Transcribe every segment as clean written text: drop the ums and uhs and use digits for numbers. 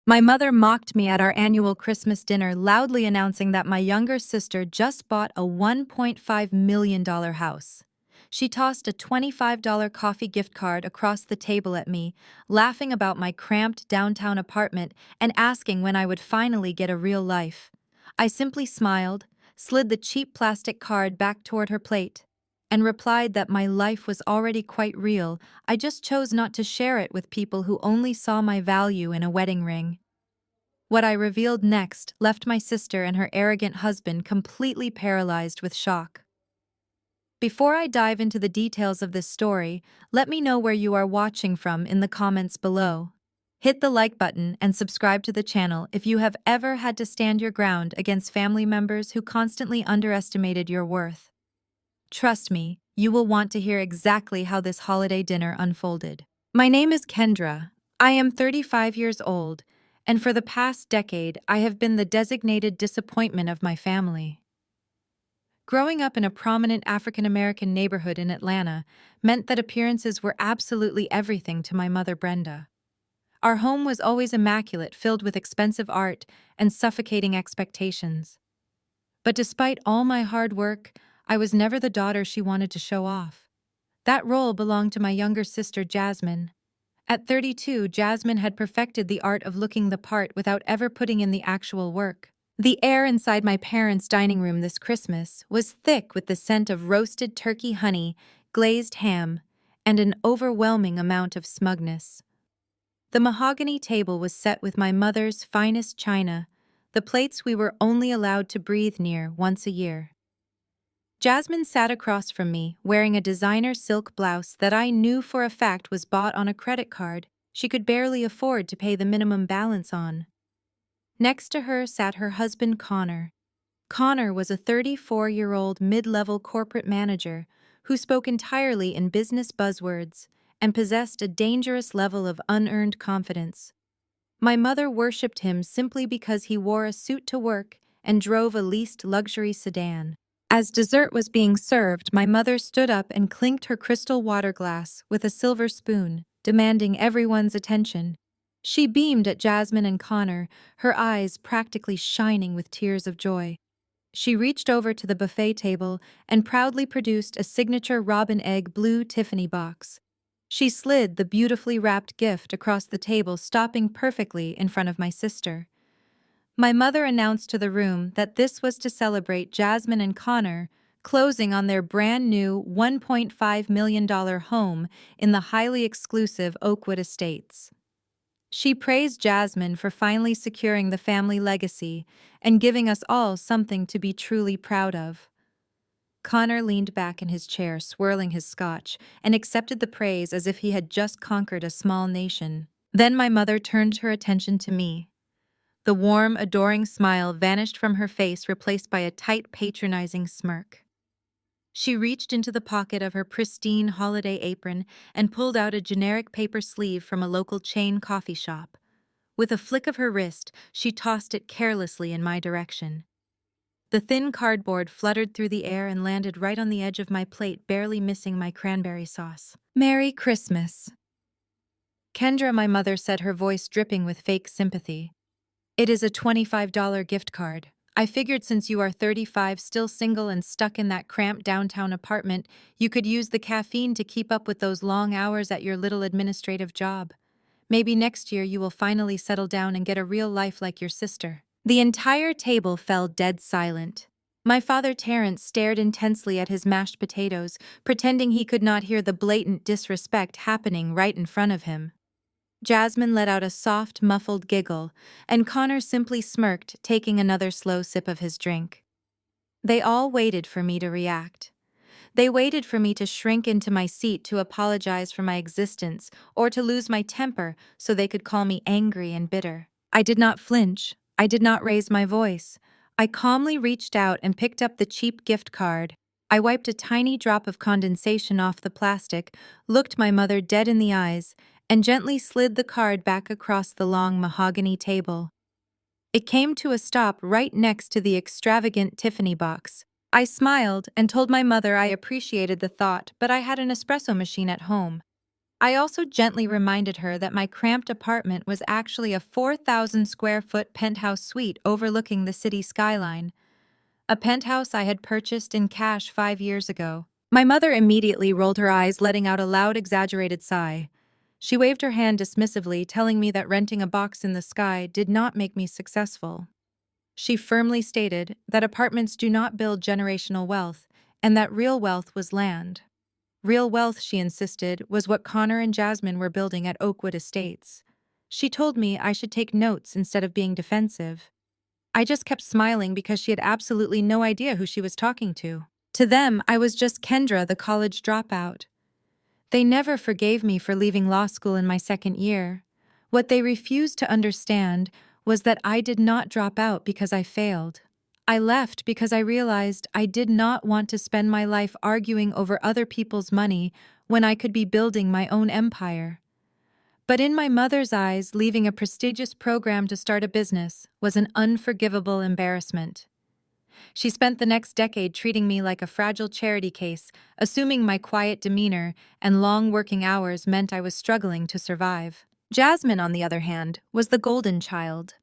My mother mocked me at our annual Christmas dinner, loudly announcing that my younger sister just bought a $1.5 million house. She tossed a $25 coffee gift card across the table at me, laughing about my cramped downtown apartment and asking when I would finally get a real life. I simply smiled, slid the cheap plastic card back toward her plate, and replied that my life was already quite real. I just chose not to share it with people who only saw my value in a wedding ring. What I revealed next left my sister and her arrogant husband completely paralyzed with shock. Before I dive into the details of this story, let me know where you are watching from in the comments below. Hit the like button and subscribe to the channel if you have ever had to stand your ground against family members who constantly underestimated your worth. Trust me, you will want to hear exactly how this holiday dinner unfolded. My name is Kendra. I am 35 years old, and for the past decade, I have been the designated disappointment of my family. Growing up in a prominent African American neighborhood in Atlanta meant that appearances were absolutely everything to my mother, Brenda. Our home was always immaculate, filled with expensive art and suffocating expectations. But despite all my hard work, I was never the daughter she wanted to show off. That role belonged to my younger sister, Jasmine. At 32, Jasmine had perfected the art of looking the part without ever putting in the actual work. The air inside my parents' dining room this Christmas was thick with the scent of roasted turkey honey, glazed ham, and an overwhelming amount of smugness. The mahogany table was set with my mother's finest china, the plates we were only allowed to breathe near once a year. Jasmine sat across from me, wearing a designer silk blouse that I knew for a fact was bought on a credit card she could barely afford to pay the minimum balance on. Next to her sat her husband, Connor. Connor was a 34-year-old mid-level corporate manager who spoke entirely in business buzzwords and possessed a dangerous level of unearned confidence. My mother worshipped him simply because he wore a suit to work and drove a leased luxury sedan. As dessert was being served, my mother stood up and clinked her crystal water glass with a silver spoon, demanding everyone's attention. She beamed at Jasmine and Connor, her eyes practically shining with tears of joy. She reached over to the buffet table and proudly produced a signature robin egg blue Tiffany box. She slid the beautifully wrapped gift across the table, stopping perfectly in front of my sister. My mother announced to the room that this was to celebrate Jasmine and Connor closing on their brand new $1.5 million home in the highly exclusive Oakwood Estates. She praised Jasmine for finally securing the family legacy and giving us all something to be truly proud of. Connor leaned back in his chair, swirling his scotch, and accepted the praise as if he had just conquered a small nation. Then my mother turned her attention to me. The warm, adoring smile vanished from her face, replaced by a tight, patronizing smirk. She reached into the pocket of her pristine holiday apron and pulled out a generic paper sleeve from a local chain coffee shop. With a flick of her wrist, she tossed it carelessly in my direction. The thin cardboard fluttered through the air and landed right on the edge of my plate, barely missing my cranberry sauce. "Merry Christmas." Kendra, my mother said, her voice dripping with fake sympathy. "It is a $25 gift card. I figured since you are 35, still single and stuck in that cramped downtown apartment, you could use the caffeine to keep up with those long hours at your little administrative job. Maybe next year you will finally settle down and get a real life like your sister." The entire table fell dead silent. My father Terrence stared intensely at his mashed potatoes, pretending he could not hear the blatant disrespect happening right in front of him. Jasmine let out a soft, muffled giggle, and Connor simply smirked, taking another slow sip of his drink. They all waited for me to react. They waited for me to shrink into my seat, to apologize for my existence, or to lose my temper so they could call me angry and bitter. I did not flinch. I did not raise my voice. I calmly reached out and picked up the cheap gift card. I wiped a tiny drop of condensation off the plastic, looked my mother dead in the eyes, and gently slid the card back across the long mahogany table. It came to a stop right next to the extravagant Tiffany box. I smiled and told my mother I appreciated the thought, but I had an espresso machine at home. I also gently reminded her that my cramped apartment was actually a 4,000 square foot penthouse suite overlooking the city skyline, a penthouse I had purchased in cash 5 years ago. My mother immediately rolled her eyes, letting out a loud, exaggerated sigh. She waved her hand dismissively, telling me that renting a box in the sky did not make me successful. She firmly stated that apartments do not build generational wealth, and that real wealth was land. Real wealth, she insisted, was what Connor and Jasmine were building at Oakwood Estates. She told me I should take notes instead of being defensive. I just kept smiling because she had absolutely no idea who she was talking to. To them, I was just Kendra, the college dropout. They never forgave me for leaving law school in my second year. What they refused to understand was that I did not drop out because I failed. I left because I realized I did not want to spend my life arguing over other people's money when I could be building my own empire. But in my mother's eyes, leaving a prestigious program to start a business was an unforgivable embarrassment. She spent the next decade treating me like a fragile charity case, assuming my quiet demeanor and long working hours meant I was struggling to survive. Jasmine, on the other hand, was the golden child.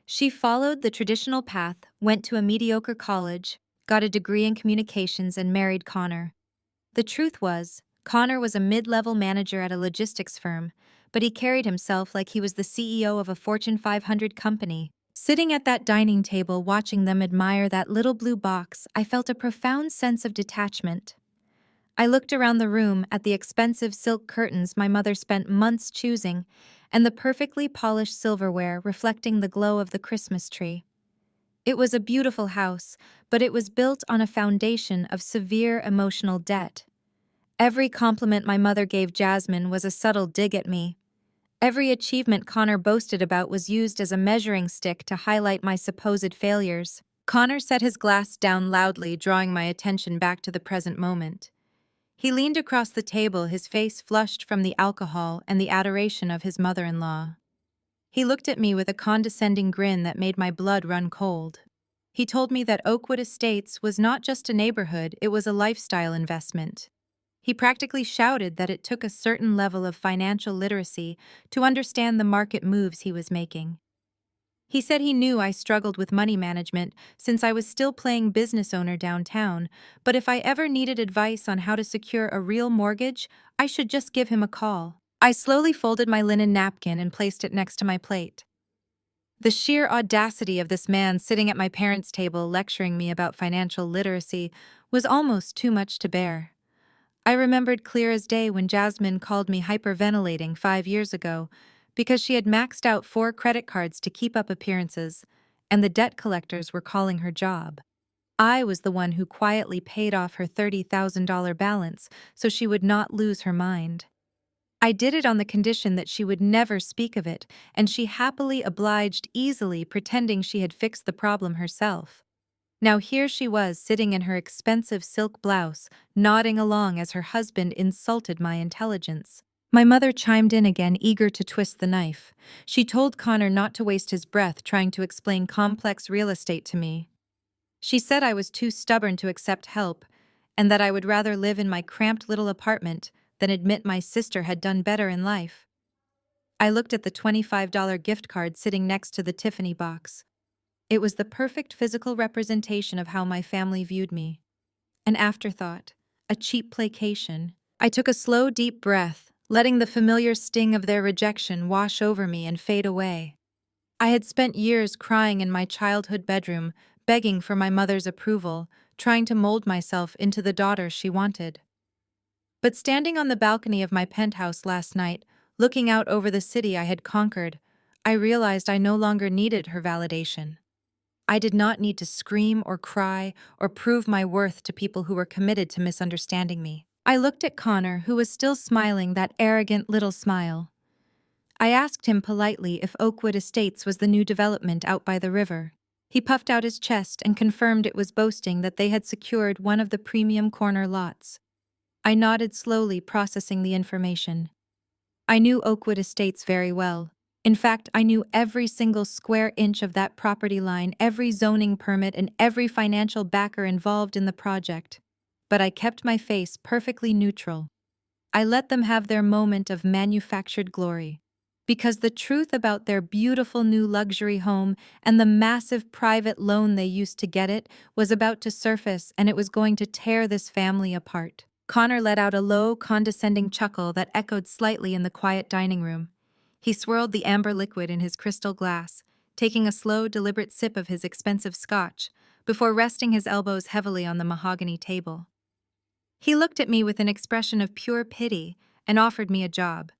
She followed the traditional path, went to a mediocre college, got a degree in communications, and married Connor. The truth was, Connor was a mid-level manager at a logistics firm, but he carried himself like he was the CEO of a Fortune 500 company. Sitting at that dining table watching them admire that little blue box, I felt a profound sense of detachment. I looked around the room at the expensive silk curtains my mother spent months choosing, and the perfectly polished silverware reflecting the glow of the Christmas tree. It was a beautiful house, but it was built on a foundation of severe emotional debt. Every compliment my mother gave Jasmine was a subtle dig at me. Every achievement Connor boasted about was used as a measuring stick to highlight my supposed failures. Connor set his glass down loudly, drawing my attention back to the present moment. He leaned across the table, his face flushed from the alcohol and the adoration of his mother-in-law. He looked at me with a condescending grin that made my blood run cold. He told me that Oakwood Estates was not just a neighborhood, it was a lifestyle investment. He practically shouted that it took a certain level of financial literacy to understand the market moves he was making. He said he knew I struggled with money management since I was still playing business owner downtown, but if I ever needed advice on how to secure a real mortgage, I should just give him a call. I slowly folded my linen napkin and placed it next to my plate. The sheer audacity of this man sitting at my parents' table lecturing me about financial literacy was almost too much to bear. I remembered clear as day when Jasmine called me hyperventilating 5 years ago because she had maxed out 4 credit cards to keep up appearances, and the debt collectors were calling her job. I was the one who quietly paid off her $30,000 balance so she would not lose her mind. I did it on the condition that she would never speak of it, and she happily obliged, easily pretending she had fixed the problem herself. Now here she was, sitting in her expensive silk blouse, nodding along as her husband insulted my intelligence. My mother chimed in again, eager to twist the knife. She told Connor not to waste his breath trying to explain complex real estate to me. She said I was too stubborn to accept help, and that I would rather live in my cramped little apartment than admit my sister had done better in life. I looked at the $25 gift card sitting next to the Tiffany box. It was the perfect physical representation of how my family viewed me. An afterthought, a cheap placation. I took a slow, deep breath, letting the familiar sting of their rejection wash over me and fade away. I had spent years crying in my childhood bedroom, begging for my mother's approval, trying to mold myself into the daughter she wanted. But standing on the balcony of my penthouse last night, looking out over the city I had conquered, I realized I no longer needed her validation. I did not need to scream or cry or prove my worth to people who were committed to misunderstanding me. I looked at Connor, who was still smiling that arrogant little smile. I asked him politely if Oakwood Estates was the new development out by the river. He puffed out his chest and confirmed it was, boasting that they had secured one of the premium corner lots. I nodded slowly, processing the information. I knew Oakwood Estates very well. In fact, I knew every single square inch of that property line, every zoning permit, and every financial backer involved in the project. But I kept my face perfectly neutral. I let them have their moment of manufactured glory. Because the truth about their beautiful new luxury home and the massive private loan they used to get it was about to surface, and it was going to tear this family apart. Connor let out a low, condescending chuckle that echoed slightly in the quiet dining room. He swirled the amber liquid in his crystal glass, taking a slow, deliberate sip of his expensive scotch, before resting his elbows heavily on the mahogany table. He looked at me with an expression of pure pity and offered me a job.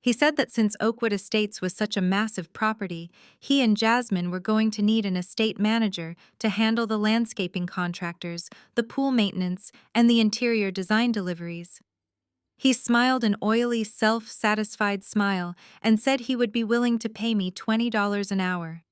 He said that since Oakwood Estates was such a massive property, he and Jasmine were going to need an estate manager to handle the landscaping contractors, the pool maintenance, and the interior design deliveries. He smiled an oily, self-satisfied smile and said he would be willing to pay me $20 an hour.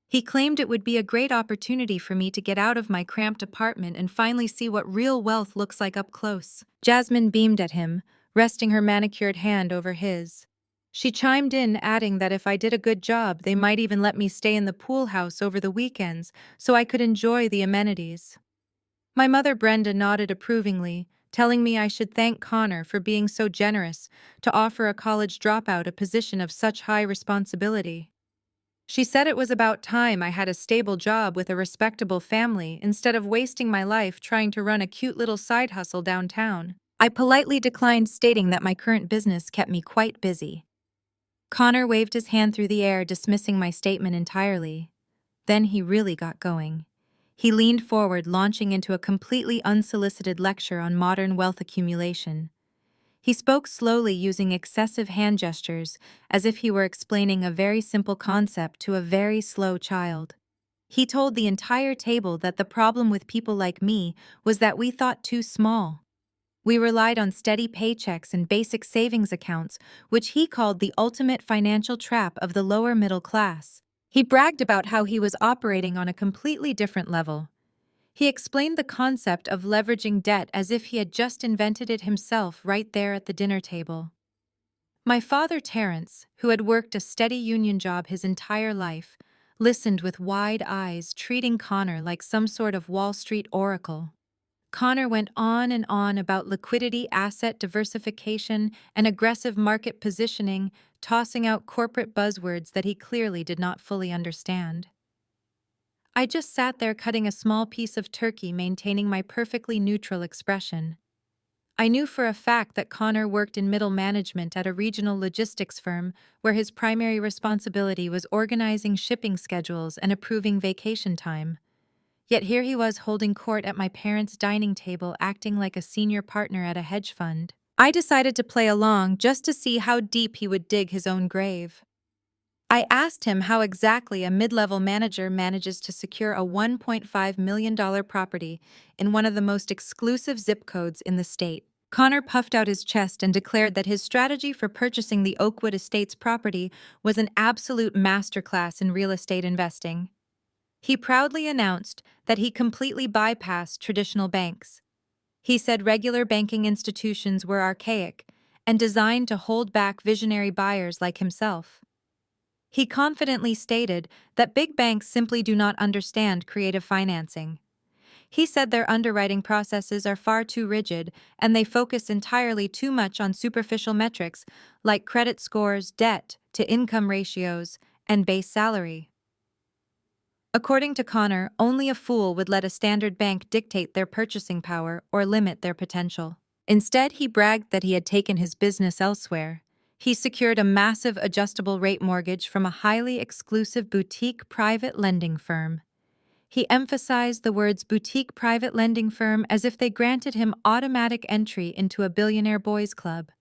He claimed it would be a great opportunity for me to get out of my cramped apartment and finally see what real wealth looks like up close. Jasmine beamed at him, resting her manicured hand over his. She chimed in, adding that if I did a good job, they might even let me stay in the pool house over the weekends so I could enjoy the amenities. My mother Brenda nodded approvingly, telling me I should thank Connor for being so generous to offer a college dropout a position of such high responsibility. She said it was about time I had a stable job with a respectable family instead of wasting my life trying to run a cute little side hustle downtown. I politely declined, stating that my current business kept me quite busy. Connor waved his hand through the air, dismissing my statement entirely. Then he really got going. He leaned forward, launching into a completely unsolicited lecture on modern wealth accumulation. He spoke slowly, using excessive hand gestures, as if he were explaining a very simple concept to a very slow child. He told the entire table that the problem with people like me was that we thought too small. We relied on steady paychecks and basic savings accounts, which he called the ultimate financial trap of the lower middle class. He bragged about how he was operating on a completely different level. He explained the concept of leveraging debt as if he had just invented it himself right there at the dinner table. My father, Terence, who had worked a steady union job his entire life, listened with wide eyes, treating Connor like some sort of Wall Street oracle. Connor went on and on about liquidity, asset diversification, and aggressive market positioning, tossing out corporate buzzwords that he clearly did not fully understand. I just sat there cutting a small piece of turkey, maintaining my perfectly neutral expression. I knew for a fact that Connor worked in middle management at a regional logistics firm where his primary responsibility was organizing shipping schedules and approving vacation time. Yet here he was holding court at my parents' dining table, acting like a senior partner at a hedge fund. I decided to play along just to see how deep he would dig his own grave. I asked him how exactly a mid-level manager manages to secure a $1.5 million property in one of the most exclusive zip codes in the state. Connor puffed out his chest and declared that his strategy for purchasing the Oakwood Estates property was an absolute masterclass in real estate investing. He proudly announced that he completely bypassed traditional banks. He said regular banking institutions were archaic and designed to hold back visionary buyers like himself. He confidently stated that big banks simply do not understand creative financing. He said their underwriting processes are far too rigid and they focus entirely too much on superficial metrics like credit scores, debt to income ratios, and base salary. According to Connor, only a fool would let a standard bank dictate their purchasing power or limit their potential. Instead, he bragged that he had taken his business elsewhere. He secured a massive adjustable rate mortgage from a highly exclusive boutique private lending firm. He emphasized the words boutique private lending firm as if they granted him automatic entry into a billionaire boys club.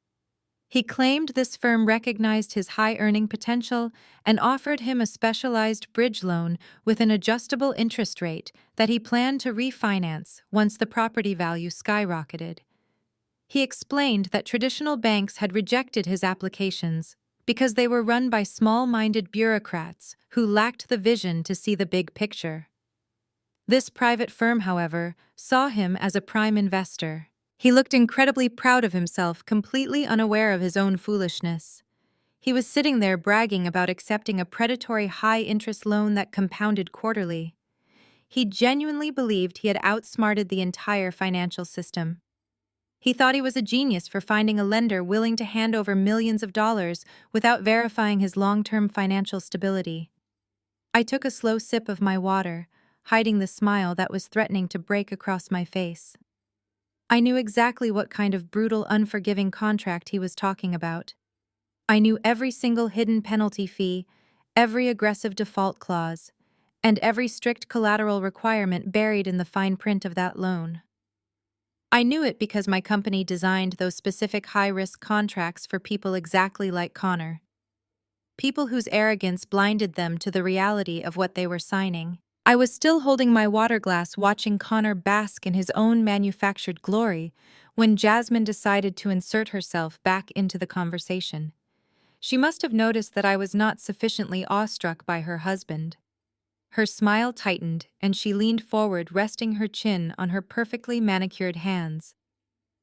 He claimed this firm recognized his high earning potential and offered him a specialized bridge loan with an adjustable interest rate that he planned to refinance once the property value skyrocketed. He explained that traditional banks had rejected his applications because they were run by small-minded bureaucrats who lacked the vision to see the big picture. This private firm, however, saw him as a prime investor. He looked incredibly proud of himself, completely unaware of his own foolishness. He was sitting there bragging about accepting a predatory high-interest loan that compounded quarterly. He genuinely believed he had outsmarted the entire financial system. He thought he was a genius for finding a lender willing to hand over millions of dollars without verifying his long-term financial stability. I took a slow sip of my water, hiding the smile that was threatening to break across my face. I knew exactly what kind of brutal, unforgiving contract he was talking about. I knew every single hidden penalty fee, every aggressive default clause, and every strict collateral requirement buried in the fine print of that loan. I knew it because my company designed those specific high-risk contracts for people exactly like Connor. People whose arrogance blinded them to the reality of what they were signing. I was still holding my water glass watching Connor bask in his own manufactured glory when Jasmine decided to insert herself back into the conversation. She must have noticed that I was not sufficiently awestruck by her husband. Her smile tightened, and she leaned forward, resting her chin on her perfectly manicured hands.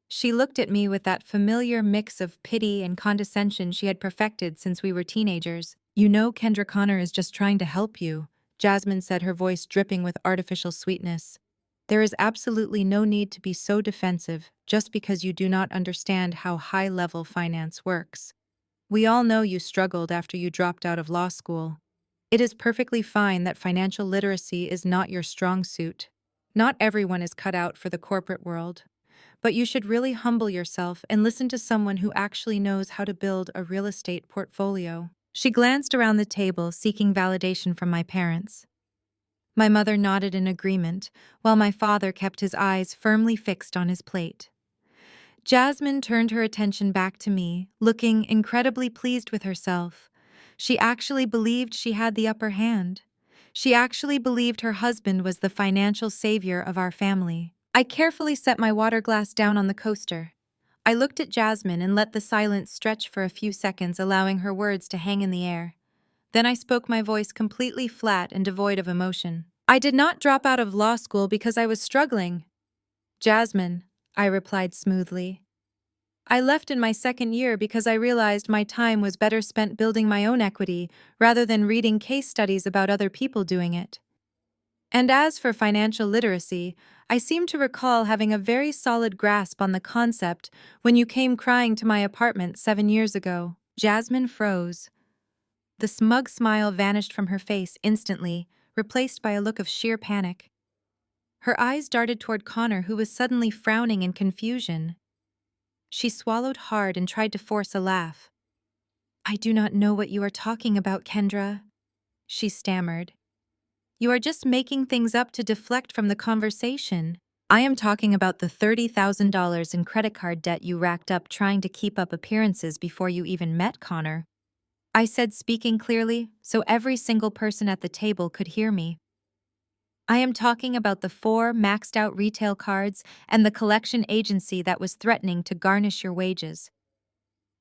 She looked at me with that familiar mix of pity and condescension she had perfected since we were teenagers. "You know Kendra, Connor is just trying to help you," Jasmine said, her voice dripping with artificial sweetness. "There is absolutely no need to be so defensive just because you do not understand how high-level finance works. We all know you struggled after you dropped out of law school. It is perfectly fine that financial literacy is not your strong suit. Not everyone is cut out for the corporate world. But you should really humble yourself and listen to someone who actually knows how to build a real estate portfolio." She glanced around the table, seeking validation from my parents. My mother nodded in agreement, while my father kept his eyes firmly fixed on his plate. Jasmine turned her attention back to me, looking incredibly pleased with herself. She actually believed she had the upper hand. She actually believed her husband was the financial savior of our family. I carefully set my water glass down on the coaster. I looked at Jasmine and let the silence stretch for a few seconds, allowing her words to hang in the air. Then I spoke, my voice completely flat and devoid of emotion. "I did not drop out of law school because I was struggling, Jasmine," I replied smoothly. "I left in my second year because I realized my time was better spent building my own equity rather than reading case studies about other people doing it. And as for financial literacy, I seem to recall having a very solid grasp on the concept when you came crying to my apartment 7 years ago." Jasmine froze. The smug smile vanished from her face instantly, replaced by a look of sheer panic. Her eyes darted toward Connor, who was suddenly frowning in confusion. She swallowed hard and tried to force a laugh. "I do not know what you are talking about, Kendra," she stammered. "You are just making things up to deflect from the conversation. I am talking about the $30,000 in credit card debt you racked up trying to keep up appearances before you even met Connor," I said, speaking clearly so every single person at the table could hear me. "I am talking about the 4 maxed-out retail cards and the collection agency that was threatening to garnish your wages.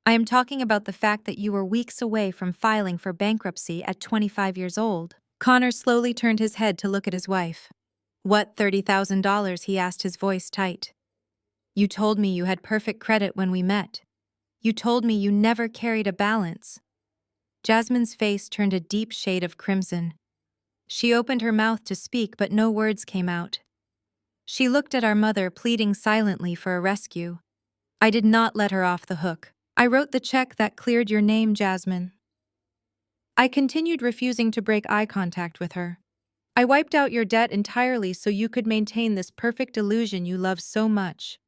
I am talking about the fact that you were weeks away from filing for bankruptcy at 25 years old." Connor slowly turned his head to look at his wife. "What $30,000? He asked, his voice tight. "You told me you had perfect credit when we met. You told me you never carried a balance." Jasmine's face turned a deep shade of crimson. She opened her mouth to speak, but no words came out. She looked at our mother, pleading silently for a rescue. I did not let her off the hook. "I wrote the check that cleared your name, Jasmine." I continued, refusing to break eye contact with her. "I wiped out your debt entirely so you could maintain this perfect illusion you love so much.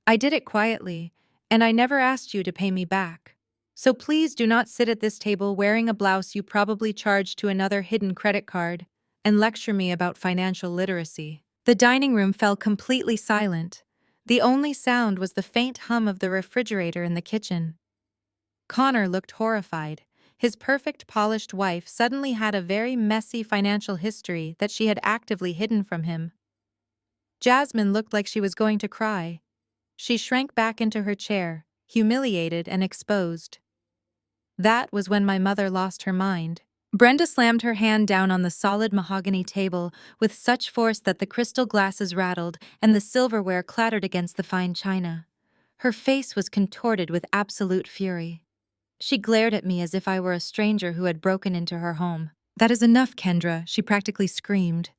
I did it quietly, and I never asked you to pay me back. So please do not sit at this table wearing a blouse you probably charged to another hidden credit card and lecture me about financial literacy." The dining room fell completely silent. The only sound was the faint hum of the refrigerator in the kitchen. Connor looked horrified. His perfect, polished wife suddenly had a very messy financial history that she had actively hidden from him. Jasmine looked like she was going to cry. She shrank back into her chair, humiliated and exposed. That was when my mother lost her mind. Brenda slammed her hand down on the solid mahogany table with such force that the crystal glasses rattled and the silverware clattered against the fine china. Her face was contorted with absolute fury. She glared at me as if I were a stranger who had broken into her home. "That is enough, Kendra," she practically screamed.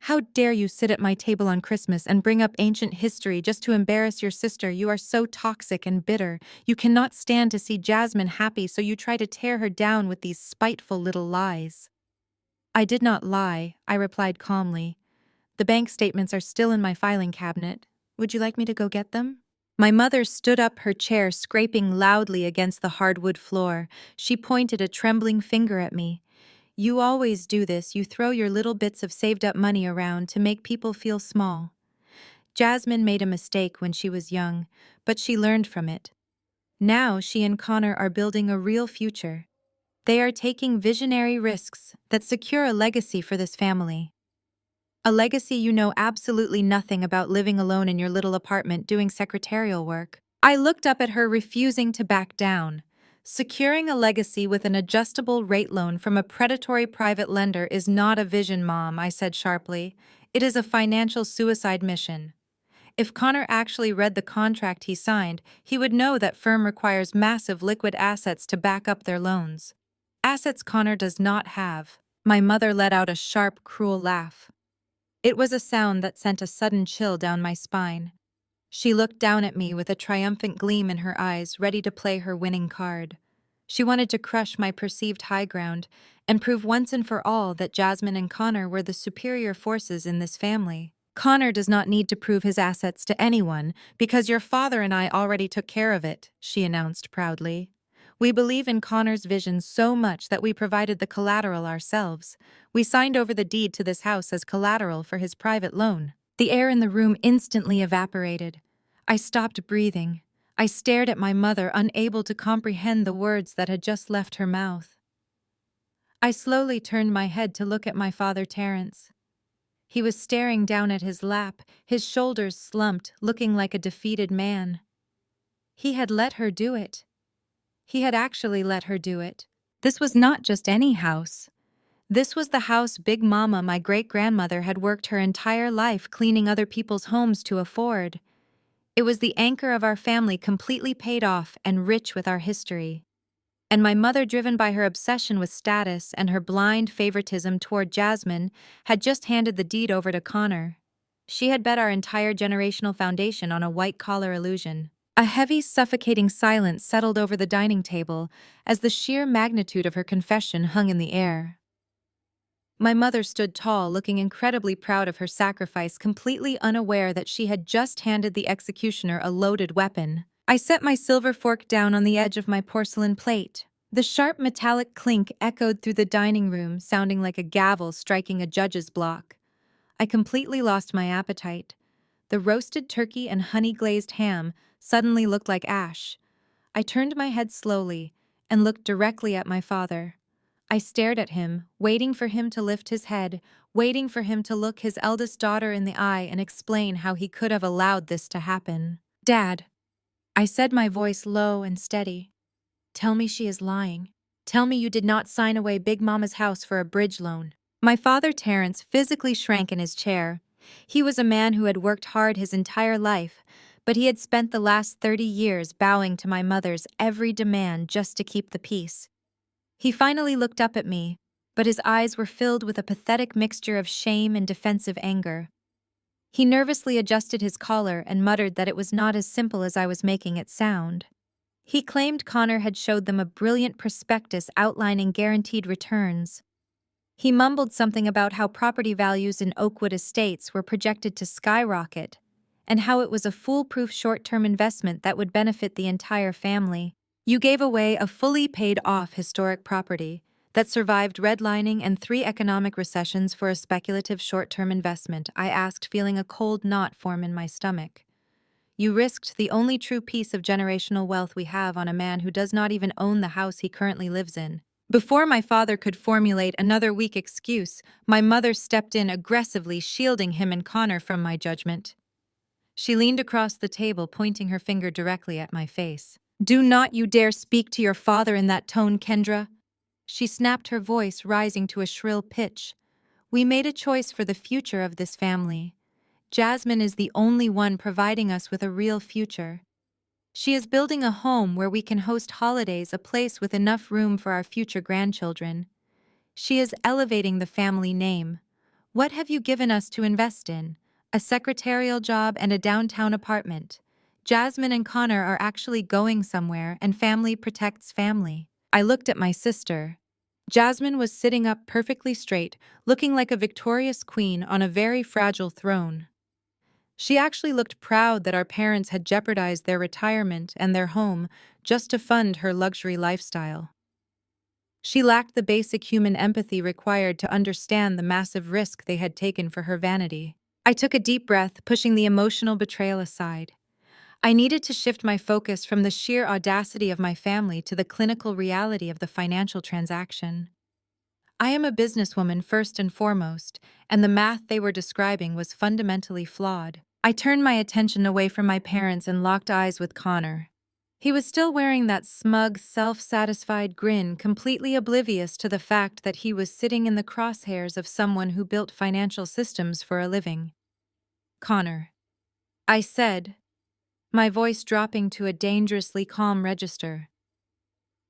How dare you sit at my table on Christmas and bring up ancient history just to embarrass your sister? You are so toxic and bitter. You cannot stand to see Jasmine happy, so you try to tear her down with these spiteful little lies. I did not lie, I replied calmly. The bank statements are still in my filing cabinet. Would you like me to go get them? My mother stood up, her chair scraping loudly against the hardwood floor. She pointed a trembling finger at me. You always do this. You throw your little bits of saved up money around to make people feel small. Jasmine made a mistake when she was young, but she learned from it. Now she and Connor are building a real future. They are taking visionary risks that secure a legacy for this family. A legacy you know absolutely nothing about, living alone in your little apartment doing secretarial work. I looked up at her, refusing to back down. Securing a legacy with an adjustable rate loan from a predatory private lender is not a vision, Mom, I said sharply. It is a financial suicide mission. If Connor actually read the contract he signed, he would know that firm requires massive liquid assets to back up their loans. Assets Connor does not have. My mother let out a sharp, cruel laugh. It was a sound that sent a sudden chill down my spine. She looked down at me with a triumphant gleam in her eyes, ready to play her winning card. She wanted to crush my perceived high ground and prove once and for all that Jasmine and Connor were the superior forces in this family. Connor does not need to prove his assets to anyone because your father and I already took care of it, she announced proudly. We believe in Connor's vision so much that we provided the collateral ourselves. We signed over the deed to this house as collateral for his private loan. The air in the room instantly evaporated. I stopped breathing. I stared at my mother, unable to comprehend the words that had just left her mouth. I slowly turned my head to look at my father, Terence. He was staring down at his lap, his shoulders slumped, looking like a defeated man. He had let her do it. He had actually let her do it. This was not just any house. This was the house Big Mama, my great-grandmother, had worked her entire life cleaning other people's homes to afford. It was the anchor of our family, completely paid off and rich with our history. And my mother, driven by her obsession with status and her blind favoritism toward Jasmine, had just handed the deed over to Connor. She had bet our entire generational foundation on a white-collar illusion. A heavy, suffocating silence settled over the dining table as the sheer magnitude of her confession hung in the air. My mother stood tall, looking incredibly proud of her sacrifice, completely unaware that she had just handed the executioner a loaded weapon. I set my silver fork down on the edge of my porcelain plate. The sharp metallic clink echoed through the dining room, sounding like a gavel striking a judge's block. I completely lost my appetite. The roasted turkey and honey-glazed ham suddenly looked like ash. I turned my head slowly and looked directly at my father. I stared at him, waiting for him to lift his head, waiting for him to look his eldest daughter in the eye and explain how he could have allowed this to happen. "Dad," I said, my voice low and steady. "Tell me she is lying. Tell me you did not sign away Big Mama's house for a bridge loan." My father, Terence, physically shrank in his chair. He was a man who had worked hard his entire life, but he had spent the last 30 years bowing to my mother's every demand just to keep the peace. He finally looked up at me, but his eyes were filled with a pathetic mixture of shame and defensive anger. He nervously adjusted his collar and muttered that it was not as simple as I was making it sound. He claimed Connor had showed them a brilliant prospectus outlining guaranteed returns. He mumbled something about how property values in Oakwood Estates were projected to skyrocket, and how it was a foolproof short-term investment that would benefit the entire family. "You gave away a fully paid-off historic property that survived redlining and 3 economic recessions for a speculative short-term investment," I asked, feeling a cold knot form in my stomach. "You risked the only true piece of generational wealth we have on a man who does not even own the house he currently lives in." Before my father could formulate another weak excuse, my mother stepped in, aggressively shielding him and Connor from my judgment. She leaned across the table, pointing her finger directly at my face. "Do not you dare speak to your father in that tone, Kendra," she snapped, her voice rising to a shrill pitch. "We made a choice for the future of this family. Jasmine is the only one providing us with a real future. She is building a home where we can host holidays, a place with enough room for our future grandchildren. She is elevating the family name. What have you given us to invest in? A secretarial job and a downtown apartment. Jasmine and Connor are actually going somewhere, and family protects family. I looked at my sister. Jasmine was sitting up perfectly straight, looking like a victorious queen on a very fragile throne. She actually looked proud that our parents had jeopardized their retirement and their home just to fund her luxury lifestyle. She lacked the basic human empathy required to understand the massive risk they had taken for her vanity. I took a deep breath, pushing the emotional betrayal aside. I needed to shift my focus from the sheer audacity of my family to the clinical reality of the financial transaction. I am a businesswoman first and foremost, and the math they were describing was fundamentally flawed. I turned my attention away from my parents and locked eyes with Connor. He was still wearing that smug, self-satisfied grin, completely oblivious to the fact that he was sitting in the crosshairs of someone who built financial systems for a living. Connor, I said, my voice dropping to a dangerously calm register.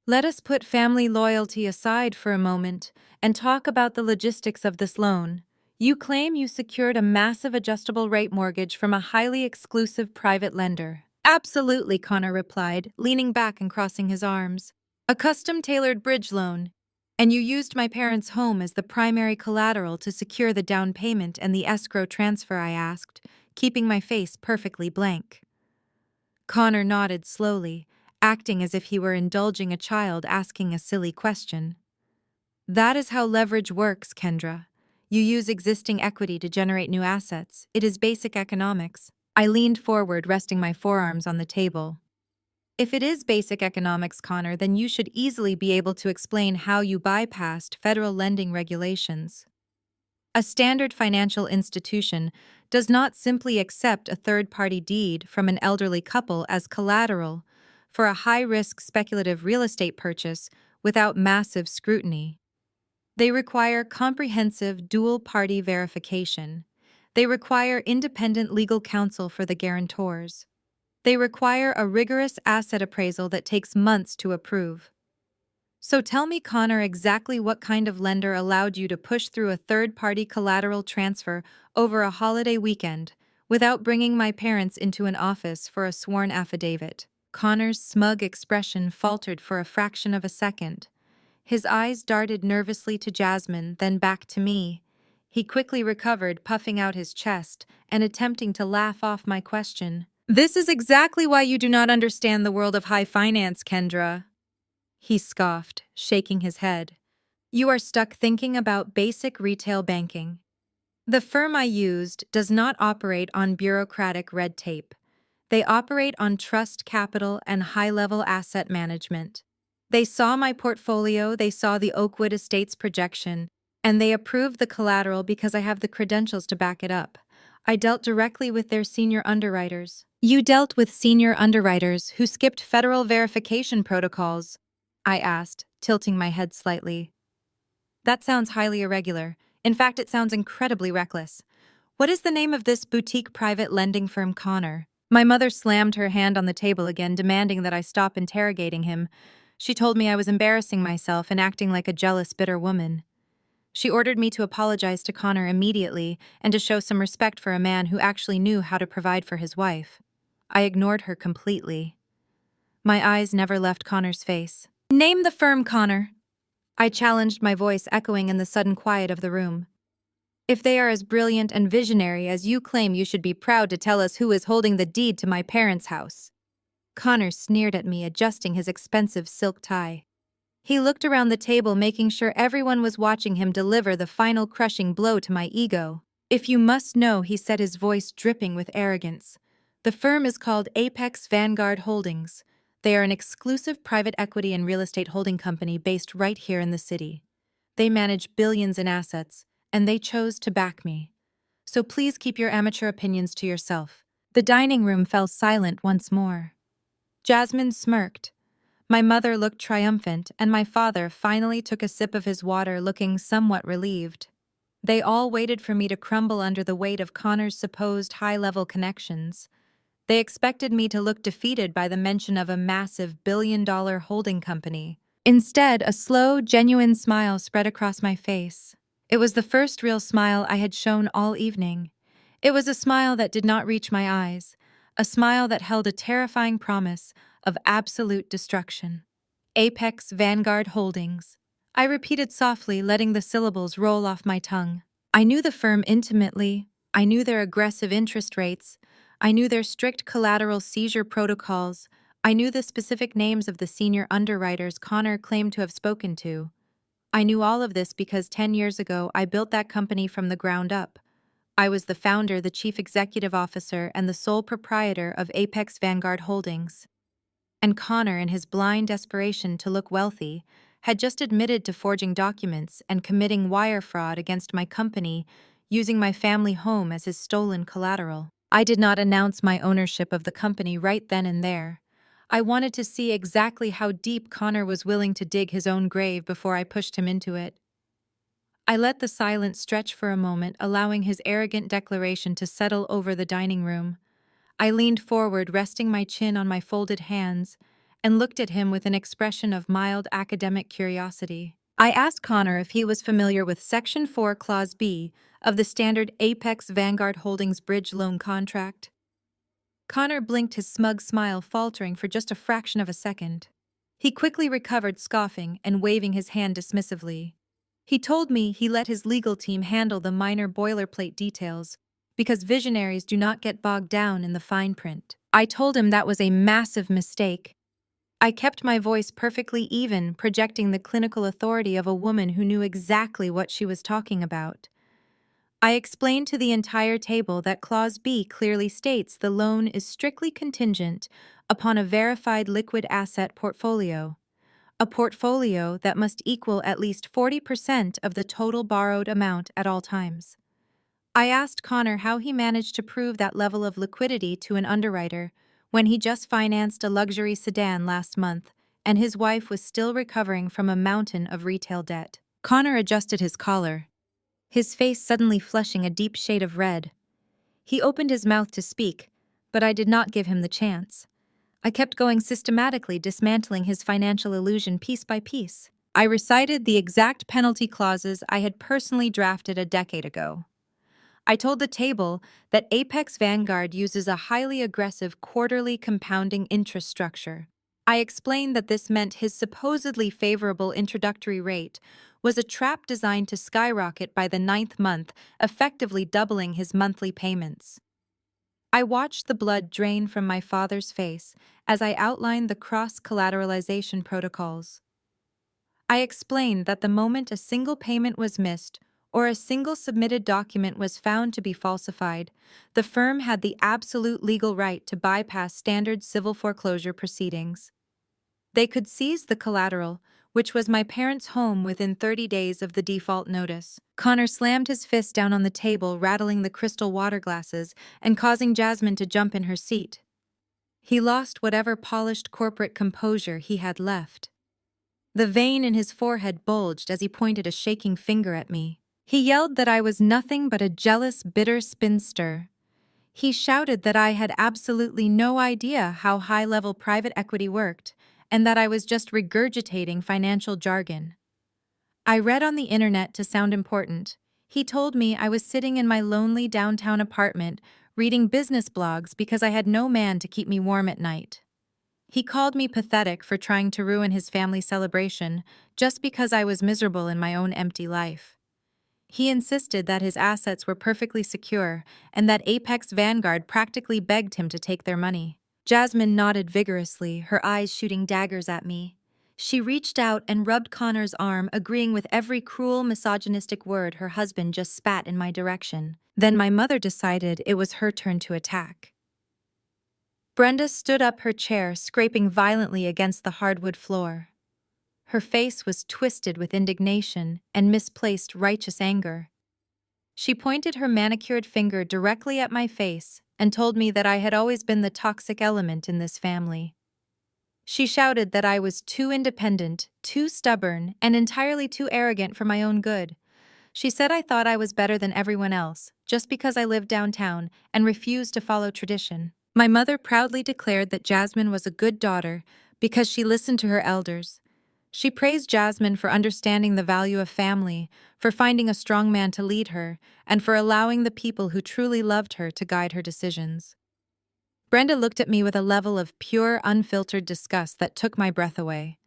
Let us put family loyalty aside for a moment and talk about the logistics of this loan. You claim you secured a massive adjustable rate mortgage from a highly exclusive private lender. Absolutely, Connor replied, leaning back and crossing his arms. A custom-tailored bridge loan. And you used my parents' home as the primary collateral to secure the down payment and the escrow transfer, I asked, keeping my face perfectly blank. Connor nodded slowly, acting as if he were indulging a child asking a silly question. That is how leverage works, Kendra. You use existing equity to generate new assets. It is basic economics. I leaned forward, resting my forearms on the table. If it is basic economics, Connor, then you should easily be able to explain how you bypassed federal lending regulations. A standard financial institution does not simply accept a third-party deed from an elderly couple as collateral for a high-risk speculative real estate purchase without massive scrutiny. They require comprehensive dual-party verification. They require independent legal counsel for the guarantors. They require a rigorous asset appraisal that takes months to approve. So tell me, Connor, exactly what kind of lender allowed you to push through a third-party collateral transfer over a holiday weekend without bringing my parents into an office for a sworn affidavit. Connor's smug expression faltered for a fraction of a second. His eyes darted nervously to Jasmine, then back to me. He quickly recovered, puffing out his chest and attempting to laugh off my question. This is exactly why you do not understand the world of high finance, Kendra. He scoffed, shaking his head. You are stuck thinking about basic retail banking. The firm I used does not operate on bureaucratic red tape. They operate on trust capital and high-level asset management. They saw my portfolio, they saw the Oakwood Estates projection, and they approved the collateral because I have the credentials to back it up. I dealt directly with their senior underwriters. You dealt with senior underwriters who skipped federal verification protocols? I asked, tilting my head slightly. That sounds highly irregular. In fact, it sounds incredibly reckless. What is the name of this boutique private lending firm, Connor? My mother slammed her hand on the table again, demanding that I stop interrogating him. She told me I was embarrassing myself and acting like a jealous, bitter woman. She ordered me to apologize to Connor immediately and to show some respect for a man who actually knew how to provide for his wife. I ignored her completely. My eyes never left Connor's face. Name the firm, Connor. I challenged, my voice echoing in the sudden quiet of the room. If they are as brilliant and visionary as you claim, you should be proud to tell us who is holding the deed to my parents' house. Connor sneered at me, adjusting his expensive silk tie. He looked around the table, making sure everyone was watching him deliver the final crushing blow to my ego. If you must know, he said, his voice dripping with arrogance. The firm is called Apex Vanguard Holdings. They are an exclusive private equity and real estate holding company based right here in the city. They manage billions in assets, and they chose to back me. So please keep your amateur opinions to yourself. The dining room fell silent once more. Jasmine smirked. My mother looked triumphant, and my father finally took a sip of his water, looking somewhat relieved. They all waited for me to crumble under the weight of Connor's supposed high-level connections. They expected me to look defeated by the mention of a massive billion-dollar holding company. Instead, a slow, genuine smile spread across my face. It was the first real smile I had shown all evening. It was a smile that did not reach my eyes, a smile that held a terrifying promise of absolute destruction. Apex Vanguard Holdings. I repeated softly, letting the syllables roll off my tongue. I knew the firm intimately. I knew their aggressive interest rates. I knew their strict collateral seizure protocols. I knew the specific names of the senior underwriters Connor claimed to have spoken to. I knew all of this because 10 years ago I built that company from the ground up. I was the founder, the chief executive officer, and the sole proprietor of Apex Vanguard Holdings. And Connor, in his blind desperation to look wealthy, had just admitted to forging documents and committing wire fraud against my company, using my family home as his stolen collateral. I did not announce my ownership of the company right then and there. I wanted to see exactly how deep Connor was willing to dig his own grave before I pushed him into it. I let the silence stretch for a moment, allowing his arrogant declaration to settle over the dining room. I leaned forward, resting my chin on my folded hands, and looked at him with an expression of mild academic curiosity. I asked Connor if he was familiar with Section 4, Clause B of the standard Apex Vanguard Holdings bridge loan contract. Connor blinked, his smug smile faltering for just a fraction of a second. He quickly recovered, scoffing and waving his hand dismissively. He told me he let his legal team handle the minor boilerplate details, because visionaries do not get bogged down in the fine print. I told him that was a massive mistake. I kept my voice perfectly even, projecting the clinical authority of a woman who knew exactly what she was talking about. I explained to the entire table that Clause B clearly states the loan is strictly contingent upon a verified liquid asset portfolio, a portfolio that must equal at least 40% of the total borrowed amount at all times. I asked Connor how he managed to prove that level of liquidity to an underwriter when he just financed a luxury sedan last month and his wife was still recovering from a mountain of retail debt. Connor adjusted his collar, his face suddenly flushing a deep shade of red. He opened his mouth to speak, but I did not give him the chance. I kept going, systematically dismantling his financial illusion piece by piece. I recited the exact penalty clauses I had personally drafted a decade ago. I told the table that Apex Vanguard uses a highly aggressive quarterly compounding interest structure. I explained that this meant his supposedly favorable introductory rate was a trap designed to skyrocket by the ninth month, effectively doubling his monthly payments. I watched the blood drain from my father's face as I outlined the cross-collateralization protocols. I explained that the moment a single payment was missed or a single submitted document was found to be falsified, the firm had the absolute legal right to bypass standard civil foreclosure proceedings. They could seize the collateral, which was my parents' home, within 30 days of the default notice. Connor slammed his fist down on the table, rattling the crystal water glasses and causing Jasmine to jump in her seat. He lost whatever polished corporate composure he had left. The vein in his forehead bulged as he pointed a shaking finger at me. He yelled that I was nothing but a jealous, bitter spinster. He shouted that I had absolutely no idea how high-level private equity worked, and that I was just regurgitating financial jargon. I read on the internet to sound important. He told me I was sitting in my lonely downtown apartment reading business blogs because I had no man to keep me warm at night. He called me pathetic for trying to ruin his family celebration just because I was miserable in my own empty life. He insisted that his assets were perfectly secure and that Apex Vanguard practically begged him to take their money. Jasmine nodded vigorously, her eyes shooting daggers at me. She reached out and rubbed Connor's arm, agreeing with every cruel, misogynistic word her husband just spat in my direction. Then my mother decided it was her turn to attack. Brenda stood up, her chair scraping violently against the hardwood floor. Her face was twisted with indignation and misplaced righteous anger. She pointed her manicured finger directly at my face and told me that I had always been the toxic element in this family. She shouted that I was too independent, too stubborn, and entirely too arrogant for my own good. She said I thought I was better than everyone else, just because I lived downtown and refused to follow tradition. My mother proudly declared that Jasmine was a good daughter because she listened to her elders. She praised Jasmine for understanding the value of family, for finding a strong man to lead her, and for allowing the people who truly loved her to guide her decisions. Brenda looked at me with a level of pure, unfiltered disgust that took my breath away.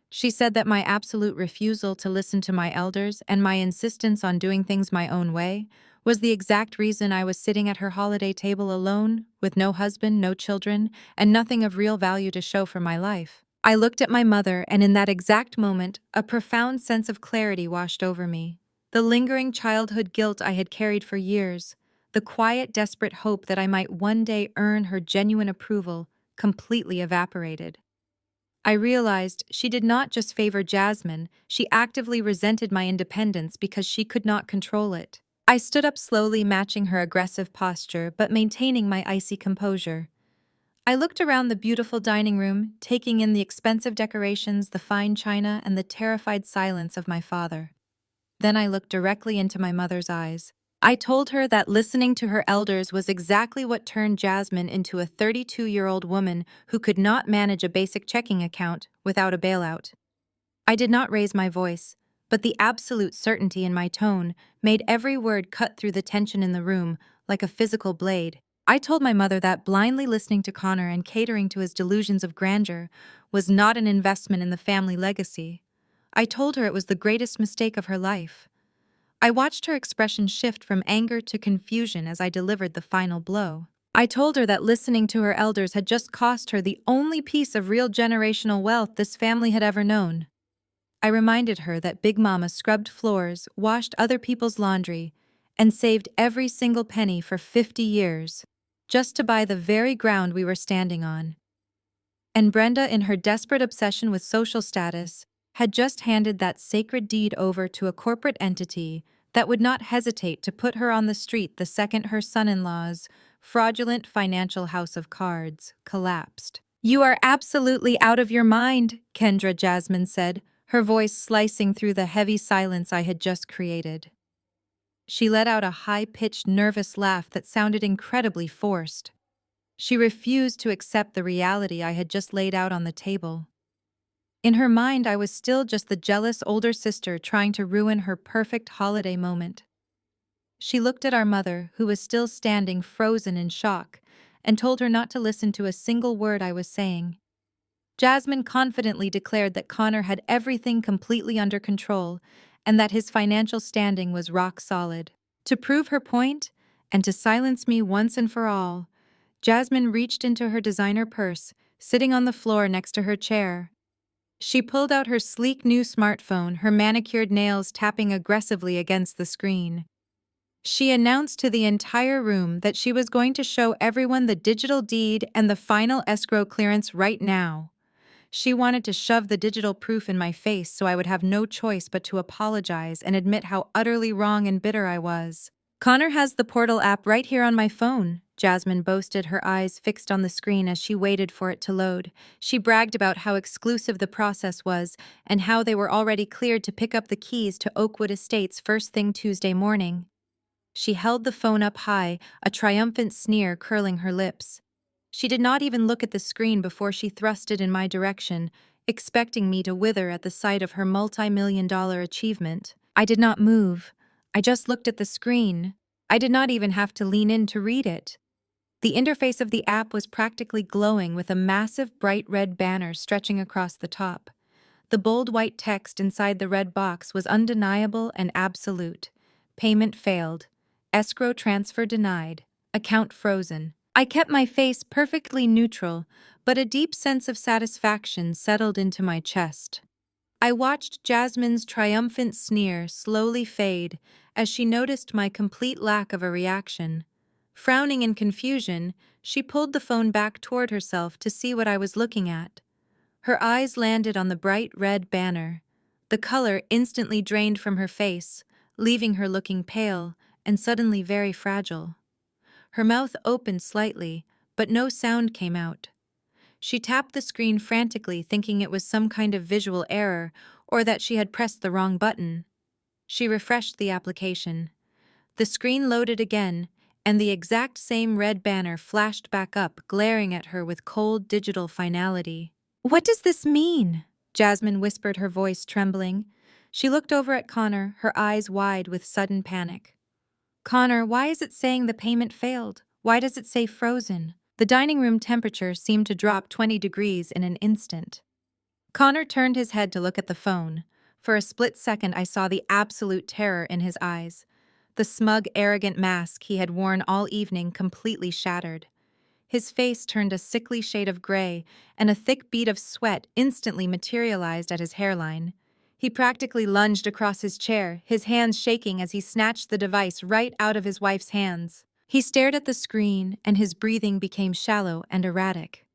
She said that my absolute refusal to listen to my elders and my insistence on doing things my own way was the exact reason I was sitting at her holiday table alone, with no husband, no children, and nothing of real value to show for my life. I looked at my mother, and in that exact moment, a profound sense of clarity washed over me. The lingering childhood guilt I had carried for years, the quiet, desperate hope that I might one day earn her genuine approval, completely evaporated. I realized she did not just favor Jasmine, she actively resented my independence because she could not control it. I stood up slowly, matching her aggressive posture but maintaining my icy composure. I looked around the beautiful dining room, taking in the expensive decorations, the fine china, and the terrified silence of my father. Then I looked directly into my mother's eyes. I told her that listening to her elders was exactly what turned Jasmine into a 32-year-old woman who could not manage a basic checking account without a bailout. I did not raise my voice, but the absolute certainty in my tone made every word cut through the tension in the room like a physical blade. I told my mother that blindly listening to Connor and catering to his delusions of grandeur was not an investment in the family legacy. I told her it was the greatest mistake of her life. I watched her expression shift from anger to confusion as I delivered the final blow. I told her that listening to her elders had just cost her the only piece of real generational wealth this family had ever known. I reminded her that Big Mama scrubbed floors, washed other people's laundry, and saved every single penny for 50 years, just to buy the very ground we were standing on. And Brenda, in her desperate obsession with social status, had just handed that sacred deed over to a corporate entity that would not hesitate to put her on the street the second her son-in-law's fraudulent financial house of cards collapsed. "You are absolutely out of your mind," Kendra Jasmine said, her voice slicing through the heavy silence I had just created. She let out a high-pitched, nervous laugh that sounded incredibly forced. She refused to accept the reality I had just laid out on the table. In her mind, I was still just the jealous older sister trying to ruin her perfect holiday moment. She looked at our mother, who was still standing frozen in shock, and told her not to listen to a single word I was saying. Jasmine confidently declared that Connor had everything completely under control and that his financial standing was rock solid. To prove her point, and to silence me once and for all, Jasmine reached into her designer purse, sitting on the floor next to her chair. She pulled out her sleek new smartphone, her manicured nails tapping aggressively against the screen. She announced to the entire room that she was going to show everyone the digital deed and the final escrow clearance right now. She wanted to shove the digital proof in my face so I would have no choice but to apologize and admit how utterly wrong and bitter I was. "Connor has the portal app right here on my phone," Jasmine boasted, her eyes fixed on the screen as she waited for it to load. She bragged about how exclusive the process was and how they were already cleared to pick up the keys to Oakwood Estates first thing Tuesday morning. She held the phone up high, a triumphant sneer curling her lips. She did not even look at the screen before she thrust it in my direction, expecting me to wither at the sight of her multi-million-dollar achievement. I did not move. I just looked at the screen. I did not even have to lean in to read it. The interface of the app was practically glowing with a massive bright red banner stretching across the top. The bold white text inside the red box was undeniable and absolute. Payment failed. Escrow transfer denied. Account frozen. I kept my face perfectly neutral, but a deep sense of satisfaction settled into my chest. I watched Jasmine's triumphant sneer slowly fade as she noticed my complete lack of a reaction. Frowning in confusion, she pulled the phone back toward herself to see what I was looking at. Her eyes landed on the bright red banner. The color instantly drained from her face, leaving her looking pale and suddenly very fragile. Her mouth opened slightly, but no sound came out. She tapped the screen frantically, thinking it was some kind of visual error or that she had pressed the wrong button. She refreshed the application. The screen loaded again, and the exact same red banner flashed back up, glaring at her with cold digital finality. "What does this mean?" Jasmine whispered, her voice trembling. She looked over at Connor, her eyes wide with sudden panic. Connor, why is it saying the payment failed? Why does it say frozen? The dining room temperature seemed to drop 20 degrees in an instant. Connor turned his head to look at the phone. For a split second, I saw the absolute terror in his eyes. The smug, arrogant mask he had worn all evening completely shattered. His face turned a sickly shade of gray, and a thick bead of sweat instantly materialized at his hairline. He practically lunged across his chair, his hands shaking as he snatched the device right out of his wife's hands. He stared at the screen, and his breathing became shallow and erratic.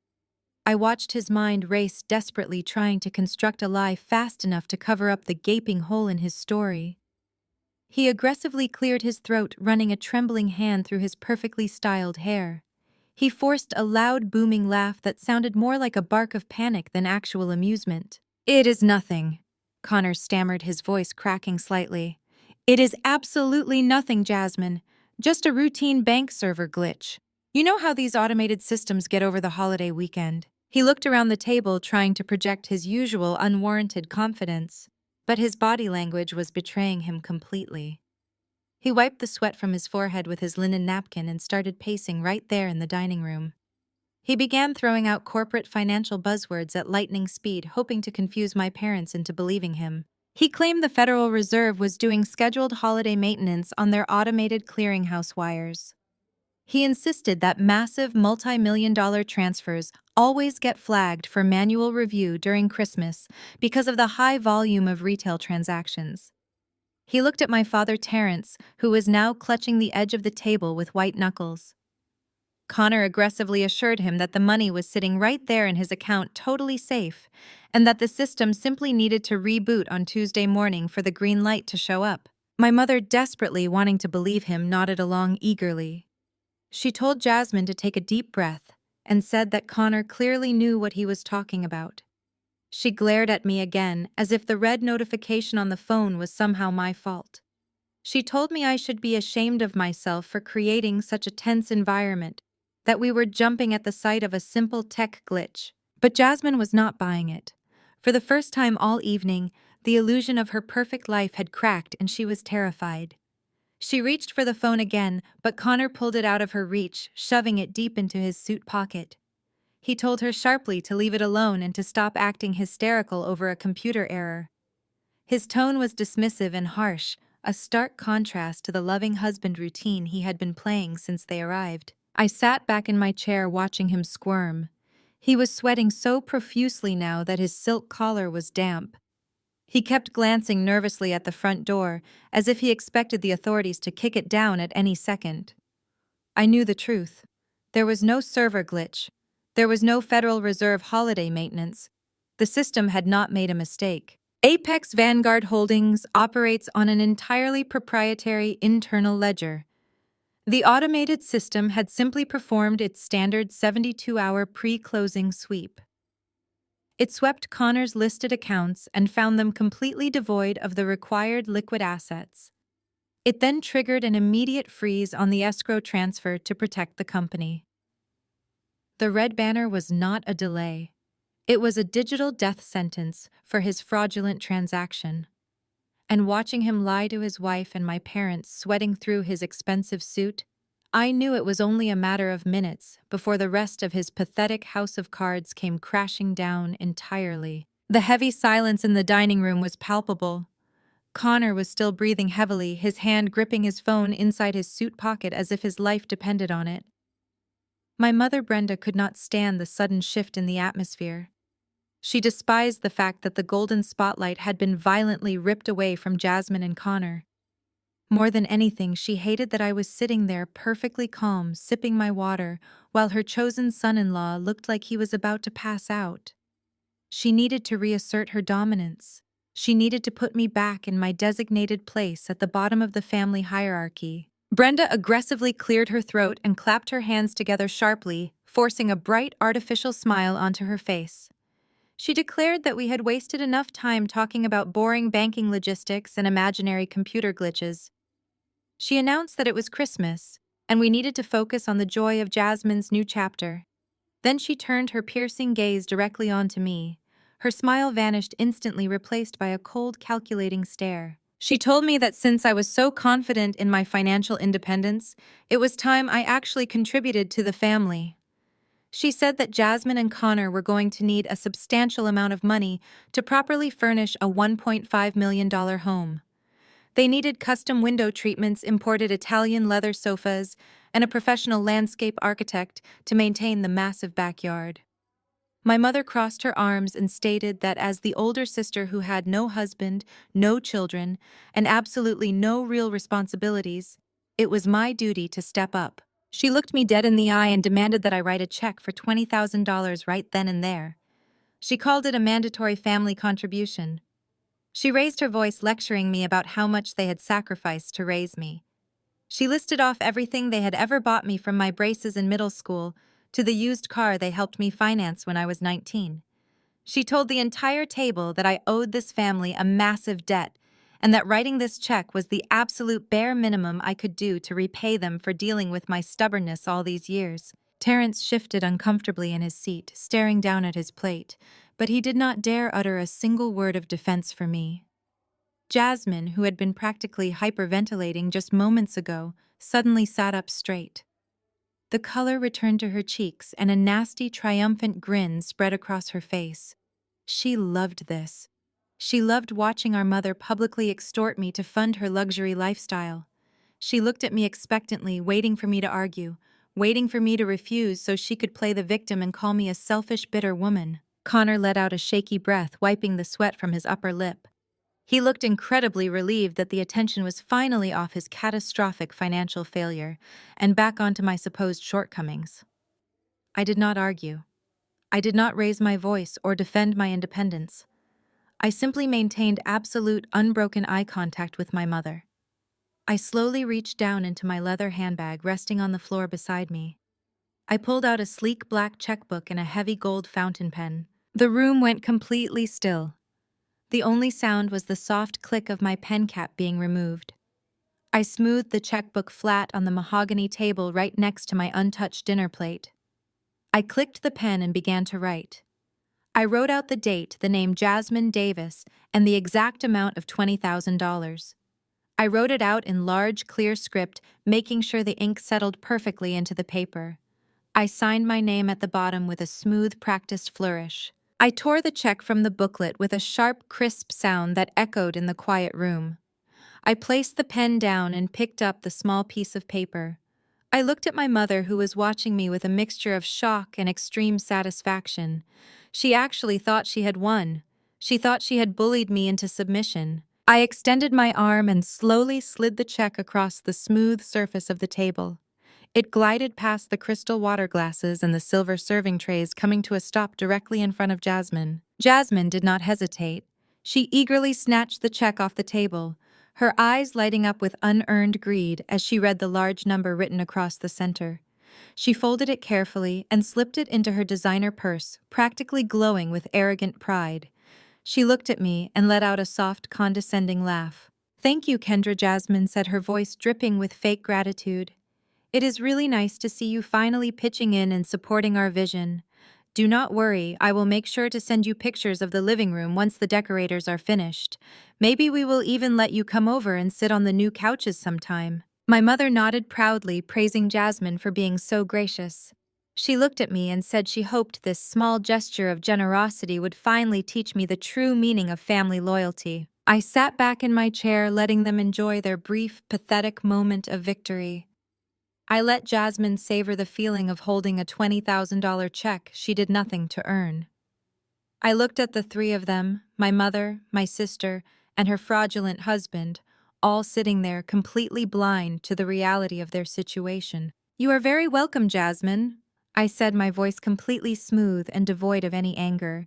I watched his mind race desperately, trying to construct a lie fast enough to cover up the gaping hole in his story. He aggressively cleared his throat, running a trembling hand through his perfectly styled hair. He forced a loud, booming laugh that sounded more like a bark of panic than actual amusement. "It is nothing," Connor stammered, his voice cracking slightly. "It is absolutely nothing, Jasmine. Just a routine bank server glitch. You know how these automated systems get over the holiday weekend." He looked around the table, trying to project his usual unwarranted confidence, but his body language was betraying him completely. He wiped the sweat from his forehead with his linen napkin and started pacing right there in the dining room. He began throwing out corporate financial buzzwords at lightning speed, hoping to confuse my parents into believing him. He claimed the Federal Reserve was doing scheduled holiday maintenance on their automated clearinghouse wires. He insisted that massive multi-million-dollar transfers always get flagged for manual review during Christmas because of the high volume of retail transactions. He looked at my father Terrence, who was now clutching the edge of the table with white knuckles. Connor aggressively assured him that the money was sitting right there in his account, totally safe, and that the system simply needed to reboot on Tuesday morning for the green light to show up. My mother, desperately wanting to believe him, nodded along eagerly. She told Jasmine to take a deep breath and said that Connor clearly knew what he was talking about. She glared at me again, as if the red notification on the phone was somehow my fault. She told me I should be ashamed of myself for creating such a tense environment, that we were jumping at the sight of a simple tech glitch. But Jasmine was not buying it. For the first time all evening, the illusion of her perfect life had cracked, and she was terrified. She reached for the phone again, but Connor pulled it out of her reach, shoving it deep into his suit pocket. He told her sharply to leave it alone and to stop acting hysterical over a computer error. His tone was dismissive and harsh, a stark contrast to the loving husband routine he had been playing since they arrived. I sat back in my chair watching him squirm. He was sweating so profusely now that his silk collar was damp. He kept glancing nervously at the front door, as if he expected the authorities to kick it down at any second. I knew the truth. There was no server glitch. There was no Federal Reserve holiday maintenance. The system had not made a mistake. Apex Vanguard Holdings operates on an entirely proprietary internal ledger. The automated system had simply performed its standard 72-hour pre-closing sweep. It swept Connor's listed accounts and found them completely devoid of the required liquid assets. It then triggered an immediate freeze on the escrow transfer to protect the company. The red banner was not a delay. It was a digital death sentence for his fraudulent transaction. And watching him lie to his wife and my parents, sweating through his expensive suit, I knew it was only a matter of minutes before the rest of his pathetic house of cards came crashing down entirely. The heavy silence in the dining room was palpable. Connor was still breathing heavily, his hand gripping his phone inside his suit pocket as if his life depended on it. My mother Brenda could not stand the sudden shift in the atmosphere. She despised the fact that the golden spotlight had been violently ripped away from Jasmine and Connor. More than anything, she hated that I was sitting there perfectly calm, sipping my water, while her chosen son-in-law looked like he was about to pass out. She needed to reassert her dominance. She needed to put me back in my designated place at the bottom of the family hierarchy. Brenda aggressively cleared her throat and clapped her hands together sharply, forcing a bright, artificial smile onto her face. She declared that we had wasted enough time talking about boring banking logistics and imaginary computer glitches. She announced that it was Christmas, and we needed to focus on the joy of Jasmine's new chapter. Then she turned her piercing gaze directly onto me, Her smile vanished instantly, replaced by a cold, calculating stare. She told me that since I was so confident in my financial independence, it was time I actually contributed to the family. She said that Jasmine and Connor were going to need a substantial amount of money to properly furnish a $1.5 million home. They needed custom window treatments, imported Italian leather sofas, and a professional landscape architect to maintain the massive backyard. My mother crossed her arms and stated that as the older sister who had no husband, no children, and absolutely no real responsibilities, it was my duty to step up. She looked me dead in the eye and demanded that I write a check for $20,000 right then and there. She called it a mandatory family contribution. She raised her voice, lecturing me about how much they had sacrificed to raise me. She listed off everything they had ever bought me, from my braces in middle school to the used car they helped me finance when I was 19. She told the entire table that I owed this family a massive debt, and that writing this check was the absolute bare minimum I could do to repay them for dealing with my stubbornness all these years. Terrence shifted uncomfortably in his seat, staring down at his plate, but he did not dare utter a single word of defense for me. Jasmine, who had been practically hyperventilating just moments ago, suddenly sat up straight. The color returned to her cheeks, and a nasty, triumphant grin spread across her face. She loved this. She loved watching our mother publicly extort me to fund her luxury lifestyle. She looked at me expectantly, waiting for me to argue, waiting for me to refuse so she could play the victim and call me a selfish, bitter woman. Connor let out a shaky breath, wiping the sweat from his upper lip. He looked incredibly relieved that the attention was finally off his catastrophic financial failure and back onto my supposed shortcomings. I did not argue. I did not raise my voice or defend my independence. I simply maintained absolute, unbroken eye contact with my mother. I slowly reached down into my leather handbag resting on the floor beside me. I pulled out a sleek black checkbook and a heavy gold fountain pen. The room went completely still. The only sound was the soft click of my pen cap being removed. I smoothed the checkbook flat on the mahogany table right next to my untouched dinner plate. I clicked the pen and began to write. I wrote out the date, the name Jasmine Davis, and the exact amount of $20,000. I wrote it out in large, clear script, making sure the ink settled perfectly into the paper. I signed my name at the bottom with a smooth, practiced flourish. I tore the check from the booklet with a sharp, crisp sound that echoed in the quiet room. I placed the pen down and picked up the small piece of paper. I looked at my mother, who was watching me with a mixture of shock and extreme satisfaction. She actually thought she had won. She thought she had bullied me into submission. I extended my arm and slowly slid the check across the smooth surface of the table. It glided past the crystal water glasses and the silver serving trays, coming to a stop directly in front of Jasmine. Jasmine did not hesitate. She eagerly snatched the check off the table, her eyes lighting up with unearned greed as she read the large number written across the center. She folded it carefully and slipped it into her designer purse, practically glowing with arrogant pride. She looked at me and let out a soft, condescending laugh. "Thank you, Kendra," Jasmine said, her voice dripping with fake gratitude. "It is really nice to see you finally pitching in and supporting our vision. Do not worry, I will make sure to send you pictures of the living room once the decorators are finished. Maybe we will even let you come over and sit on the new couches sometime." My mother nodded proudly, praising Jasmine for being so gracious. She looked at me and said she hoped this small gesture of generosity would finally teach me the true meaning of family loyalty. I sat back in my chair, letting them enjoy their brief, pathetic moment of victory. I let Jasmine savor the feeling of holding a $20,000 check she did nothing to earn. I looked at the three of them, my mother, my sister, and her fraudulent husband, all sitting there completely blind to the reality of their situation. "You are very welcome, Jasmine," I said, my voice completely smooth and devoid of any anger.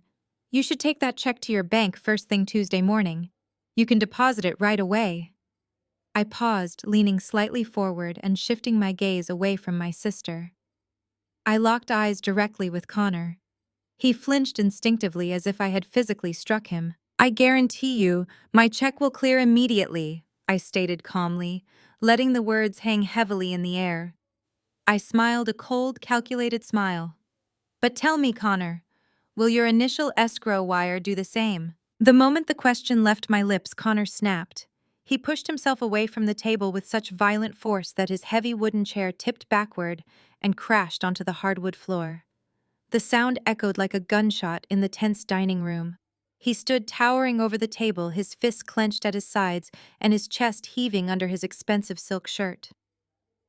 "You should take that check to your bank first thing Tuesday morning. You can deposit it right away." I paused, leaning slightly forward and shifting my gaze away from my sister. I locked eyes directly with Connor. He flinched instinctively, as if I had physically struck him. "I guarantee you, my check will clear immediately," I stated calmly, letting the words hang heavily in the air. I smiled a cold, calculated smile. "But tell me, Connor, Will your initial escrow wire do the same? The moment the question left my lips, Connor snapped. He pushed himself away from the table with such violent force that his heavy wooden chair tipped backward and crashed onto the hardwood floor. The sound echoed like a gunshot in the tense dining room. He stood towering over the table, his fists clenched at his sides and his chest heaving under his expensive silk shirt.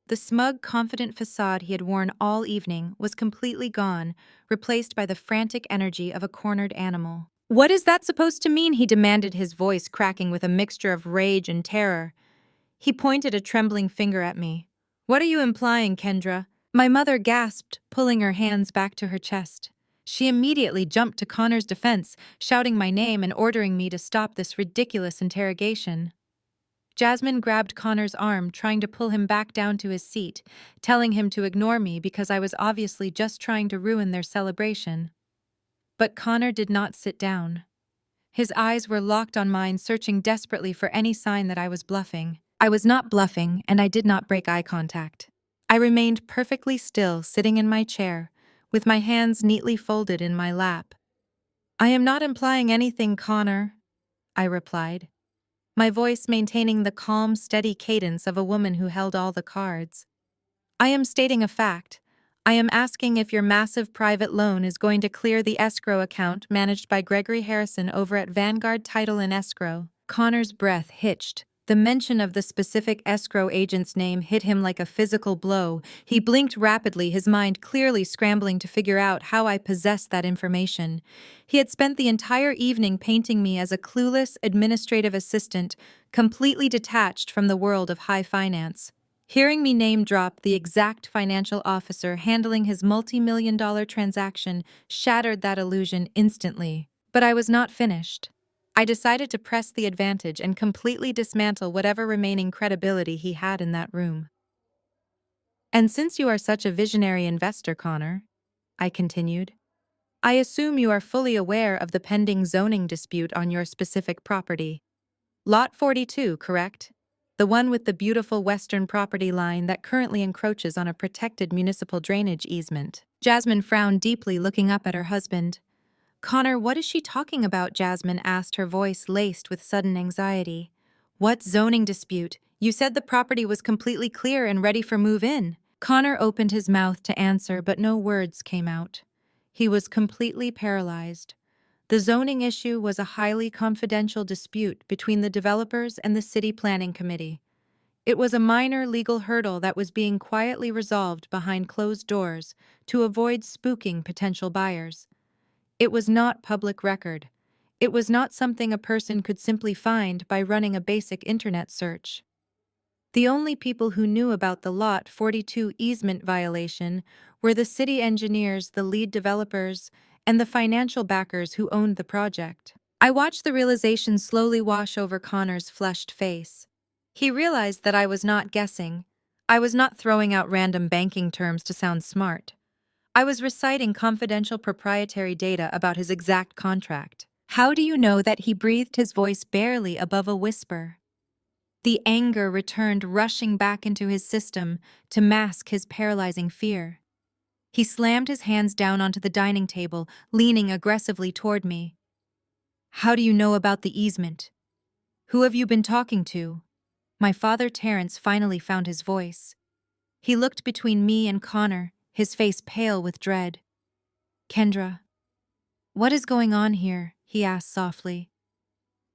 The smug, confident facade he had worn all evening was completely gone, replaced by the frantic energy of a cornered animal. "What is that supposed to mean?" he demanded, his voice cracking with a mixture of rage and terror. He pointed a trembling finger at me. "What are you implying, Kendra?" My mother gasped, pulling her hands back to her chest. She immediately jumped to Connor's defense, shouting my name and ordering me to stop this ridiculous interrogation. Jasmine grabbed Connor's arm, trying to pull him back down to his seat, telling him to ignore me because I was obviously just trying to ruin their celebration. But Connor did not sit down. His eyes were locked on mine, searching desperately for any sign that I was bluffing. I was not bluffing, and I did not break eye contact. I remained perfectly still, sitting in my chair, with my hands neatly folded in my lap. "I am not implying anything, Connor," I replied, my voice maintaining the calm, steady cadence of a woman who held all the cards. "I am stating a fact. I am asking if your massive private loan is going to clear the escrow account managed by Gregory Harrison over at Vanguard Title and Escrow." Connor's breath hitched. The mention of the specific escrow agent's name hit him like a physical blow. He blinked rapidly, his mind clearly scrambling to figure out how I possessed that information. He had spent the entire evening painting me as a clueless administrative assistant, completely detached from the world of high finance. Hearing me name drop the exact financial officer handling his multi-million-dollar transaction shattered that illusion instantly. But I was not finished. I decided to press the advantage and completely dismantle whatever remaining credibility he had in that room. "And since you are such a visionary investor, Connor," I continued, "I assume you are fully aware of the pending zoning dispute on your specific property. Lot 42, correct? The one with the beautiful western property line that currently encroaches on a protected municipal drainage easement." Jasmine frowned deeply, looking up at her husband. "Connor, what is she talking about?" Jasmine asked, her voice laced with sudden anxiety. "What zoning dispute? You said the property was completely clear and ready for move-in." Connor opened his mouth to answer, but no words came out. He was completely paralyzed. The zoning issue was a highly confidential dispute between the developers and the city planning committee. It was a minor legal hurdle that was being quietly resolved behind closed doors to avoid spooking potential buyers. It was not public record. It was not something a person could simply find by running a basic internet search. The only people who knew about the Lot 42 easement violation were the city engineers, the lead developers, and the financial backers who owned the project. I watched the realization slowly wash over Connor's flushed face. He realized that I was not guessing. I was not throwing out random banking terms to sound smart. I was reciting confidential proprietary data about his exact contract. "How do you know that?" he breathed, his voice barely above a whisper. The anger returned rushing back into his system to mask his paralyzing fear. He slammed his hands down onto the dining table, leaning aggressively toward me. "How do you know about the easement? Who have you been talking to?" My father Terrence finally found his voice. He looked between me and Connor, his face pale with dread. "Kendra, what is going on here?" he asked softly.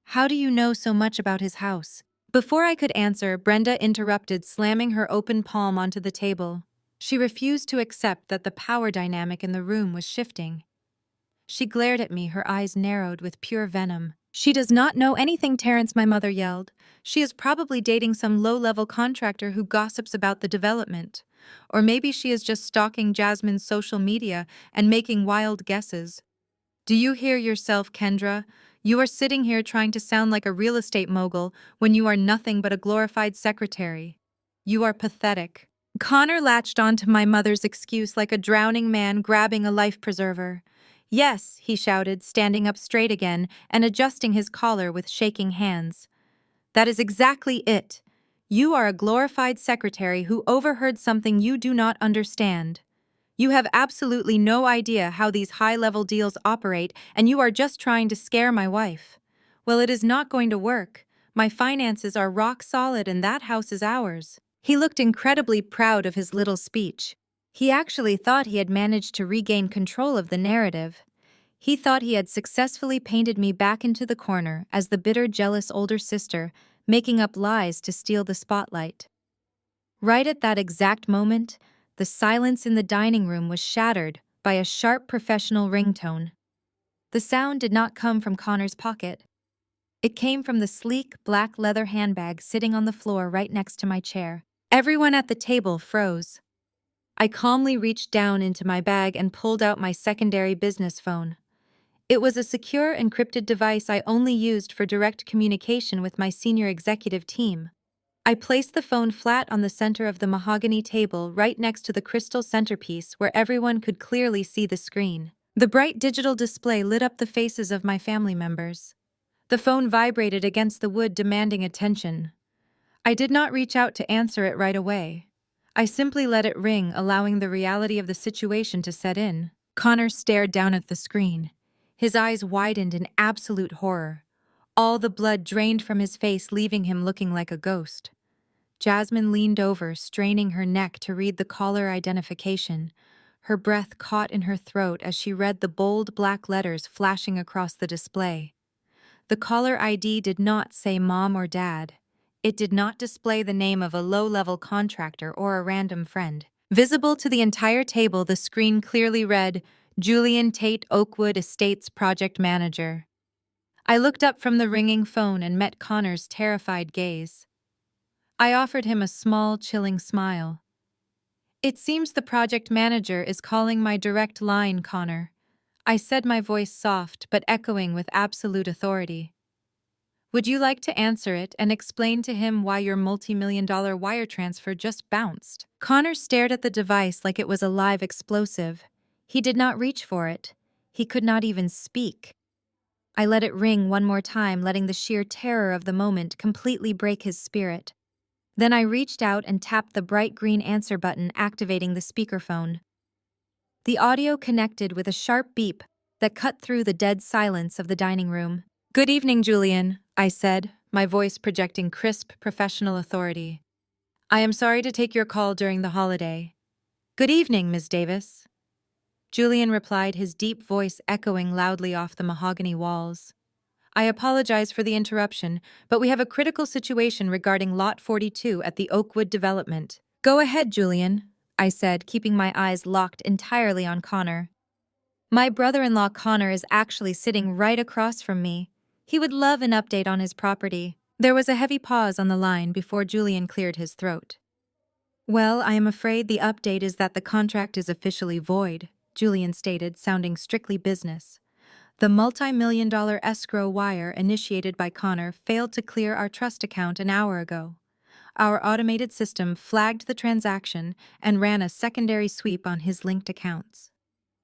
"How do you know so much about his house?" Before I could answer, Brenda interrupted, slamming her open palm onto the table. She refused to accept that the power dynamic in the room was shifting. She glared at me, her eyes narrowed with pure venom. "She does not know anything, Terrence," my mother yelled. "She is probably dating some low-level contractor who gossips about the development. Or maybe she is just stalking Jasmine's social media and making wild guesses. Do you hear yourself, Kendra? You are sitting here trying to sound like a real estate mogul when you are nothing but a glorified secretary. You are pathetic." Connor latched onto my mother's excuse like a drowning man grabbing a life preserver. "Yes," he shouted, standing up straight again and adjusting his collar with shaking hands. "That is exactly it. You are a glorified secretary who overheard something you do not understand. You have absolutely no idea how these high-level deals operate, and you are just trying to scare my wife. Well, it is not going to work. My finances are rock solid and that house is ours. He looked incredibly proud of his little speech. He actually thought he had managed to regain control of the narrative. He thought he had successfully painted me back into the corner as the bitter, jealous older sister, making up lies to steal the spotlight. Right at that exact moment, the silence in the dining room was shattered by a sharp professional ringtone. The sound did not come from Connor's pocket. It came from the sleek, black leather handbag sitting on the floor right next to my chair. Everyone at the table froze. I calmly reached down into my bag and pulled out my secondary business phone. It was a secure, encrypted device I only used for direct communication with my senior executive team. I placed the phone flat on the center of the mahogany table right next to the crystal centerpiece where everyone could clearly see the screen. The bright digital display lit up the faces of my family members. The phone vibrated against the wood, demanding attention. I did not reach out to answer it right away. I simply let it ring, allowing the reality of the situation to set in. Connor stared down at the screen. His eyes widened in absolute horror. All the blood drained from his face, leaving him looking like a ghost. Jasmine leaned over, straining her neck to read the caller identification. Her breath caught in her throat as she read the bold black letters flashing across the display. The caller ID did not say mom or dad. It did not display the name of a low-level contractor or a random friend. Visible to the entire table, the screen clearly read, Julian Tate, Oakwood Estates Project Manager. I looked up from the ringing phone and met Connor's terrified gaze. I offered him a small, chilling smile. It seems the project manager is calling my direct line, Connor. I said, my voice soft but echoing with absolute authority. Would you like to answer it and explain to him why your multi-million-dollar wire transfer just bounced? Connor stared at the device like it was a live explosive. He did not reach for it. He could not even speak. I let it ring one more time, letting the sheer terror of the moment completely break his spirit. Then I reached out and tapped the bright green answer button, activating the speakerphone. The audio connected with a sharp beep that cut through the dead silence of the dining room. Good evening, Julian, I said, my voice projecting crisp, professional authority. I am sorry to take your call during the holiday. Good evening, Ms. Davis. Julian replied, his deep voice echoing loudly off the mahogany walls. I apologize for the interruption, but we have a critical situation regarding Lot 42 at the Oakwood development. Go ahead, Julian, I said, keeping my eyes locked entirely on Connor. My brother-in-law Connor is actually sitting right across from me. He would love an update on his property. There was a heavy pause on the line before Julian cleared his throat. Well, I am afraid the update is that the contract is officially void, Julian stated, sounding strictly business. The multi-million-dollar escrow wire initiated by Connor failed to clear our trust account an hour ago. Our automated system flagged the transaction and ran a secondary sweep on his linked accounts.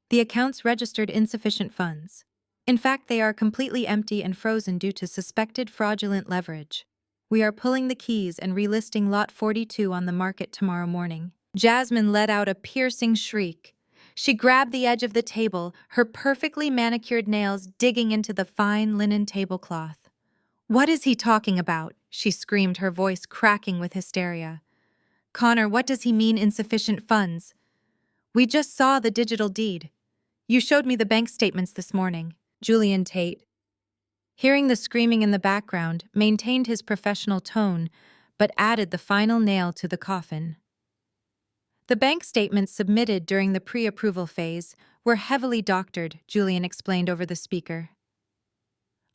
The accounts registered insufficient funds. In fact, they are completely empty and frozen due to suspected fraudulent leverage. We are pulling the keys and relisting Lot 42 on the market tomorrow morning. Jasmine let out a piercing shriek. She grabbed the edge of the table, her perfectly manicured nails digging into the fine linen tablecloth. What is he talking about? She screamed, her voice cracking with hysteria. Connor, what does he mean insufficient funds? We just saw the digital deed. You showed me the bank statements this morning. Julian Tate, hearing the screaming in the background, maintained his professional tone, but added the final nail to the coffin. The bank statements submitted during the pre-approval phase were heavily doctored, Julian explained over the speaker.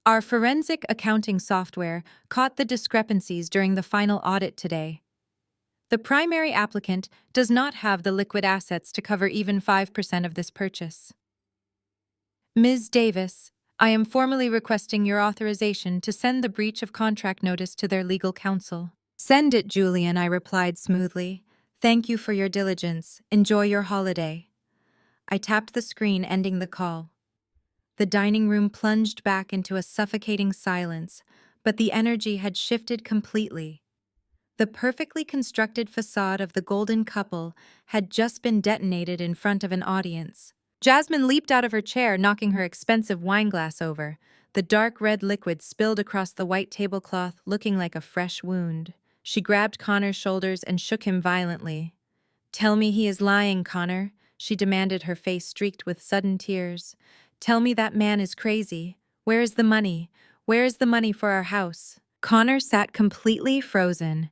Our forensic accounting software caught the discrepancies during the final audit today. The primary applicant does not have the liquid assets to cover even 5% of this purchase. Ms. Davis, I am formally requesting your authorization to send the breach of contract notice to their legal counsel. Send it, Julian, I replied smoothly. Thank you for your diligence. Enjoy your holiday. I tapped the screen, ending the call. The dining room plunged back into a suffocating silence, but the energy had shifted completely. The perfectly constructed facade of the golden couple had just been detonated in front of an audience. Jasmine leaped out of her chair, knocking her expensive wineglass over. The dark red liquid spilled across the white tablecloth, looking like a fresh wound. She grabbed Connor's shoulders and shook him violently. "Tell me he is lying, Connor," she demanded, her face streaked with sudden tears. "Tell me that man is crazy. Where is the money? Where is the money for our house?" Connor sat completely frozen.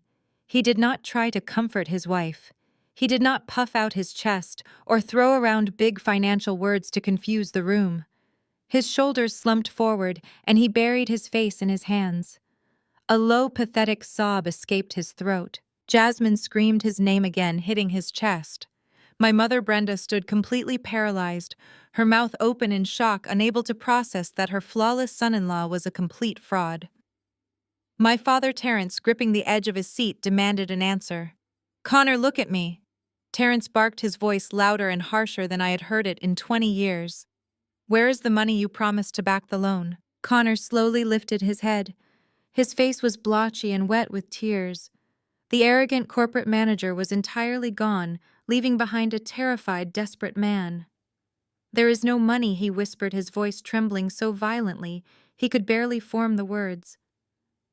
He did not try to comfort his wife. He did not puff out his chest or throw around big financial words to confuse the room. His shoulders slumped forward, and he buried his face in his hands. A low, pathetic sob escaped his throat. Jasmine screamed his name again, hitting his chest. My mother Brenda stood completely paralyzed, her mouth open in shock, unable to process that her flawless son-in-law was a complete fraud. My father Terence, gripping the edge of his seat, demanded an answer. "Connor, look at me." Terence barked, his voice louder and harsher than I had heard it in 20 years. "Where is the money you promised to back the loan?" Connor slowly lifted his head. His face was blotchy and wet with tears. The arrogant corporate manager was entirely gone, leaving behind a terrified, desperate man. "There is no money," he whispered, his voice trembling so violently he could barely form the words.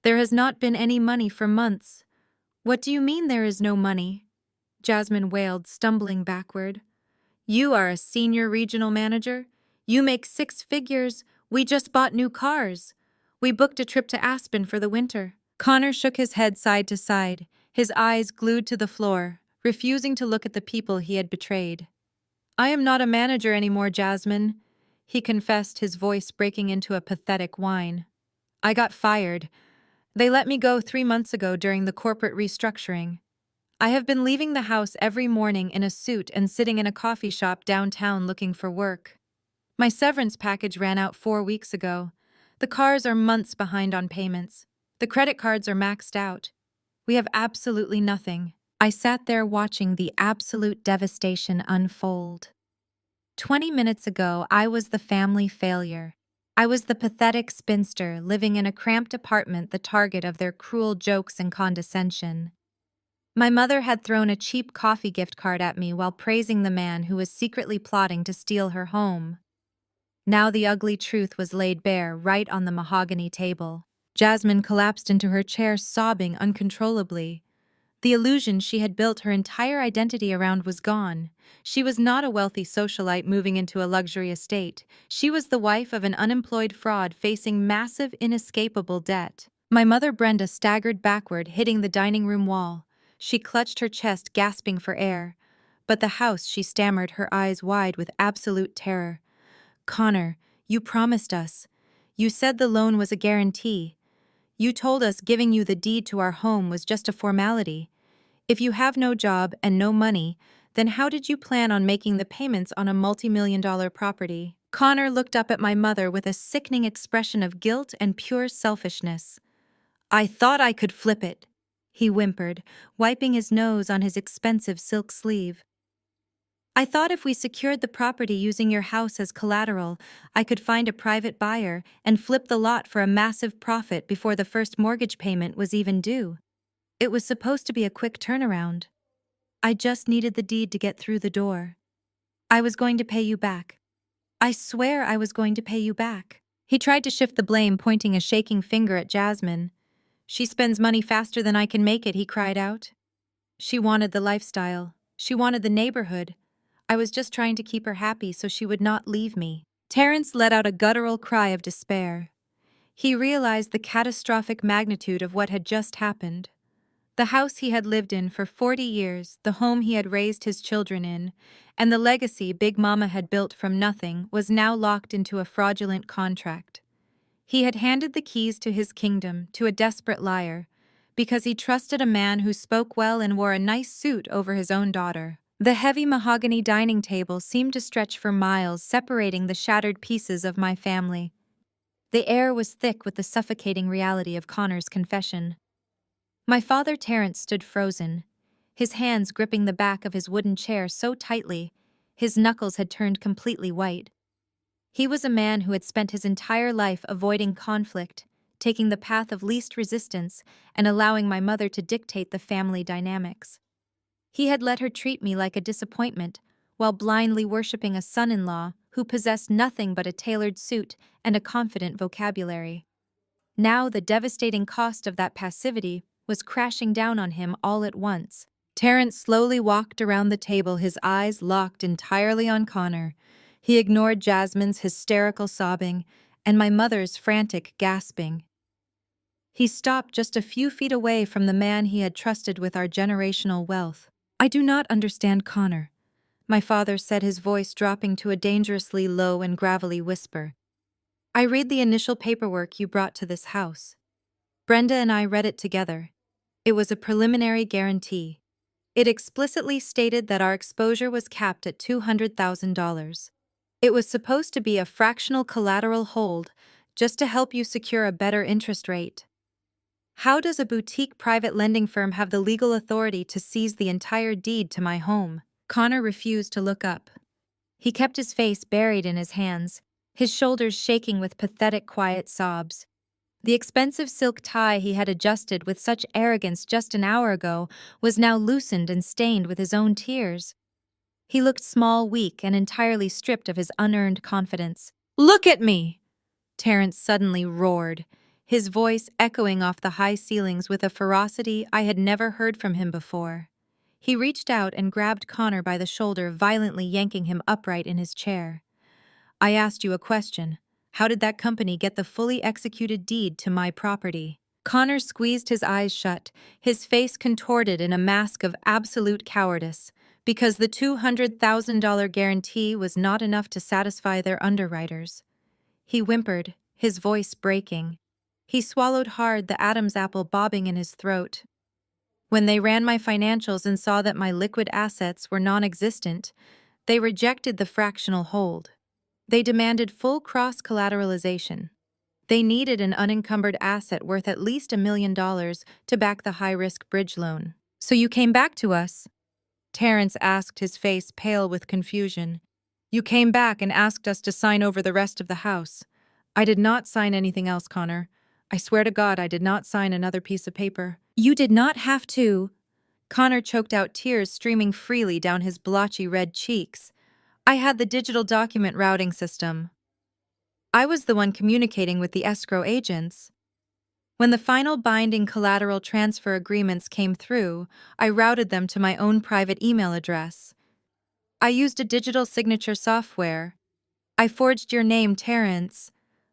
"There has not been any money for months." "What do you mean there is no money?" Jasmine wailed, stumbling backward. "You are a senior regional manager. You make 6 figures. We just bought new cars. We booked a trip to Aspen for the winter." Connor shook his head side to side, his eyes glued to the floor, refusing to look at the people he had betrayed. "I am not a manager anymore, Jasmine," he confessed, his voice breaking into a pathetic whine. "I got fired. They let me go 3 months ago during the corporate restructuring. I have been leaving the house every morning in a suit and sitting in a coffee shop downtown looking for work. My severance package ran out 4 weeks ago. The cars are months behind on payments. The credit cards are maxed out. We have absolutely nothing." I sat there watching the absolute devastation unfold. 20 minutes ago, I was the family failure. I was the pathetic spinster living in a cramped apartment, the target of their cruel jokes and condescension. My mother had thrown a cheap coffee gift card at me while praising the man who was secretly plotting to steal her home. Now the ugly truth was laid bare right on the mahogany table. Jasmine collapsed into her chair, sobbing uncontrollably. The illusion she had built her entire identity around was gone. She was not a wealthy socialite moving into a luxury estate. She was the wife of an unemployed fraud facing massive, inescapable debt. My mother Brenda staggered backward, hitting the dining room wall. She clutched her chest, gasping for air. "But the house," she stammered, her eyes wide with absolute terror. "Connor, you promised us. You said the loan was a guarantee. You told us giving you the deed to our home was just a formality. If you have no job and no money, then how did you plan on making the payments on a multi-million-dollar property?" Connor looked up at my mother with a sickening expression of guilt and pure selfishness. "I thought I could flip it," he whimpered, wiping his nose on his expensive silk sleeve. "I thought if we secured the property using your house as collateral, I could find a private buyer and flip the lot for a massive profit before the first mortgage payment was even due. It was supposed to be a quick turnaround. I just needed the deed to get through the door. I was going to pay you back. I swear I was going to pay you back." He tried to shift the blame, pointing a shaking finger at Jasmine. "She spends money faster than I can make it," he cried out. "She wanted the lifestyle. She wanted the neighborhood. I was just trying to keep her happy so she would not leave me." Terence let out a guttural cry of despair. He realized the catastrophic magnitude of what had just happened. The house he had lived in for 40 years, the home he had raised his children in, and the legacy Big Mama had built from nothing was now locked into a fraudulent contract. He had handed the keys to his kingdom to a desperate liar because he trusted a man who spoke well and wore a nice suit over his own daughter. The heavy mahogany dining table seemed to stretch for miles, separating the shattered pieces of my family. The air was thick with the suffocating reality of Connor's confession. My father Terence stood frozen, his hands gripping the back of his wooden chair so tightly, his knuckles had turned completely white. He was a man who had spent his entire life avoiding conflict, taking the path of least resistance and allowing my mother to dictate the family dynamics. He had let her treat me like a disappointment, while blindly worshipping a son-in-law who possessed nothing but a tailored suit and a confident vocabulary. Now the devastating cost of that passivity was crashing down on him all at once. Terrence slowly walked around the table, his eyes locked entirely on Connor. He ignored Jasmine's hysterical sobbing and my mother's frantic gasping. He stopped just a few feet away from the man he had trusted with our generational wealth. "I do not understand Connor," my father said, his voice dropping to a dangerously low and gravelly whisper. "I read the initial paperwork you brought to this house. Brenda and I read it together. It was a preliminary guarantee. It explicitly stated that our exposure was capped at $200,000. It was supposed to be a fractional collateral hold, just to help you secure a better interest rate. How does a boutique private lending firm have the legal authority to seize the entire deed to my home?" Connor refused to look up. He kept his face buried in his hands, his shoulders shaking with pathetic quiet sobs. The expensive silk tie he had adjusted with such arrogance just an hour ago was now loosened and stained with his own tears. He looked small, weak, and entirely stripped of his unearned confidence. "Look at me!" Terrence suddenly roared, his voice echoing off the high ceilings with a ferocity I had never heard from him before. He reached out and grabbed Connor by the shoulder, violently yanking him upright in his chair. "I asked you a question. How did that company get the fully executed deed to my property?" Connor squeezed his eyes shut, his face contorted in a mask of absolute cowardice, because the $200,000 guarantee was not enough to satisfy their underwriters. He whimpered, his voice breaking. He swallowed hard, the Adam's apple bobbing in his throat. "When they ran my financials and saw that my liquid assets were non-existent, they rejected the fractional hold. They demanded full cross-collateralization. They needed an unencumbered asset worth at least $1 million to back the high-risk bridge loan. So you came back to us?" Terrence asked, his face pale with confusion. "You came back and asked us to sign over the rest of the house. I did not sign anything else, Connor. I swear to God I did not sign another piece of paper." "You did not have to." Connor choked out, tears streaming freely down his blotchy red cheeks. "I had the digital document routing system. I was the one communicating with the escrow agents. When the final binding collateral transfer agreements came through, I routed them to my own private email address. I used a digital signature software. I forged your name, Terrence.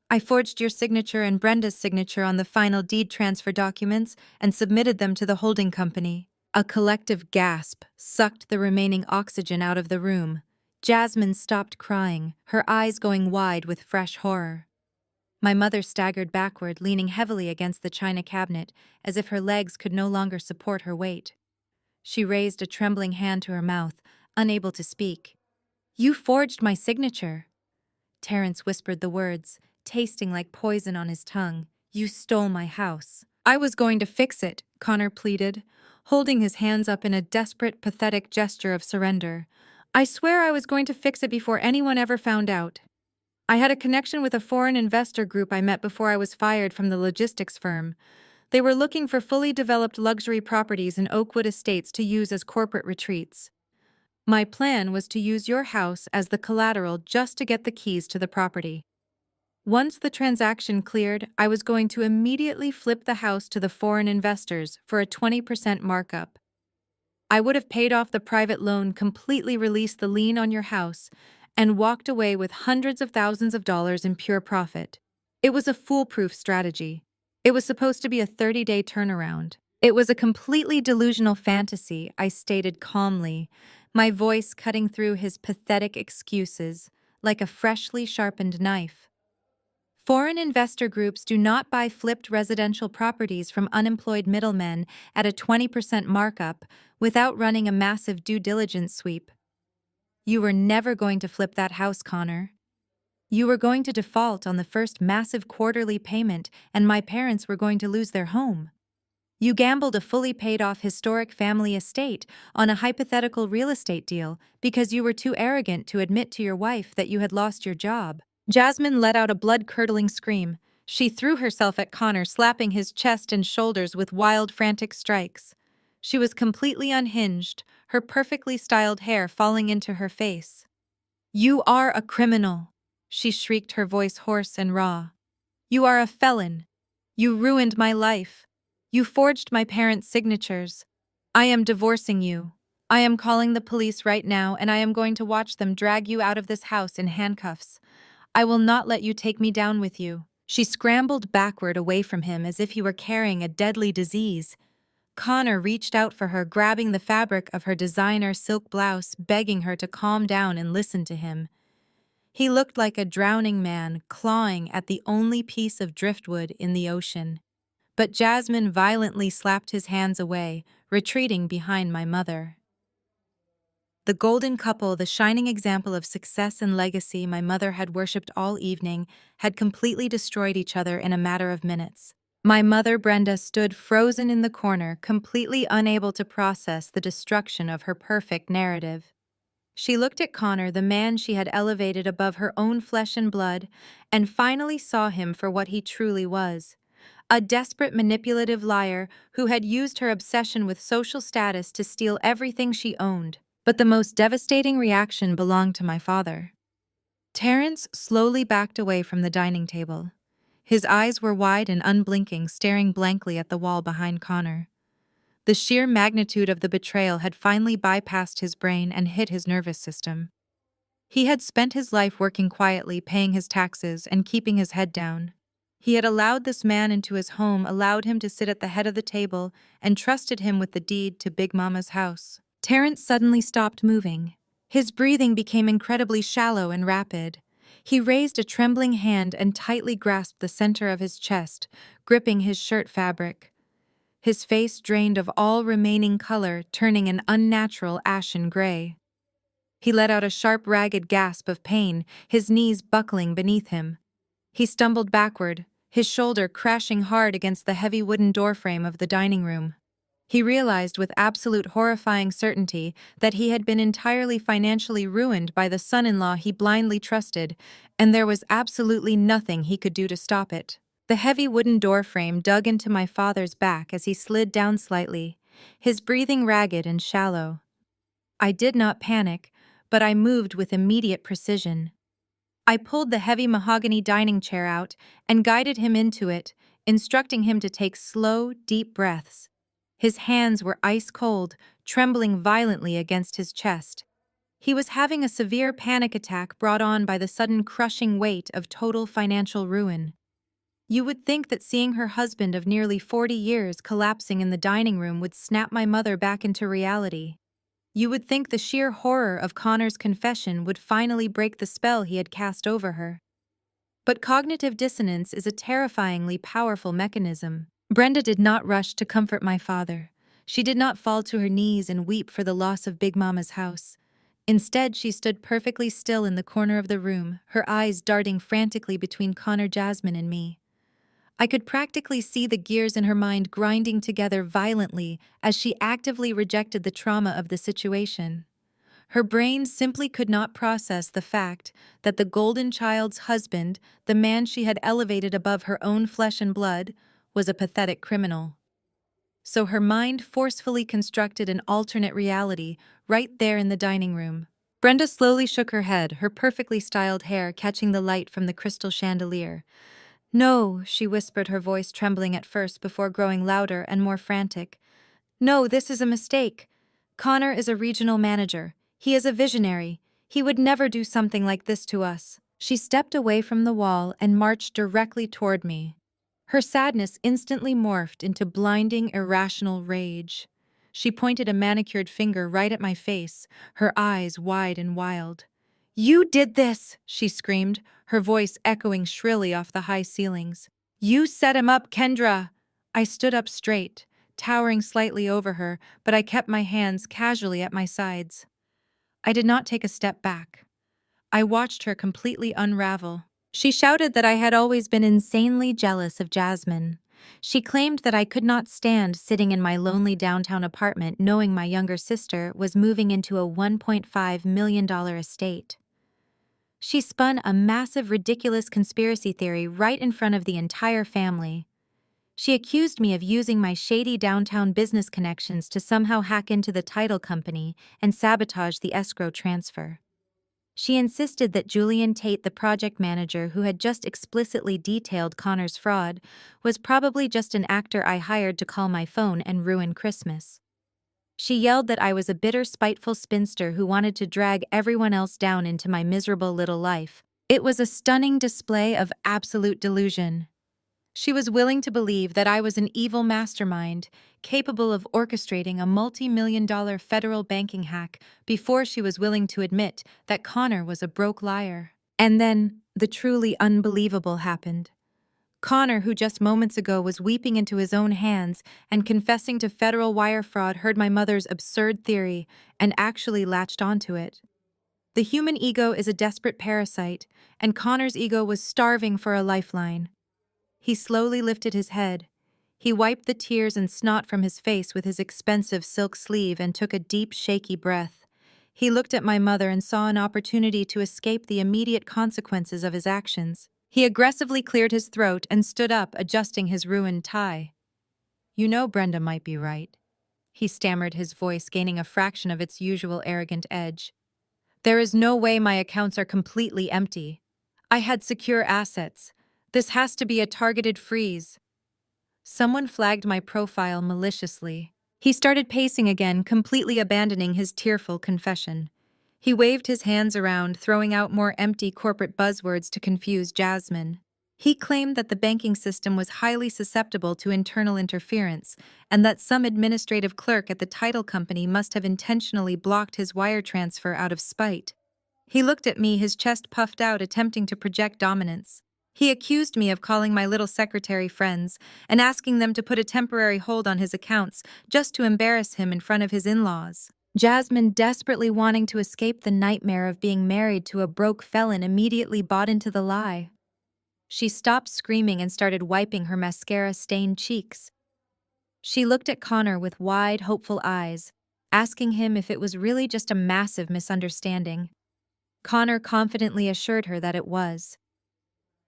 I forged your signature and Brenda's signature on the final deed transfer documents and submitted them to the holding company." A collective gasp sucked the remaining oxygen out of the room. Jasmine stopped crying, her eyes going wide with fresh horror. My mother staggered backward, leaning heavily against the china cabinet, as if her legs could no longer support her weight. She raised a trembling hand to her mouth, unable to speak. "You forged my signature." Terrence whispered the words, tasting like poison on his tongue. "You stole my house." "I was going to fix it," Connor pleaded, holding his hands up in a desperate, pathetic gesture of surrender. "I swear I was going to fix it before anyone ever found out. I had a connection with a foreign investor group I met before I was fired from the logistics firm. They were looking for fully developed luxury properties in Oakwood Estates to use as corporate retreats. My plan was to use your house as the collateral just to get the keys to the property. Once the transaction cleared, I was going to immediately flip the house to the foreign investors for a 20% markup. I would have paid off the private loan, completely released the lien on your house, and walked away with hundreds of thousands of dollars in pure profit. It was a foolproof strategy. It was supposed to be a 30-day turnaround. It was a completely delusional fantasy," I stated calmly, my voice cutting through his pathetic excuses like a freshly sharpened knife. "Foreign investor groups do not buy flipped residential properties from unemployed middlemen at a 20% markup without running a massive due diligence sweep. You were never going to flip that house, Connor. You were going to default on the first massive quarterly payment, and my parents were going to lose their home. You gambled a fully paid-off historic family estate on a hypothetical real estate deal because you were too arrogant to admit to your wife that you had lost your job." Jasmine let out a blood-curdling scream. She threw herself at Connor, slapping his chest and shoulders with wild, frantic strikes. She was completely unhinged, her perfectly styled hair falling into her face. "You are a criminal," she shrieked, her voice hoarse and raw. "You are a felon. You ruined my life. You forged my parents' signatures. I am divorcing you. I am calling the police right now, and I am going to watch them drag you out of this house in handcuffs. I will not let you take me down with you." She scrambled backward away from him as if he were carrying a deadly disease. Connor reached out for her, grabbing the fabric of her designer silk blouse, begging her to calm down and listen to him. He looked like a drowning man, clawing at the only piece of driftwood in the ocean. But Jasmine violently slapped his hands away, retreating behind my mother. The golden couple, the shining example of success and legacy my mother had worshipped all evening, had completely destroyed each other in a matter of minutes. My mother, Brenda, stood frozen in the corner, completely unable to process the destruction of her perfect narrative. She looked at Connor, the man she had elevated above her own flesh and blood, and finally saw him for what he truly was: a desperate, manipulative liar who had used her obsession with social status to steal everything she owned. But the most devastating reaction belonged to my father. Terrence slowly backed away from the dining table. His eyes were wide and unblinking, staring blankly at the wall behind Connor. The sheer magnitude of the betrayal had finally bypassed his brain and hit his nervous system. He had spent his life working quietly, paying his taxes, and keeping his head down. He had allowed this man into his home, allowed him to sit at the head of the table, and trusted him with the deed to Big Mama's house. Terrence suddenly stopped moving. His breathing became incredibly shallow and rapid. He raised a trembling hand and tightly grasped the center of his chest, gripping his shirt fabric. His face drained of all remaining color, turning an unnatural ashen gray. He let out a sharp, ragged gasp of pain, his knees buckling beneath him. He stumbled backward, his shoulder crashing hard against the heavy wooden doorframe of the dining room. He realized with absolute horrifying certainty that he had been entirely financially ruined by the son-in-law he blindly trusted, and there was absolutely nothing he could do to stop it. The heavy wooden doorframe dug into my father's back as he slid down slightly, his breathing ragged and shallow. I did not panic, but I moved with immediate precision. I pulled the heavy mahogany dining chair out and guided him into it, instructing him to take slow, deep breaths. His hands were ice cold, trembling violently against his chest. He was having a severe panic attack brought on by the sudden crushing weight of total financial ruin. You would think that seeing her husband of nearly 40 years collapsing in the dining room would snap my mother back into reality. You would think the sheer horror of Connor's confession would finally break the spell he had cast over her. But cognitive dissonance is a terrifyingly powerful mechanism. Brenda did not rush to comfort my father. She did not fall to her knees and weep for the loss of Big Mama's house. Instead, she stood perfectly still in the corner of the room, her eyes darting frantically between Connor, Jasmine, and me. I could practically see the gears in her mind grinding together violently as she actively rejected the trauma of the situation. Her brain simply could not process the fact that the golden child's husband, the man she had elevated above her own flesh and blood, was a pathetic criminal. So her mind forcefully constructed an alternate reality right there in the dining room. Brenda slowly shook her head, her perfectly styled hair catching the light from the crystal chandelier. "No," she whispered, her voice trembling at first before growing louder and more frantic. "No, this is a mistake. Connor is a regional manager. He is a visionary. He would never do something like this to us." She stepped away from the wall and marched directly toward me. Her sadness instantly morphed into blinding, irrational rage. She pointed a manicured finger right at my face, her eyes wide and wild. "You did this!" she screamed, her voice echoing shrilly off the high ceilings. "You set him up, Kendra!" I stood up straight, towering slightly over her, but I kept my hands casually at my sides. I did not take a step back. I watched her completely unravel. She shouted that I had always been insanely jealous of Jasmine. She claimed that I could not stand sitting in my lonely downtown apartment knowing my younger sister was moving into a $1.5 million estate. She spun a massive, ridiculous conspiracy theory right in front of the entire family. She accused me of using my shady downtown business connections to somehow hack into the title company and sabotage the escrow transfer. She insisted that Julian Tate, the project manager who had just explicitly detailed Connor's fraud, was probably just an actor I hired to call my phone and ruin Christmas. She yelled that I was a bitter, spiteful spinster who wanted to drag everyone else down into my miserable little life. It was a stunning display of absolute delusion. She was willing to believe that I was an evil mastermind, capable of orchestrating a multi-million-dollar federal banking hack before she was willing to admit that Connor was a broke liar. And then, the truly unbelievable happened. Connor, who just moments ago was weeping into his own hands and confessing to federal wire fraud, heard my mother's absurd theory and actually latched onto it. The human ego is a desperate parasite, and Connor's ego was starving for a lifeline. He slowly lifted his head. He wiped the tears and snot from his face with his expensive silk sleeve and took a deep, shaky breath. He looked at my mother and saw an opportunity to escape the immediate consequences of his actions. He aggressively cleared his throat and stood up, adjusting his ruined tie. "You know Brenda might be right," he stammered, his voice gaining a fraction of its usual arrogant edge. "There is no way my accounts are completely empty. I had secure assets. This has to be a targeted freeze." Someone flagged my profile maliciously. He started pacing again, completely abandoning his tearful confession. He waved his hands around, throwing out more empty corporate buzzwords to confuse Jasmine. He claimed that the banking system was highly susceptible to internal interference, and that some administrative clerk at the title company must have intentionally blocked his wire transfer out of spite. He looked at me, his chest puffed out, attempting to project dominance. He accused me of calling my little secretary friends and asking them to put a temporary hold on his accounts just to embarrass him in front of his in-laws. Jasmine, desperately wanting to escape the nightmare of being married to a broke felon, immediately bought into the lie. She stopped screaming and started wiping her mascara-stained cheeks. She looked at Connor with wide, hopeful eyes, asking him if it was really just a massive misunderstanding. Connor confidently assured her that it was.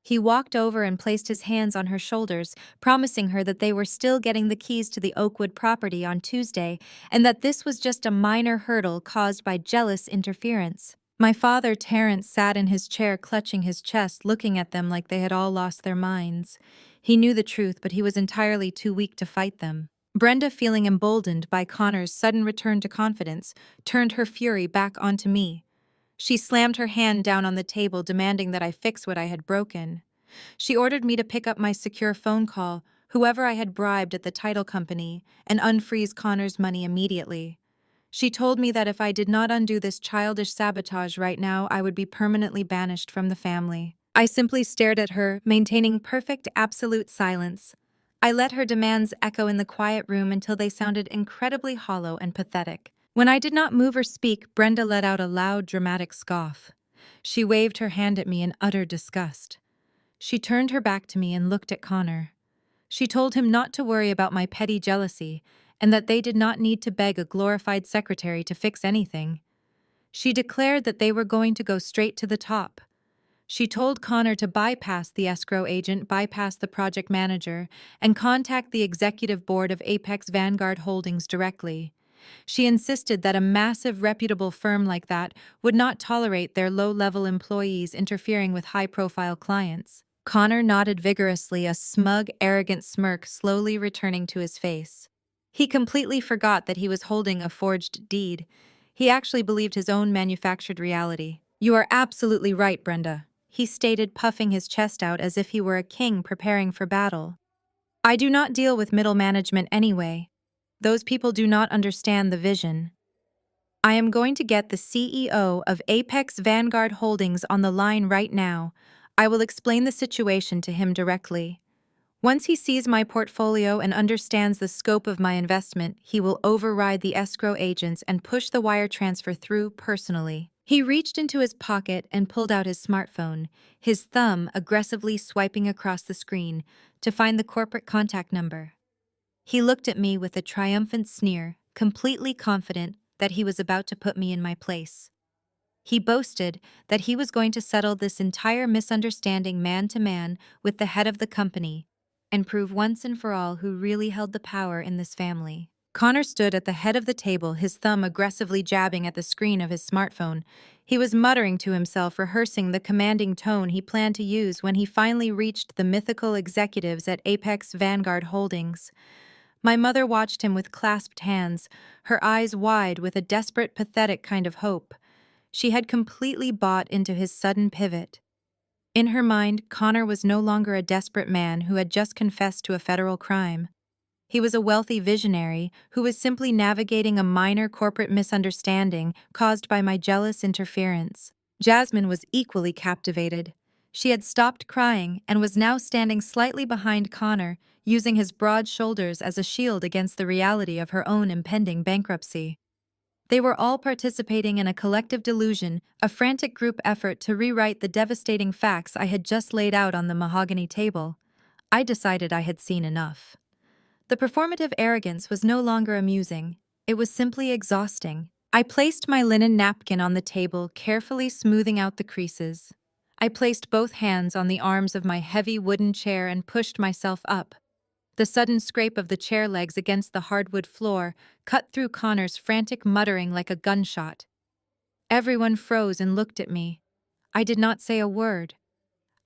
He walked over and placed his hands on her shoulders, promising her that they were still getting the keys to the Oakwood property on Tuesday, and that this was just a minor hurdle caused by jealous interference. My father, Terrence, sat in his chair, clutching his chest, looking at them like they had all lost their minds. He knew the truth, but he was entirely too weak to fight them. Brenda, feeling emboldened by Connor's sudden return to confidence, turned her fury back onto me. She slammed her hand down on the table, demanding that I fix what I had broken. She ordered me to pick up my secure phone call, whoever I had bribed at the title company, and unfreeze Connor's money immediately. She told me that if I did not undo this childish sabotage right now, I would be permanently banished from the family. I simply stared at her, maintaining perfect, absolute silence. I let her demands echo in the quiet room until they sounded incredibly hollow and pathetic. When I did not move or speak, Brenda let out a loud, dramatic scoff. She waved her hand at me in utter disgust. She turned her back to me and looked at Connor. She told him not to worry about my petty jealousy and that they did not need to beg a glorified secretary to fix anything. She declared that they were going to go straight to the top. She told Connor to bypass the escrow agent, bypass the project manager, and contact the executive board of Apex Vanguard Holdings directly. She insisted that a massive, reputable firm like that would not tolerate their low-level employees interfering with high-profile clients. Connor nodded vigorously, a smug, arrogant smirk slowly returning to his face. He completely forgot that he was holding a forged deed. He actually believed his own manufactured reality. "You are absolutely right, Brenda," he stated, puffing his chest out as if he were a king preparing for battle. "I do not deal with middle management anyway. Those people do not understand the vision. I am going to get the CEO of Apex Vanguard Holdings on the line right now. I will explain the situation to him directly. Once he sees my portfolio and understands the scope of my investment, he will override the escrow agents and push the wire transfer through personally." He reached into his pocket and pulled out his smartphone, his thumb aggressively swiping across the screen to find the corporate contact number. He looked at me with a triumphant sneer, completely confident that he was about to put me in my place. He boasted that he was going to settle this entire misunderstanding man to man with the head of the company and prove once and for all who really held the power in this family. Connor stood at the head of the table, his thumb aggressively jabbing at the screen of his smartphone. He was muttering to himself, rehearsing the commanding tone he planned to use when he finally reached the mythical executives at Apex Vanguard Holdings. My mother watched him with clasped hands, her eyes wide with a desperate, pathetic kind of hope. She had completely bought into his sudden pivot. In her mind, Connor was no longer a desperate man who had just confessed to a federal crime. He was a wealthy visionary who was simply navigating a minor corporate misunderstanding caused by my jealous interference. Jasmine was equally captivated. She had stopped crying and was now standing slightly behind Connor, using his broad shoulders as a shield against the reality of her own impending bankruptcy. They were all participating in a collective delusion, a frantic group effort to rewrite the devastating facts I had just laid out on the mahogany table. I decided I had seen enough. The performative arrogance was no longer amusing. It was simply exhausting. I placed my linen napkin on the table, carefully smoothing out the creases. I placed both hands on the arms of my heavy wooden chair and pushed myself up. The sudden scrape of the chair legs against the hardwood floor cut through Connor's frantic muttering like a gunshot. Everyone froze and looked at me. I did not say a word.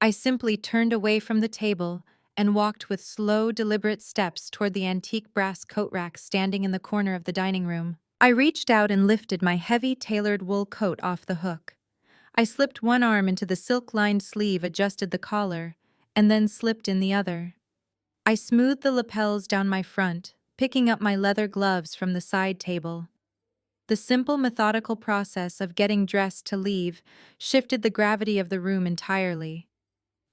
I simply turned away from the table and walked with slow, deliberate steps toward the antique brass coat rack standing in the corner of the dining room. I reached out and lifted my heavy, tailored wool coat off the hook. I slipped one arm into the silk-lined sleeve, adjusted the collar, and then slipped in the other. I smoothed the lapels down my front, picking up my leather gloves from the side table. The simple, methodical process of getting dressed to leave shifted the gravity of the room entirely.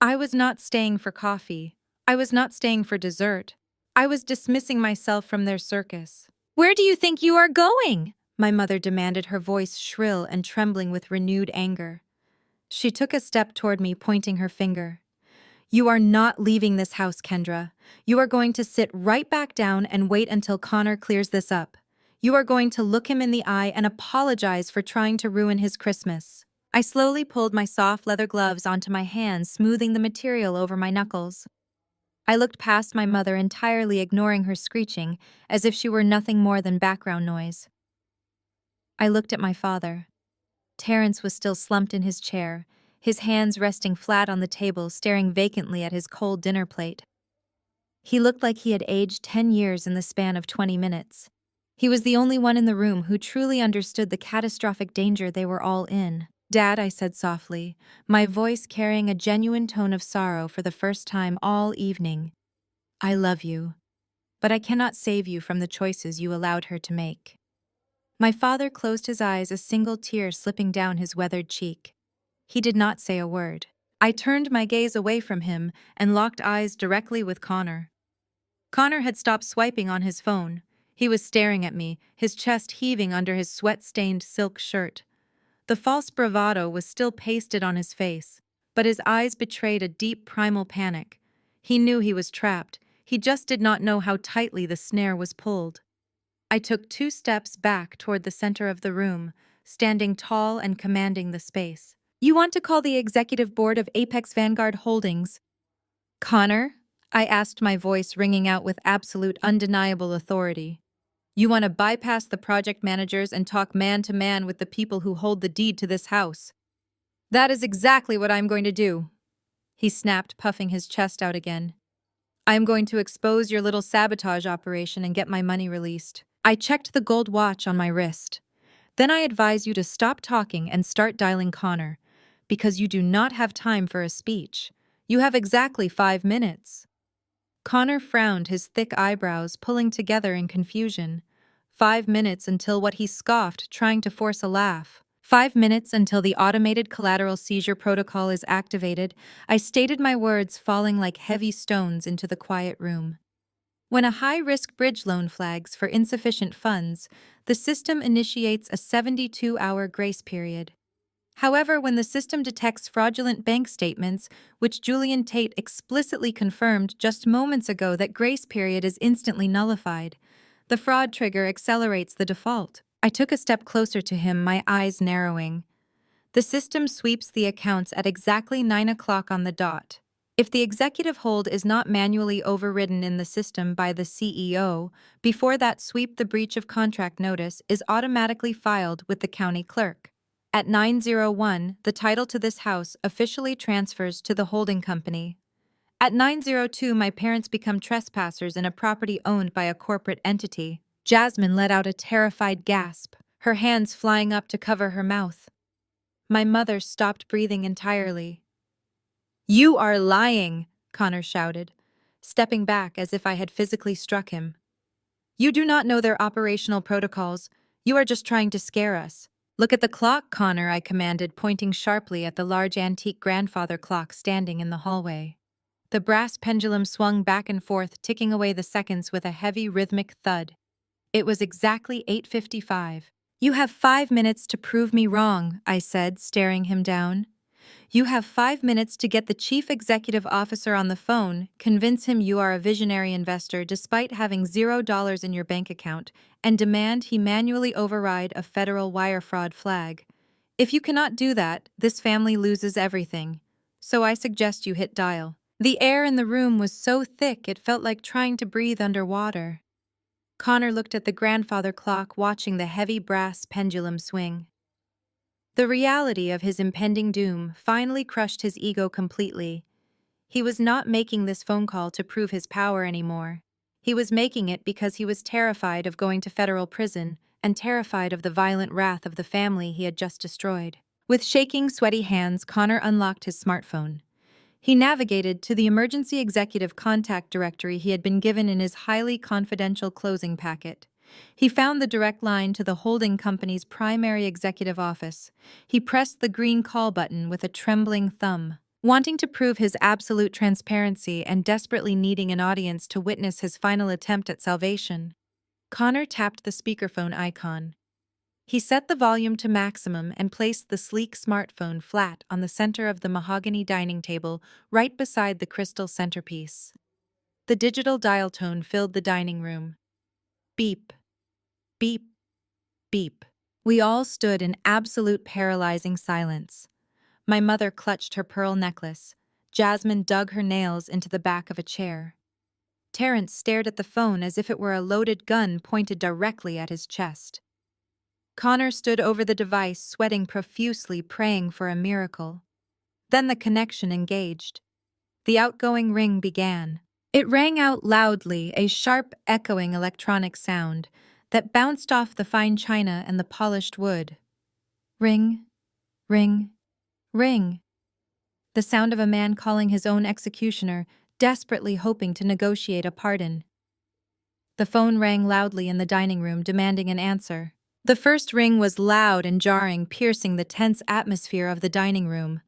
I was not staying for coffee. I was not staying for dessert. I was dismissing myself from their circus. "Where do you think you are going?" my mother demanded, her voice shrill and trembling with renewed anger. She took a step toward me, pointing her finger. "You are not leaving this house, Kendra. You are going to sit right back down and wait until Connor clears this up. You are going to look him in the eye and apologize for trying to ruin his Christmas." I slowly pulled my soft leather gloves onto my hands, smoothing the material over my knuckles. I looked past my mother, entirely ignoring her screeching, as if she were nothing more than background noise. I looked at my father. Terrence was still slumped in his chair, his hands resting flat on the table, staring vacantly at his cold dinner plate. He looked like he had aged 10 years in the span of 20 minutes. He was the only one in the room who truly understood the catastrophic danger they were all in. "Dad," I said softly, my voice carrying a genuine tone of sorrow for the first time all evening. "I love you, but I cannot save you from the choices you allowed her to make." My father closed his eyes, a single tear slipping down his weathered cheek. He did not say a word. I turned my gaze away from him and locked eyes directly with Connor. Connor had stopped swiping on his phone. He was staring at me, his chest heaving under his sweat-stained silk shirt. The false bravado was still pasted on his face, but his eyes betrayed a deep primal panic. He knew he was trapped. He just did not know how tightly the snare was pulled. I took 2 steps back toward the center of the room, standing tall and commanding the space. "You want to call the executive board of Apex Vanguard Holdings?" "Connor?" I asked, my voice ringing out with absolute, undeniable authority. "You want to bypass the project managers and talk man-to-man with the people who hold the deed to this house?" "That is exactly what I am going to do," he snapped, puffing his chest out again. "I am going to expose your little sabotage operation and get my money released." I checked the gold watch on my wrist. "Then I advise you to stop talking and start dialing Connor, because you do not have time for a speech. You have exactly 5 minutes. Connor frowned, his thick eyebrows pulling together in confusion. 5 minutes until what, he scoffed, trying to force a laugh. 5 minutes until the automated collateral seizure protocol is activated. I stated my words, falling like heavy stones into the quiet room. When a high-risk bridge loan flags for insufficient funds, the system initiates a 72-hour grace period. However, when the system detects fraudulent bank statements, which Julian Tate explicitly confirmed just moments ago, that grace period is instantly nullified. The fraud trigger accelerates the default. I took a step closer to him, my eyes narrowing. The system sweeps the accounts at exactly 9 o'clock on the dot. If the executive hold is not manually overridden in the system by the CEO, before that sweep, the breach of contract notice is automatically filed with the county clerk. At 9:01, the title to this house officially transfers to the holding company. At 9:02, my parents become trespassers in a property owned by a corporate entity. Jasmine let out a terrified gasp, her hands flying up to cover her mouth. My mother stopped breathing entirely. "You are lying," Connor shouted, stepping back as if I had physically struck him. "You do not know their operational protocols. You are just trying to scare us." "Look at the clock, Connor," I commanded, pointing sharply at the large antique grandfather clock standing in the hallway. The brass pendulum swung back and forth, ticking away the seconds with a heavy rhythmic thud. It was exactly 8:55. "You have 5 minutes to prove me wrong," I said, staring him down. "You have 5 minutes to get the chief executive officer on the phone, convince him you are a visionary investor despite having $0 in your bank account, and demand he manually override a federal wire fraud flag. If you cannot do that, this family loses everything. So I suggest you hit dial." The air in the room was so thick it felt like trying to breathe underwater. Connor looked at the grandfather clock, watching the heavy brass pendulum swing. The reality of his impending doom finally crushed his ego completely. He was not making this phone call to prove his power anymore. He was making it because he was terrified of going to federal prison and terrified of the violent wrath of the family he had just destroyed. With shaking, sweaty hands, Connor unlocked his smartphone. He navigated to the emergency executive contact directory he had been given in his highly confidential closing packet. He found the direct line to the holding company's primary executive office. He pressed the green call button with a trembling thumb. Wanting to prove his absolute transparency and desperately needing an audience to witness his final attempt at salvation, Connor tapped the speakerphone icon. He set the volume to maximum and placed the sleek smartphone flat on the center of the mahogany dining table, right beside the crystal centerpiece. The digital dial tone filled the dining room. Beep, beep, beep. We all stood in absolute paralyzing silence. My mother clutched her pearl necklace. Jasmine dug her nails into the back of a chair. Terrence stared at the phone as if it were a loaded gun pointed directly at his chest. Connor stood over the device, sweating profusely, praying for a miracle. Then the connection engaged. The outgoing ring began. It rang out loudly, a sharp, echoing electronic sound that bounced off the fine china and the polished wood. Ring, ring, ring. The sound of a man calling his own executioner, desperately hoping to negotiate a pardon. The phone rang loudly in the dining room, demanding an answer. The first ring was loud and jarring, piercing the tense atmosphere of the dining room.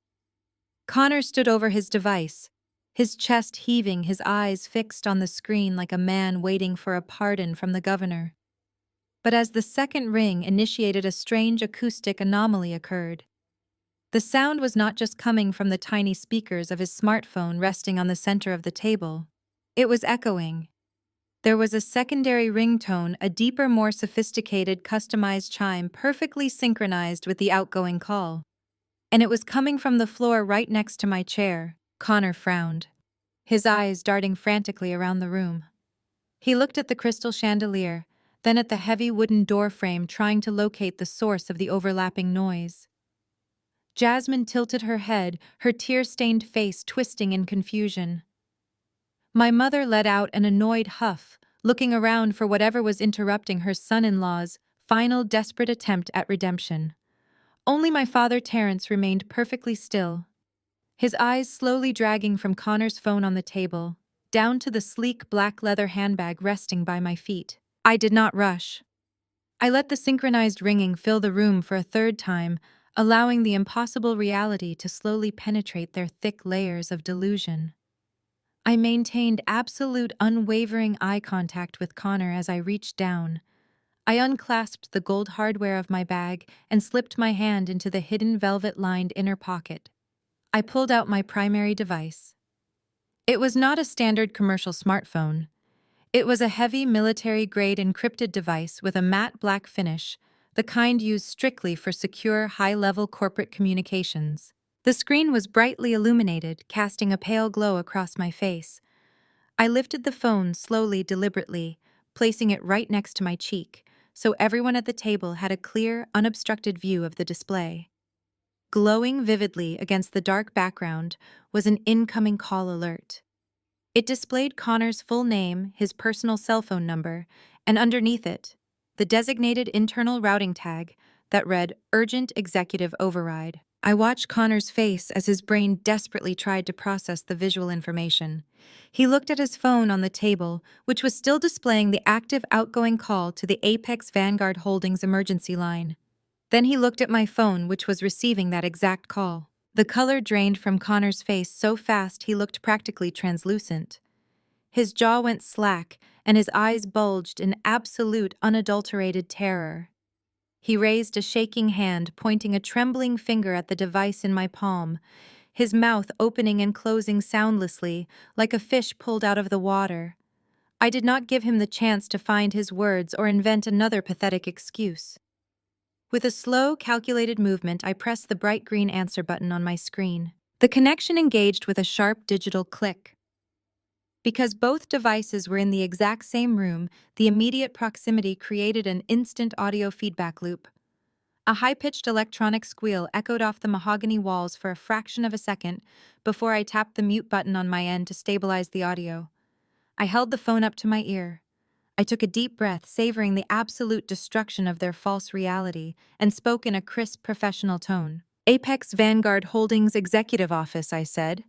Connor stood over his device, his chest heaving, his eyes fixed on the screen like a man waiting for a pardon from the governor. But as the second ring initiated, a strange acoustic anomaly occurred. The sound was not just coming from the tiny speakers of his smartphone resting on the center of the table. It was echoing. There was a secondary ringtone, a deeper, more sophisticated, customized chime perfectly synchronized with the outgoing call. And it was coming from the floor right next to my chair. Connor frowned, his eyes darting frantically around the room. He looked at the crystal chandelier, then at the heavy wooden door frame, trying to locate the source of the overlapping noise. Jasmine tilted her head, her tear-stained face twisting in confusion. My mother let out an annoyed huff, looking around for whatever was interrupting her son-in-law's final desperate attempt at redemption. Only my father Terrence remained perfectly still, his eyes slowly dragging from Connor's phone on the table, down to the sleek black leather handbag resting by my feet. I did not rush. I let the synchronized ringing fill the room for a third time, allowing the impossible reality to slowly penetrate their thick layers of delusion. I maintained absolute, unwavering eye contact with Connor as I reached down. I unclasped the gold hardware of my bag and slipped my hand into the hidden velvet-lined inner pocket. I pulled out my primary device. It was not a standard commercial smartphone. It was a heavy military-grade encrypted device with a matte black finish, the kind used strictly for secure, high-level corporate communications. The screen was brightly illuminated, casting a pale glow across my face. I lifted the phone slowly, deliberately, placing it right next to my cheek, so everyone at the table had a clear, unobstructed view of the display. Glowing vividly against the dark background was an incoming call alert. It displayed Connor's full name, his personal cell phone number, and underneath it, the designated internal routing tag that read Urgent Executive Override. I watched Connor's face as his brain desperately tried to process the visual information. He looked at his phone on the table, which was still displaying the active outgoing call to the Apex Vanguard Holdings emergency line. Then he looked at my phone, which was receiving that exact call. The color drained from Connor's face so fast he looked practically translucent. His jaw went slack, and his eyes bulged in absolute, unadulterated terror. He raised a shaking hand, pointing a trembling finger at the device in my palm, his mouth opening and closing soundlessly, like a fish pulled out of the water. I did not give him the chance to find his words or invent another pathetic excuse. With a slow, calculated movement, I pressed the bright green answer button on my screen. The connection engaged with a sharp digital click. Because both devices were in the exact same room, the immediate proximity created an instant audio feedback loop. A high-pitched electronic squeal echoed off the mahogany walls for a fraction of a second before I tapped the mute button on my end to stabilize the audio. I held the phone up to my ear. I took a deep breath, savoring the absolute destruction of their false reality, and spoke in a crisp, professional tone. Apex Vanguard Holdings Executive Office, I said.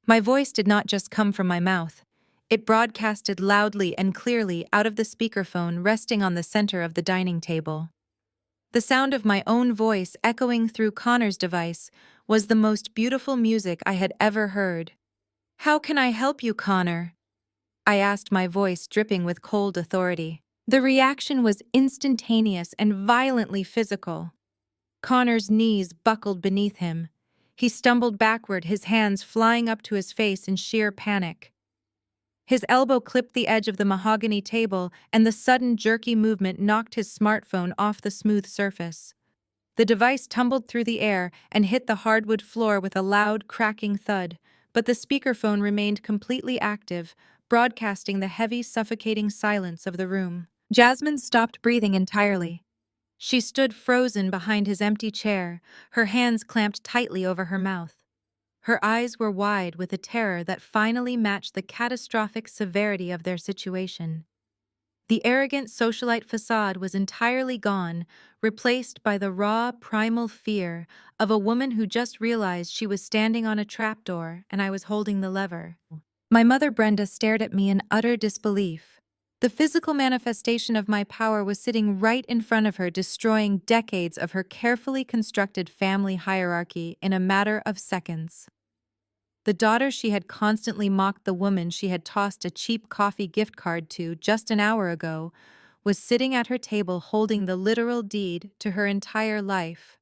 My voice did not just come from my mouth. It broadcasted loudly and clearly out of the speakerphone resting on the center of the dining table. The sound of my own voice echoing through Connor's device was the most beautiful music I had ever heard. "How can I help you, Connor?" I asked, my voice dripping with cold authority. The reaction was instantaneous and violently physical. Connor's knees buckled beneath him. He stumbled backward, his hands flying up to his face in sheer panic. His elbow clipped the edge of the mahogany table, and the sudden jerky movement knocked his smartphone off the smooth surface. The device tumbled through the air and hit the hardwood floor with a loud, cracking thud, but the speakerphone remained completely active, broadcasting the heavy, suffocating silence of the room. Jasmine stopped breathing entirely. She stood frozen behind his empty chair, her hands clamped tightly over her mouth. Her eyes were wide with a terror that finally matched the catastrophic severity of their situation. The arrogant socialite facade was entirely gone, replaced by the raw, primal fear of a woman who just realized she was standing on a trapdoor and I was holding the lever. My mother Brenda stared at me in utter disbelief. The physical manifestation of my power was sitting right in front of her, destroying decades of her carefully constructed family hierarchy in a matter of seconds. The daughter she had constantly mocked, the woman she had tossed a cheap coffee gift card to just an hour ago, was sitting at her table holding the literal deed to her entire life.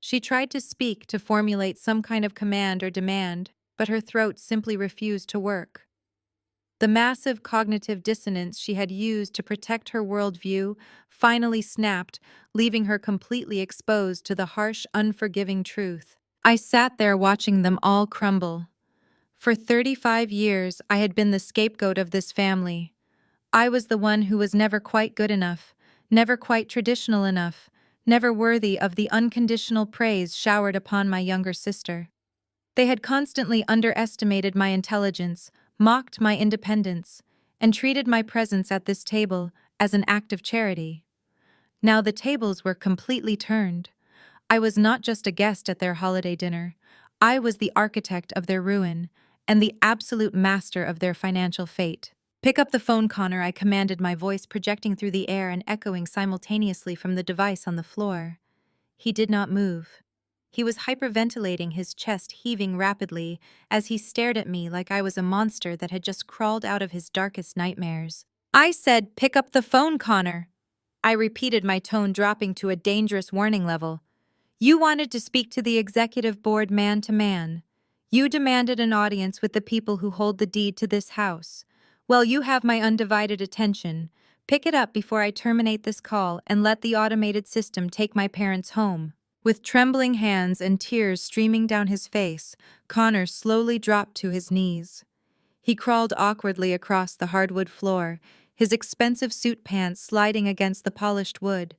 She tried to speak, to formulate some kind of command or demand, but her throat simply refused to work. The massive cognitive dissonance she had used to protect her worldview finally snapped, leaving her completely exposed to the harsh, unforgiving truth. I sat there watching them all crumble. For 35 years, I had been the scapegoat of this family. I was the one who was never quite good enough, never quite traditional enough, never worthy of the unconditional praise showered upon my younger sister. They had constantly underestimated my intelligence, mocked my independence, and treated my presence at this table as an act of charity. Now the tables were completely turned. I was not just a guest at their holiday dinner. I was the architect of their ruin and the absolute master of their financial fate. "Pick up the phone, Connor," I commanded, my voice projecting through the air and echoing simultaneously from the device on the floor. He did not move. He was hyperventilating, his chest heaving rapidly as he stared at me like I was a monster that had just crawled out of his darkest nightmares. "I said, pick up the phone, Connor." I repeated, my tone dropping to a dangerous warning level. "You wanted to speak to the executive board man to man. You demanded an audience with the people who hold the deed to this house. Well, you have my undivided attention. Pick it up before I terminate this call and let the automated system take my parents home. With trembling hands and tears streaming down his face, Connor slowly dropped to his knees. He crawled awkwardly across the hardwood floor, his expensive suit pants sliding against the polished wood.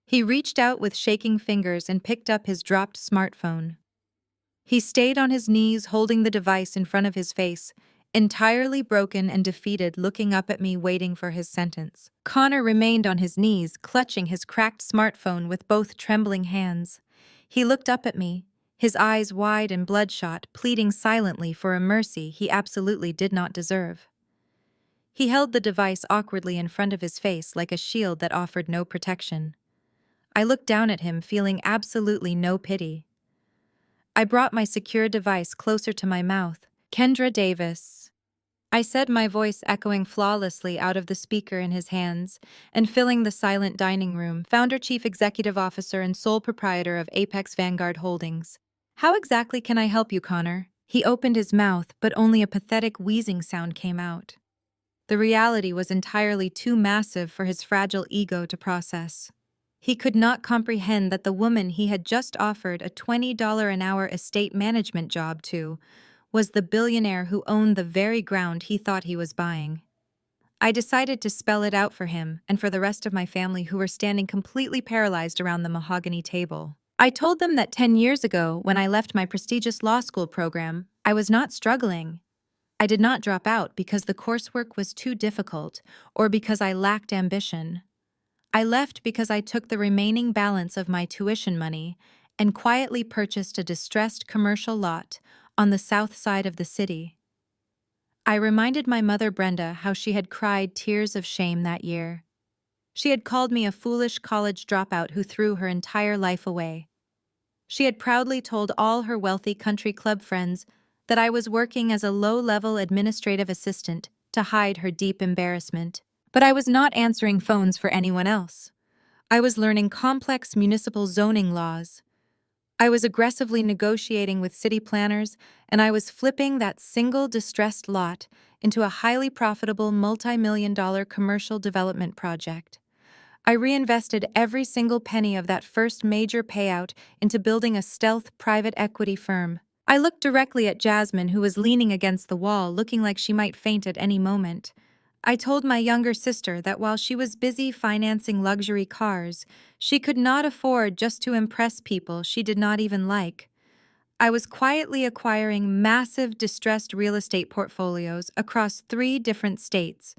He reached out with shaking fingers and picked up his dropped smartphone. He stayed on his knees holding the device in front of his face, entirely broken and defeated, looking up at me waiting for his sentence. Connor remained on his knees, clutching his cracked smartphone with both trembling hands. He looked up at me, his eyes wide and bloodshot, pleading silently for a mercy he absolutely did not deserve. He held the device awkwardly in front of his face like a shield that offered no protection. I looked down at him, feeling absolutely no pity. I brought my secure device closer to my mouth. "Kendra Davis," I said, my voice echoing flawlessly out of the speaker in his hands, and filling the silent dining room, founder, chief executive officer, and sole proprietor of Apex Vanguard Holdings. "How exactly can I help you, Connor?" He opened his mouth, but only a pathetic wheezing sound came out. The reality was entirely too massive for his fragile ego to process. He could not comprehend that the woman he had just offered a $20 an hour estate management job to was the billionaire who owned the very ground he thought he was buying. I decided to spell it out for him and for the rest of my family, who were standing completely paralyzed around the mahogany table. I told them that 10 years ago, when I left my prestigious law school program, I was not struggling. I did not drop out because the coursework was too difficult or because I lacked ambition. I left because I took the remaining balance of my tuition money and quietly purchased a distressed commercial lot on the south side of the city. I reminded my mother Brenda how she had cried tears of shame that year. She had called me a foolish college dropout who threw her entire life away. She had proudly told all her wealthy country club friends that I was working as a low-level administrative assistant to hide her deep embarrassment. But I was not answering phones for anyone else. I was learning complex municipal zoning laws. I was aggressively negotiating with city planners, and I was flipping that single distressed lot into a highly profitable multi-million-dollar commercial development project. I reinvested every single penny of that first major payout into building a stealth private equity firm. I looked directly at Jasmine, who was leaning against the wall, looking like she might faint at any moment. I told my younger sister that while she was busy financing luxury cars, she could not afford just to impress people she did not even like. I was quietly acquiring massive distressed real estate portfolios across 3 different states.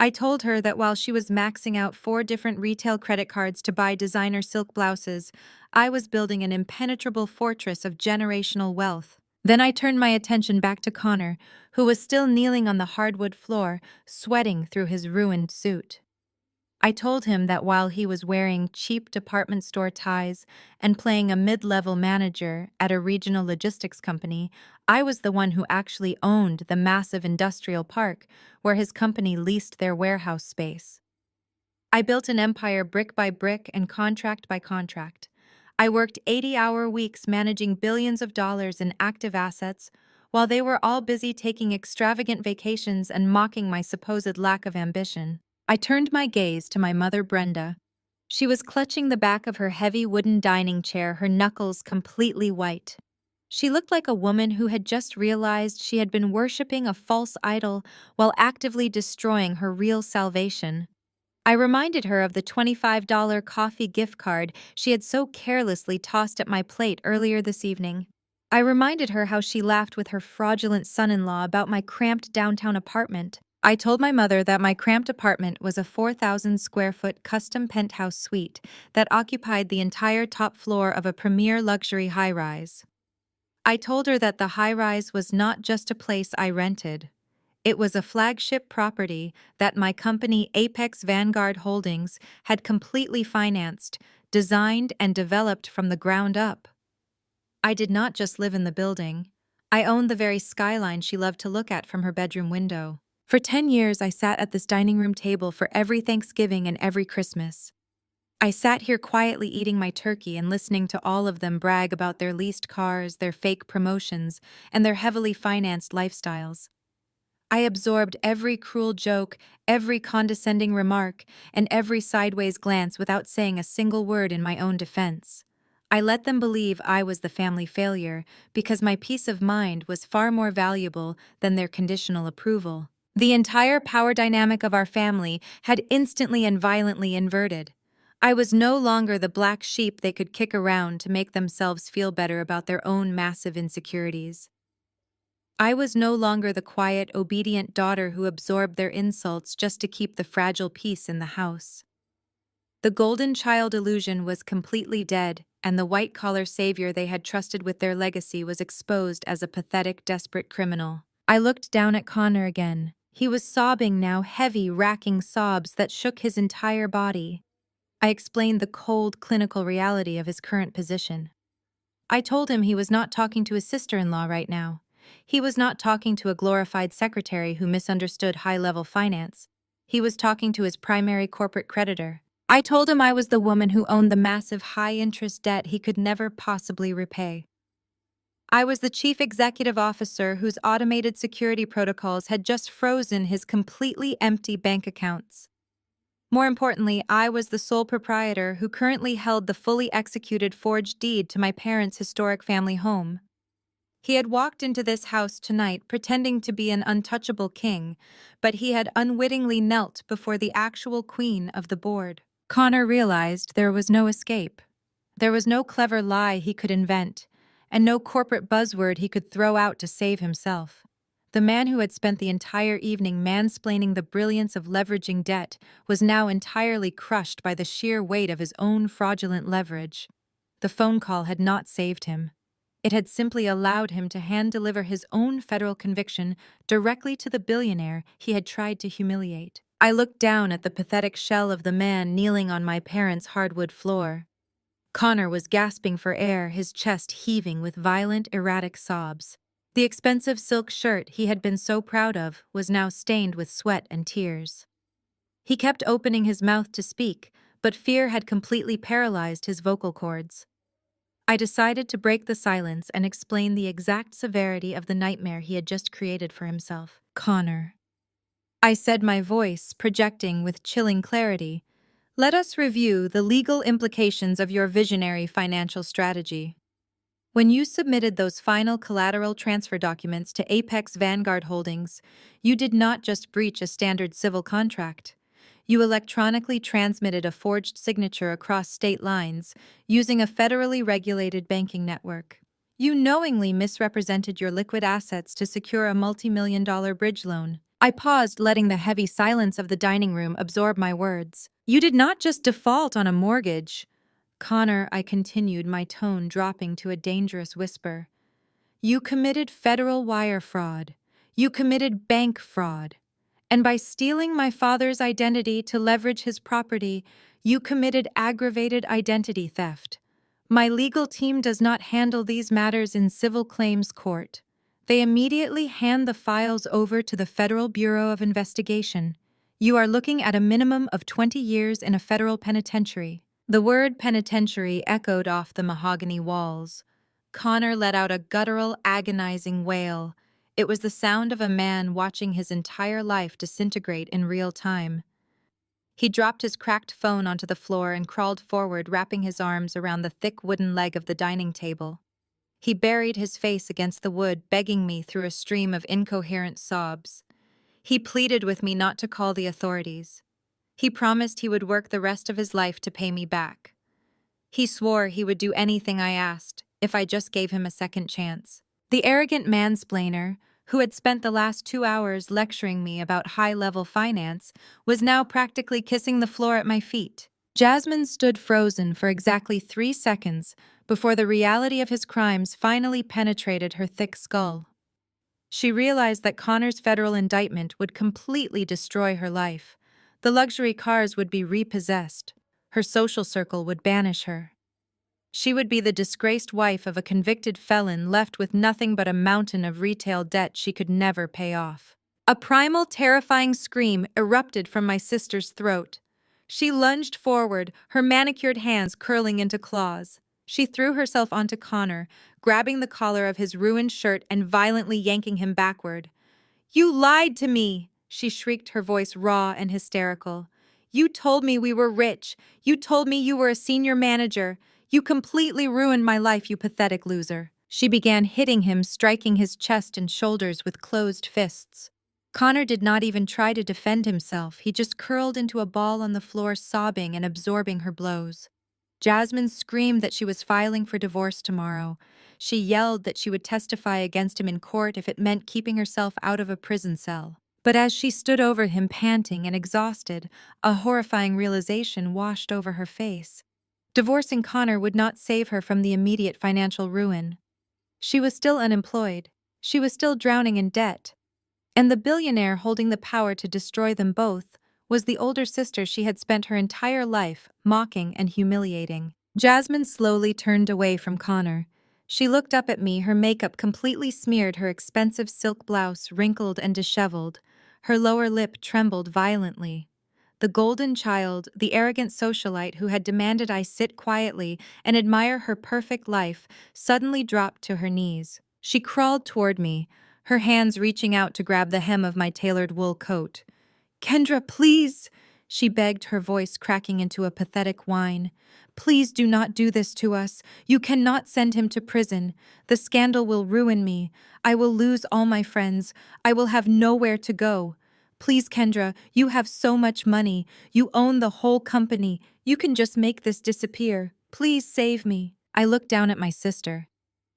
I told her that while she was maxing out 4 different retail credit cards to buy designer silk blouses, I was building an impenetrable fortress of generational wealth. Then I turned my attention back to Connor, who was still kneeling on the hardwood floor, sweating through his ruined suit. I told him that while he was wearing cheap department store ties and playing a mid-level manager at a regional logistics company, I was the one who actually owned the massive industrial park where his company leased their warehouse space. I built an empire brick by brick and contract by contract. I worked 80-hour weeks managing billions of dollars in active assets, while they were all busy taking extravagant vacations and mocking my supposed lack of ambition. I turned my gaze to my mother Brenda. She was clutching the back of her heavy wooden dining chair, her knuckles completely white. She looked like a woman who had just realized she had been worshipping a false idol while actively destroying her real salvation. I reminded her of the $25 coffee gift card she had so carelessly tossed at my plate earlier this evening. I reminded her how she laughed with her fraudulent son-in-law about my cramped downtown apartment. I told my mother that my cramped apartment was a 4,000-square-foot custom penthouse suite that occupied the entire top floor of a premier luxury high-rise. I told her that the high-rise was not just a place I rented. It was a flagship property that my company Apex Vanguard Holdings had completely financed, designed, and developed from the ground up. I did not just live in the building. I owned the very skyline she loved to look at from her bedroom window. For 10 years, I sat at this dining room table for every Thanksgiving and every Christmas. I sat here quietly eating my turkey and listening to all of them brag about their leased cars, their fake promotions, and their heavily financed lifestyles. I absorbed every cruel joke, every condescending remark, and every sideways glance without saying a single word in my own defense. I let them believe I was the family failure because my peace of mind was far more valuable than their conditional approval. The entire power dynamic of our family had instantly and violently inverted. I was no longer the black sheep they could kick around to make themselves feel better about their own massive insecurities. I was no longer the quiet, obedient daughter who absorbed their insults just to keep the fragile peace in the house. The golden child illusion was completely dead, and the white-collar savior they had trusted with their legacy was exposed as a pathetic, desperate criminal. I looked down at Connor again. He was sobbing now, heavy, racking sobs that shook his entire body. I explained the cold, clinical reality of his current position. I told him he was not talking to his sister-in-law right now. He was not talking to a glorified secretary who misunderstood high-level finance. He was talking to his primary corporate creditor. I told him I was the woman who owned the massive high-interest debt he could never possibly repay. I was the chief executive officer whose automated security protocols had just frozen his completely empty bank accounts. More importantly, I was the sole proprietor who currently held the fully executed forged deed to my parents' historic family home. He had walked into this house tonight pretending to be an untouchable king, but he had unwittingly knelt before the actual queen of the board. Connor realized there was no escape. There was no clever lie he could invent, and no corporate buzzword he could throw out to save himself. The man who had spent the entire evening mansplaining the brilliance of leveraging debt was now entirely crushed by the sheer weight of his own fraudulent leverage. The phone call had not saved him. It had simply allowed him to hand-deliver his own federal conviction directly to the billionaire he had tried to humiliate. I looked down at the pathetic shell of the man kneeling on my parents' hardwood floor. Connor was gasping for air, his chest heaving with violent, erratic sobs. The expensive silk shirt he had been so proud of was now stained with sweat and tears. He kept opening his mouth to speak, but fear had completely paralyzed his vocal cords. I decided to break the silence and explain the exact severity of the nightmare he had just created for himself. Connor. I said, my voice projecting with chilling clarity, let us review the legal implications of your visionary financial strategy. When you submitted those final collateral transfer documents to Apex Vanguard Holdings, you did not just breach a standard civil contract. You electronically transmitted a forged signature across state lines using a federally regulated banking network. You knowingly misrepresented your liquid assets to secure a multi-million-dollar bridge loan. I paused, letting the heavy silence of the dining room absorb my words. You did not just default on a mortgage. Connor, I continued, my tone dropping to a dangerous whisper. You committed federal wire fraud. You committed bank fraud. And by stealing my father's identity to leverage his property, you committed aggravated identity theft. My legal team does not handle these matters in civil claims court. They immediately hand the files over to the Federal Bureau of Investigation. You are looking at a minimum of 20 years in a federal penitentiary. The word penitentiary echoed off the mahogany walls. Connor let out a guttural, agonizing wail. It was the sound of a man watching his entire life disintegrate in real time. He dropped his cracked phone onto the floor and crawled forward, wrapping his arms around the thick wooden leg of the dining table. He buried his face against the wood, begging me through a stream of incoherent sobs. He pleaded with me not to call the authorities. He promised he would work the rest of his life to pay me back. He swore he would do anything I asked, if I just gave him a second chance. The arrogant mansplainer, who had spent the last 2 hours lecturing me about high-level finance, was now practically kissing the floor at my feet. Jasmine stood frozen for exactly 3 seconds before the reality of his crimes finally penetrated her thick skull. She realized that Connor's federal indictment would completely destroy her life. The luxury cars would be repossessed. Her social circle would banish her. She would be the disgraced wife of a convicted felon left with nothing but a mountain of retail debt she could never pay off. A primal, terrifying scream erupted from my sister's throat. She lunged forward, her manicured hands curling into claws. She threw herself onto Connor, grabbing the collar of his ruined shirt and violently yanking him backward. You lied to me, she shrieked, her voice raw and hysterical. You told me we were rich. You told me you were a senior manager. You completely ruined my life, you pathetic loser. She began hitting him, striking his chest and shoulders with closed fists. Connor did not even try to defend himself. He just curled into a ball on the floor, sobbing and absorbing her blows. Jasmine screamed that she was filing for divorce tomorrow. She yelled that she would testify against him in court if it meant keeping herself out of a prison cell. But as she stood over him, panting and exhausted, a horrifying realization washed over her face. Divorcing Connor would not save her from the immediate financial ruin. She was still unemployed. She was still drowning in debt. And the billionaire holding the power to destroy them both was the older sister she had spent her entire life mocking and humiliating. Jasmine slowly turned away from Connor. She looked up at me, her makeup completely smeared, her expensive silk blouse wrinkled and disheveled. Her lower lip trembled violently. The golden child, the arrogant socialite who had demanded I sit quietly and admire her perfect life, suddenly dropped to her knees. She crawled toward me, her hands reaching out to grab the hem of my tailored wool coat. "Kendra, please!" she begged, her voice cracking into a pathetic whine. "Please do not do this to us. You cannot send him to prison. The scandal will ruin me. I will lose all my friends. I will have nowhere to go. Please, Kendra, you have so much money. You own the whole company. You can just make this disappear. Please save me." I looked down at my sister.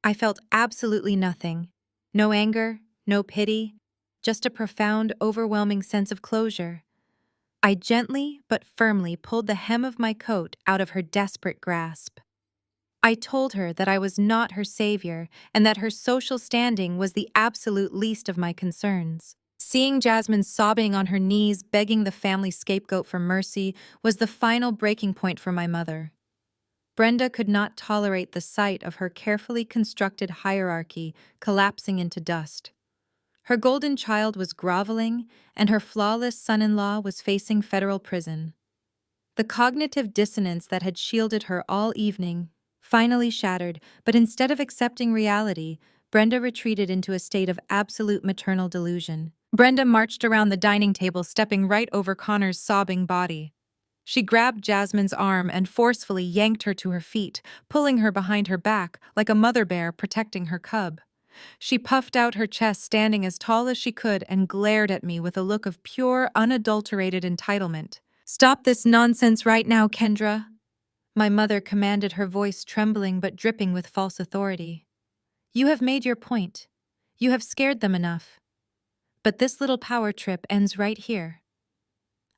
I felt absolutely nothing. No anger, no pity, just a profound, overwhelming sense of closure. I gently but firmly pulled the hem of my coat out of her desperate grasp. I told her that I was not her savior and that her social standing was the absolute least of my concerns. Seeing Jasmine sobbing on her knees, begging the family scapegoat for mercy, was the final breaking point for my mother. Brenda could not tolerate the sight of her carefully constructed hierarchy collapsing into dust. Her golden child was groveling, and her flawless son-in-law was facing federal prison. The cognitive dissonance that had shielded her all evening finally shattered, but instead of accepting reality, Brenda retreated into a state of absolute maternal delusion. Brenda marched around the dining table, stepping right over Connor's sobbing body. She grabbed Jasmine's arm and forcefully yanked her to her feet, pulling her behind her back like a mother bear protecting her cub. She puffed out her chest, standing as tall as she could, and glared at me with a look of pure, unadulterated entitlement. "Stop this nonsense right now, Kendra," my mother commanded, her voice trembling but dripping with false authority. "You have made your point. You have scared them enough. But this little power trip ends right here."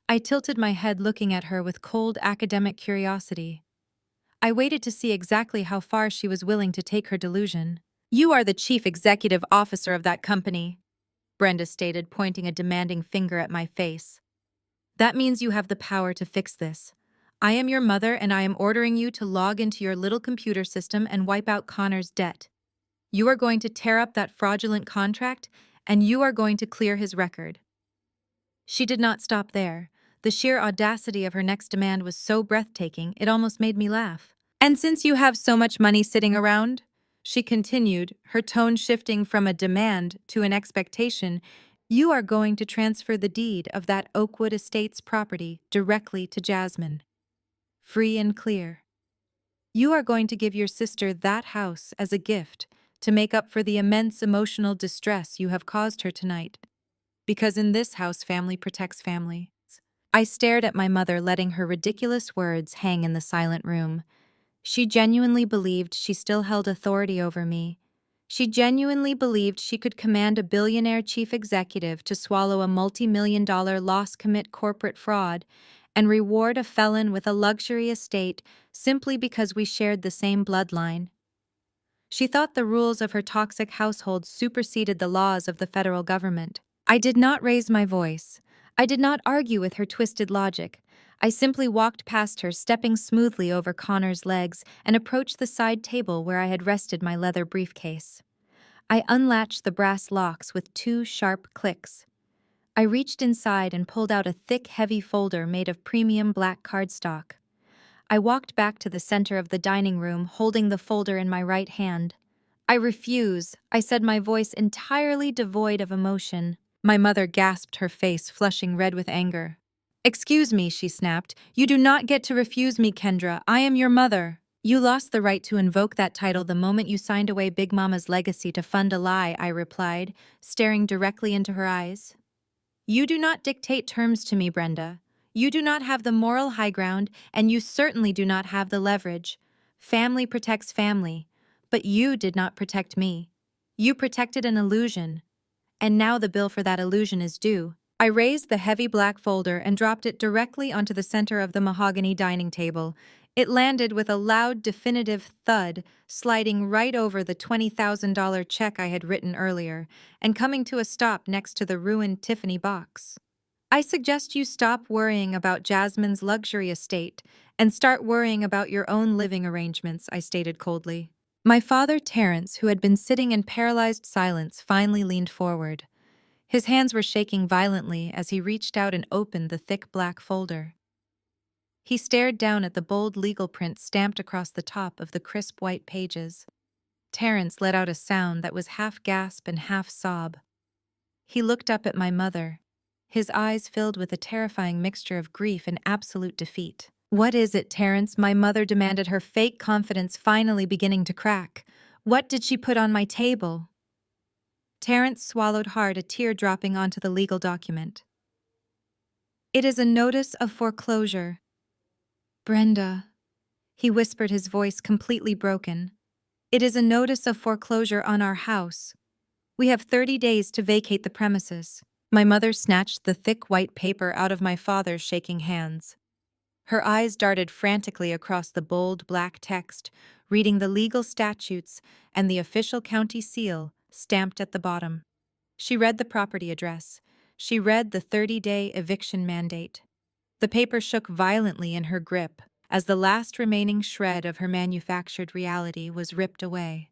I tilted my head, looking at her with cold academic curiosity. I waited to see exactly how far she was willing to take her delusion. "You are the chief executive officer of that company," Brenda stated, pointing a demanding finger at my face. "That means you have the power to fix this. I am your mother, and I am ordering you to log into your little computer system and wipe out Connor's debt. You are going to tear up that fraudulent contract, and you are going to clear his record." She did not stop there. The sheer audacity of her next demand was so breathtaking, it almost made me laugh. "And since you have so much money sitting around," she continued, her tone shifting from a demand to an expectation, "you are going to transfer the deed of that Oakwood Estates property directly to Jasmine. Free and clear. You are going to give your sister that house as a gift to make up for the immense emotional distress you have caused her tonight. Because in this house, family protects family." I stared at my mother, letting her ridiculous words hang in the silent room. She genuinely believed she still held authority over me. She genuinely believed she could command a billionaire chief executive to swallow a multi-million-dollar loss, commit corporate fraud, and reward a felon with a luxury estate simply because we shared the same bloodline. She thought the rules of her toxic household superseded the laws of the federal government. I did not raise my voice. I did not argue with her twisted logic. I simply walked past her, stepping smoothly over Connor's legs, and approached the side table where I had rested my leather briefcase. I unlatched the brass locks with 2 sharp clicks. I reached inside and pulled out a thick, heavy folder made of premium black cardstock. I walked back to the center of the dining room, holding the folder in my right hand. "I refuse," I said, my voice entirely devoid of emotion. My mother gasped, her face flushing red with anger. "Excuse me," she snapped. "You do not get to refuse me, Kendra. I am your mother." "You lost the right to invoke that title the moment you signed away Big Mama's legacy to fund a lie," I replied, staring directly into her eyes. "You do not dictate terms to me, Brenda. You do not have the moral high ground, and you certainly do not have the leverage. Family protects family, but you did not protect me. You protected an illusion, and now the bill for that illusion is due." I raised the heavy black folder and dropped it directly onto the center of the mahogany dining table. It landed with a loud, definitive thud, sliding right over the $20,000 check I had written earlier, and coming to a stop next to the ruined Tiffany box. "I suggest you stop worrying about Jasmine's luxury estate and start worrying about your own living arrangements," I stated coldly. My father, Terrence, who had been sitting in paralyzed silence, finally leaned forward. His hands were shaking violently as he reached out and opened the thick black folder. He stared down at the bold legal print stamped across the top of the crisp white pages. Terrence let out a sound that was half gasp and half sob. He looked up at my mother, his eyes filled with a terrifying mixture of grief and absolute defeat. "What is it, Terrence?" my mother demanded, her fake confidence finally beginning to crack. "What did she put on my table?" Terrence swallowed hard, a tear dropping onto the legal document. "It is a notice of foreclosure." "Brenda," he whispered, his voice completely broken. "It is a notice of foreclosure on our house. We have 30 days to vacate the premises." My mother snatched the thick white paper out of my father's shaking hands. Her eyes darted frantically across the bold black text, reading the legal statutes and the official county seal stamped at the bottom. She read the property address. She read the 30-day eviction mandate. The paper shook violently in her grip as the last remaining shred of her manufactured reality was ripped away.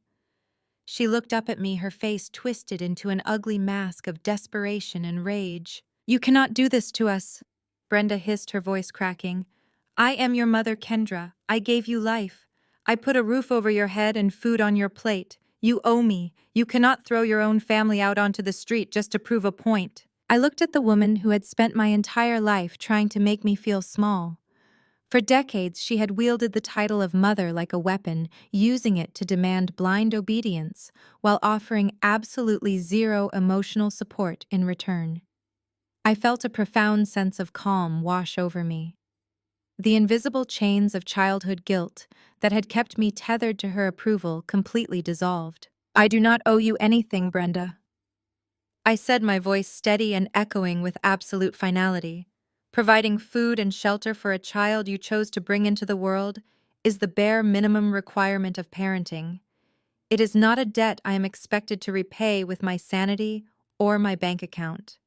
She looked up at me, her face twisted into an ugly mask of desperation and rage. "You cannot do this to us," Brenda hissed, her voice cracking. "I am your mother, Kendra. I gave you life. I put a roof over your head and food on your plate. You owe me. You cannot throw your own family out onto the street just to prove a point." I looked at the woman who had spent my entire life trying to make me feel small. For decades, she had wielded the title of mother like a weapon, using it to demand blind obedience, while offering absolutely zero emotional support in return. I felt a profound sense of calm wash over me. The invisible chains of childhood guilt that had kept me tethered to her approval completely dissolved. "I do not owe you anything, Brenda," I said, my voice steady and echoing with absolute finality. "Providing food and shelter for a child you chose to bring into the world is the bare minimum requirement of parenting. It is not a debt I am expected to repay with my sanity or my bank account."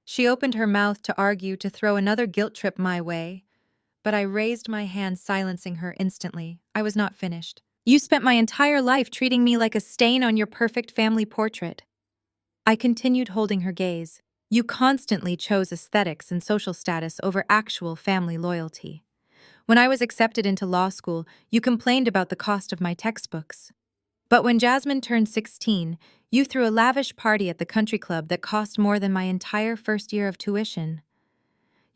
She opened her mouth to argue, to throw another guilt trip my way, but I raised my hand, silencing her instantly. I was not finished. "You spent my entire life treating me like a stain on your perfect family portrait." I continued, holding her gaze. "You constantly chose aesthetics and social status over actual family loyalty. When I was accepted into law school, you complained about the cost of my textbooks. But when Jasmine turned 16, you threw a lavish party at the country club that cost more than my entire first year of tuition.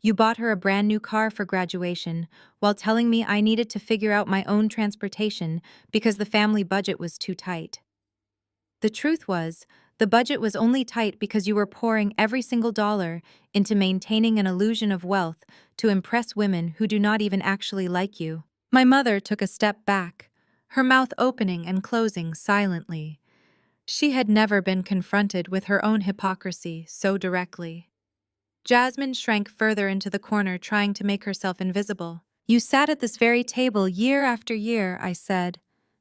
You bought her a brand new car for graduation, while telling me I needed to figure out my own transportation because the family budget was too tight. The truth was, the budget was only tight because you were pouring every single dollar into maintaining an illusion of wealth to impress women who do not even actually like you." My mother took a step back, her mouth opening and closing silently. She had never been confronted with her own hypocrisy so directly. Jasmine shrank further into the corner, trying to make herself invisible. "You sat at this very table year after year," I said,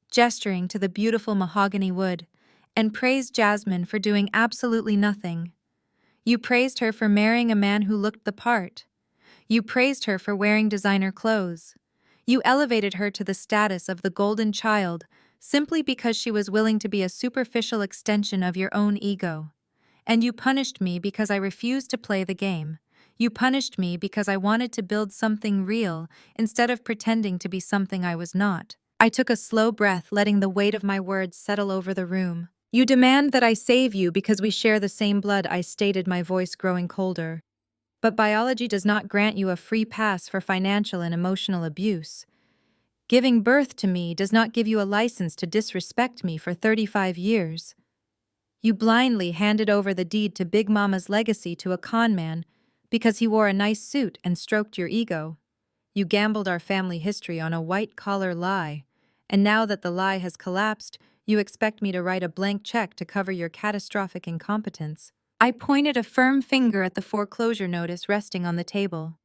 gesturing to the beautiful mahogany wood, "and praised Jasmine for doing absolutely nothing. You praised her for marrying a man who looked the part. You praised her for wearing designer clothes. You elevated her to the status of the golden child simply because she was willing to be a superficial extension of your own ego. And you punished me because I refused to play the game. You punished me because I wanted to build something real instead of pretending to be something I was not." I took a slow breath, letting the weight of my words settle over the room. You demand that I save you because we share the same blood, I stated, my voice growing colder. But biology does not grant you a free pass for financial and emotional abuse. Giving birth to me does not give you a license to disrespect me for 35 years. You blindly handed over the deed to Big Mama's legacy to a con man because he wore a nice suit and stroked your ego. You gambled our family history on a white-collar lie, and now that the lie has collapsed, you expect me to write a blank check to cover your catastrophic incompetence. I pointed a firm finger at the foreclosure notice resting on the table.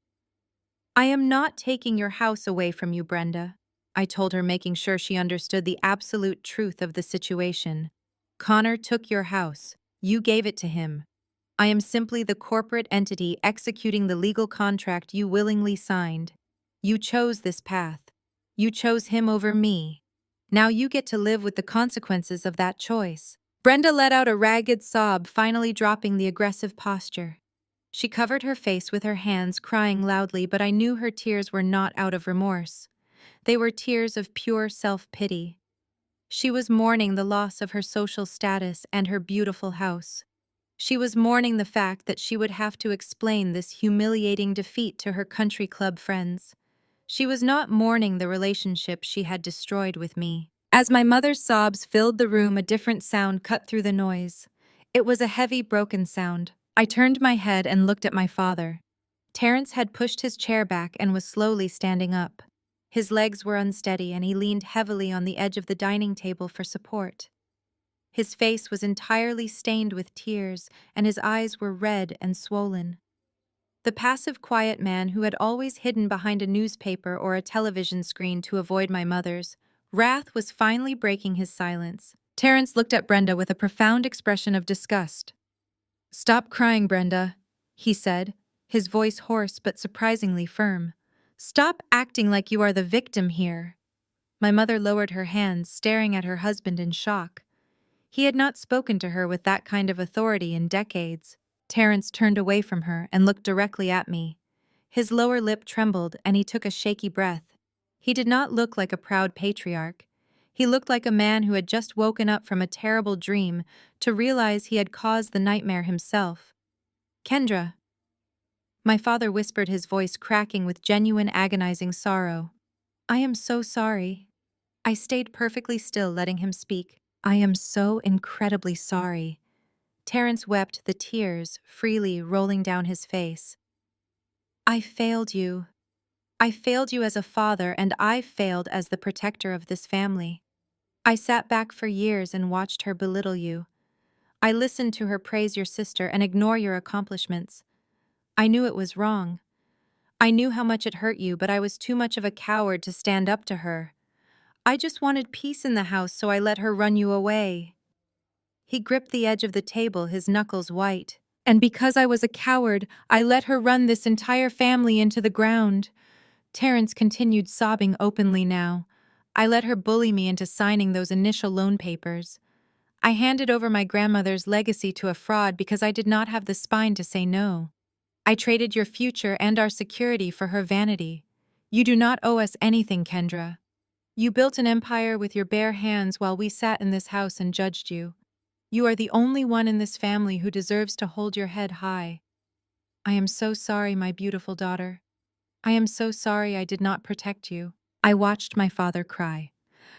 I am not taking your house away from you, Brenda, I told her, making sure she understood the absolute truth of the situation. Connor took your house. You gave it to him. I am simply the corporate entity executing the legal contract you willingly signed. You chose this path. You chose him over me. Now you get to live with the consequences of that choice. Brenda let out a ragged sob, finally dropping the aggressive posture. She covered her face with her hands, crying loudly, but I knew her tears were not out of remorse. They were tears of pure self-pity. She was mourning the loss of her social status and her beautiful house. She was mourning the fact that she would have to explain this humiliating defeat to her country club friends. She was not mourning the relationship she had destroyed with me. As my mother's sobs filled the room, a different sound cut through the noise. It was a heavy, broken sound. I turned my head and looked at my father. Terrence had pushed his chair back and was slowly standing up. His legs were unsteady and he leaned heavily on the edge of the dining table for support. His face was entirely stained with tears, and his eyes were red and swollen. The passive, quiet man who had always hidden behind a newspaper or a television screen to avoid my mother's wrath was finally breaking his silence. Terrence looked at Brenda with a profound expression of disgust. "Stop crying, Brenda," he said, his voice hoarse but surprisingly firm. "Stop acting like you are the victim here." My mother lowered her hands, staring at her husband in shock. He had not spoken to her with that kind of authority in decades. Terrence turned away from her and looked directly at me. His lower lip trembled and he took a shaky breath. He did not look like a proud patriarch. He looked like a man who had just woken up from a terrible dream to realize he had caused the nightmare himself. "Kendra." My father whispered, his voice cracking with genuine agonizing sorrow. "I am so sorry." I stayed perfectly still, letting him speak. "I am so incredibly sorry." Terrence wept, the tears freely rolling down his face. "I failed you. I failed you as a father, and I failed as the protector of this family. I sat back for years and watched her belittle you. I listened to her praise your sister and ignore your accomplishments. I knew it was wrong. I knew how much it hurt you, but I was too much of a coward to stand up to her. I just wanted peace in the house, so I let her run you away." He gripped the edge of the table, his knuckles white. "And because I was a coward, I let her run this entire family into the ground." Terrence continued, sobbing openly now. "I let her bully me into signing those initial loan papers. I handed over my grandmother's legacy to a fraud because I did not have the spine to say no. I traded your future and our security for her vanity. You do not owe us anything, Kendra. You built an empire with your bare hands while we sat in this house and judged you. You are the only one in this family who deserves to hold your head high. I am so sorry, my beautiful daughter. I am so sorry I did not protect you." I watched my father cry.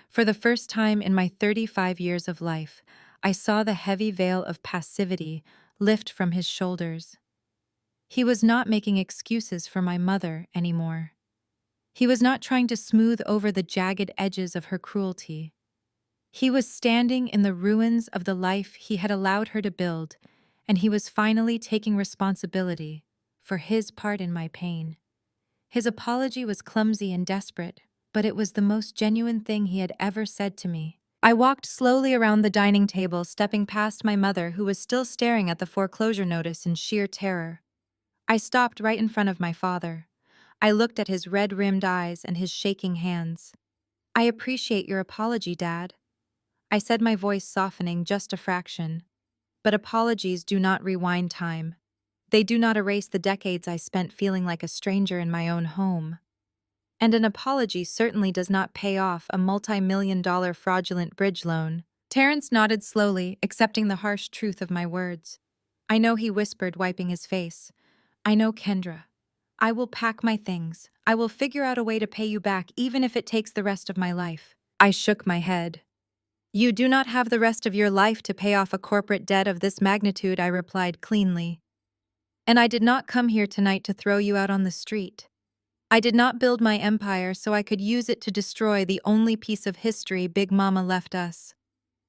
For the first time in my 35 years of life, I saw the heavy veil of passivity lift from his shoulders. He was not making excuses for my mother anymore. He was not trying to smooth over the jagged edges of her cruelty. He was standing in the ruins of the life he had allowed her to build, and he was finally taking responsibility for his part in my pain. His apology was clumsy and desperate, but it was the most genuine thing he had ever said to me. I walked slowly around the dining table, stepping past my mother, who was still staring at the foreclosure notice in sheer terror. I stopped right in front of my father. I looked at his red-rimmed eyes and his shaking hands. "I appreciate your apology, Dad," I said, my voice softening just a fraction. "But apologies do not rewind time. They do not erase the decades I spent feeling like a stranger in my own home. And an apology certainly does not pay off a multi-million-dollar fraudulent bridge loan." Terrence nodded slowly, accepting the harsh truth of my words. I know, he whispered, wiping his face. I know, Kendra. I will pack my things. I will figure out a way to pay you back, even if it takes the rest of my life. I shook my head. You do not have the rest of your life to pay off a corporate debt of this magnitude, I replied cleanly. And I did not come here tonight to throw you out on the street. I did not build my empire so I could use it to destroy the only piece of history Big Mama left us.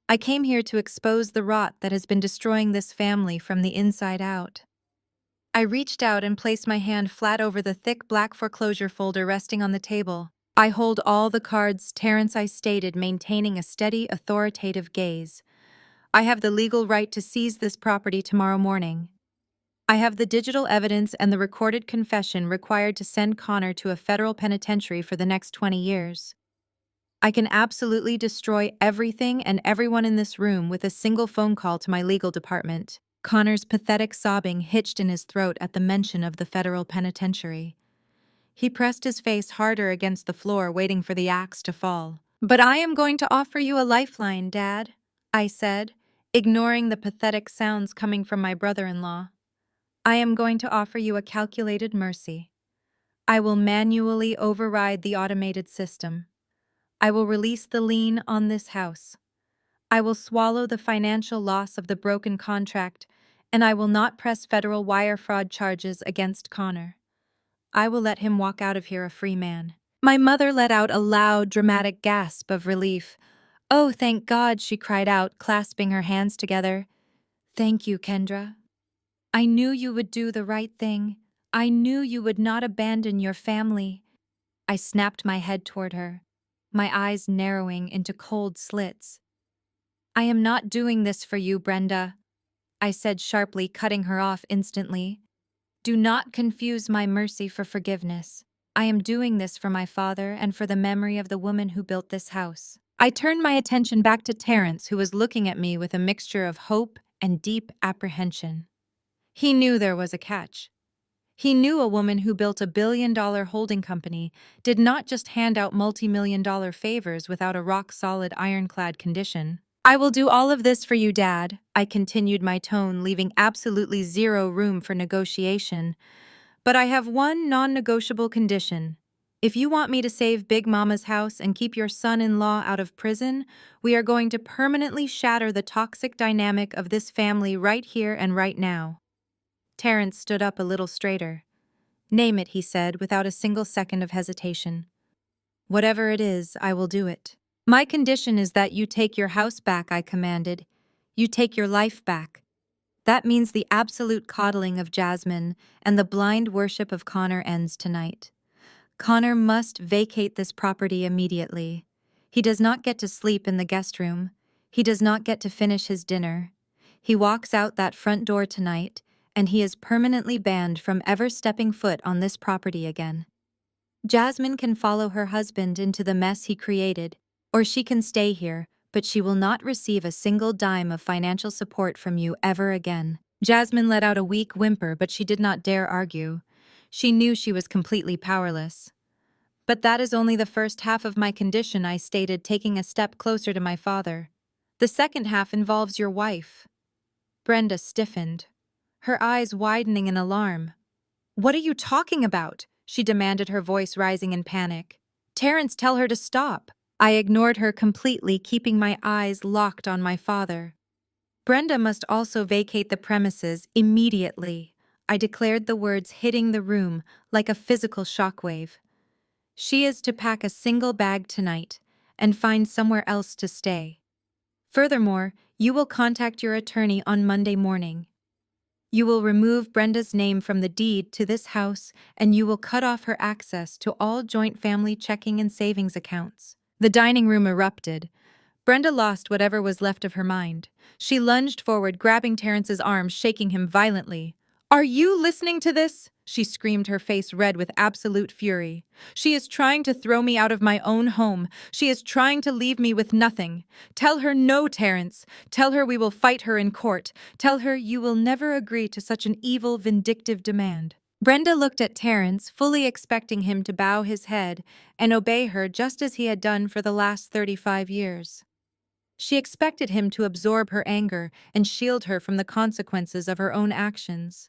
I came here to expose the rot that has been destroying this family from the inside out. I reached out and placed my hand flat over the thick black foreclosure folder resting on the table. I hold all the cards, Terrence, I stated, maintaining a steady, authoritative gaze. I have the legal right to seize this property tomorrow morning. I have the digital evidence and the recorded confession required to send Connor to a federal penitentiary for the next 20 years. I can absolutely destroy everything and everyone in this room with a single phone call to my legal department. Connor's pathetic sobbing hitched in his throat at the mention of the federal penitentiary. He pressed his face harder against the floor, waiting for the axe to fall. But I am going to offer you a lifeline, Dad, I said, ignoring the pathetic sounds coming from my brother-in-law. I am going to offer you a calculated mercy. I will manually override the automated system. I will release the lien on this house. I will swallow the financial loss of the broken contract, and I will not press federal wire fraud charges against Connor. I will let him walk out of here a free man. My mother let out a loud, dramatic gasp of relief. Oh, thank God, she cried out, clasping her hands together. Thank you, Kendra. I knew you would do the right thing. I knew you would not abandon your family. I snapped my head toward her, my eyes narrowing into cold slits. I am not doing this for you, Brenda, I said sharply, cutting her off instantly. Do not confuse my mercy for forgiveness. I am doing this for my father and for the memory of the woman who built this house. I turned my attention back to Terrence, who was looking at me with a mixture of hope and deep apprehension. He knew there was a catch. He knew a woman who built $1 billion holding company did not just hand out multi-million-dollar favors without a rock-solid ironclad condition. I will do all of this for you, Dad, I continued, my tone leaving absolutely zero room for negotiation. But I have one non-negotiable condition. If you want me to save Big Mama's house and keep your son-in-law out of prison, we are going to permanently shatter the toxic dynamic of this family right here and right now. Terrence stood up a little straighter. Name it, he said, without a single second of hesitation. Whatever it is, I will do it. My condition is that you take your house back, I commanded. You take your life back. That means the absolute coddling of Jasmine and the blind worship of Connor ends tonight. Connor must vacate this property immediately. He does not get to sleep in the guest room. He does not get to finish his dinner. He walks out that front door tonight, and he is permanently banned from ever stepping foot on this property again. Jasmine can follow her husband into the mess he created, or she can stay here, but she will not receive a single dime of financial support from you ever again. Jasmine let out a weak whimper, but she did not dare argue. She knew she was completely powerless. But that is only the first half of my condition, I stated, taking a step closer to my father. The second half involves your wife. Brenda stiffened, her eyes widening in alarm. What are you talking about? She demanded, her voice rising in panic. Terrence, tell her to stop. I ignored her completely, keeping my eyes locked on my father. Brenda must also vacate the premises immediately. I declared, the words hitting the room like a physical shockwave. She is to pack a single bag tonight and find somewhere else to stay. Furthermore, you will contact your attorney on Monday morning. You will remove Brenda's name from the deed to this house, and you will cut off her access to all joint family checking and savings accounts. The dining room erupted. Brenda lost whatever was left of her mind. She lunged forward, grabbing Terrence's arm, shaking him violently. Are you listening to this? She screamed, her face red with absolute fury. She is trying to throw me out of my own home. She is trying to leave me with nothing. Tell her no, Terrence. Tell her we will fight her in court. Tell her you will never agree to such an evil, vindictive demand. Brenda looked at Terrence, fully expecting him to bow his head and obey her just as he had done for the last 35 years. She expected him to absorb her anger and shield her from the consequences of her own actions.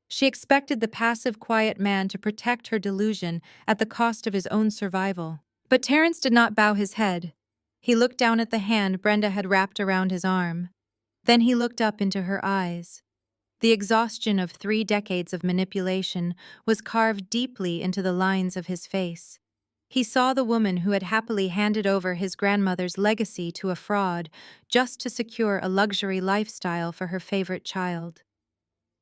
She expected the passive, quiet man to protect her delusion at the cost of his own survival. But Terence did not bow his head. He looked down at the hand Brenda had wrapped around his arm. Then he looked up into her eyes. The exhaustion of 3 decades of manipulation was carved deeply into the lines of his face. He saw the woman who had happily handed over his grandmother's legacy to a fraud just to secure a luxury lifestyle for her favorite child.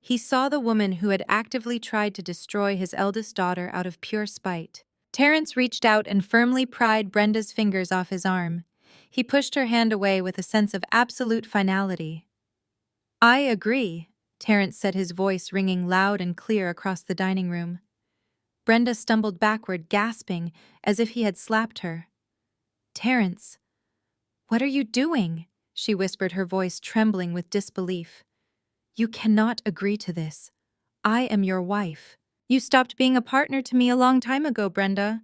He saw the woman who had actively tried to destroy his eldest daughter out of pure spite. Terence reached out and firmly pried Brenda's fingers off his arm. He pushed her hand away with a sense of absolute finality. "I agree," Terence said, his voice ringing loud and clear across the dining room. Brenda stumbled backward, gasping, as if he had slapped her. "Terence, what are you doing?" she whispered, her voice trembling with disbelief. "You cannot agree to this. I am your wife." "You stopped being a partner to me a long time ago, Brenda,"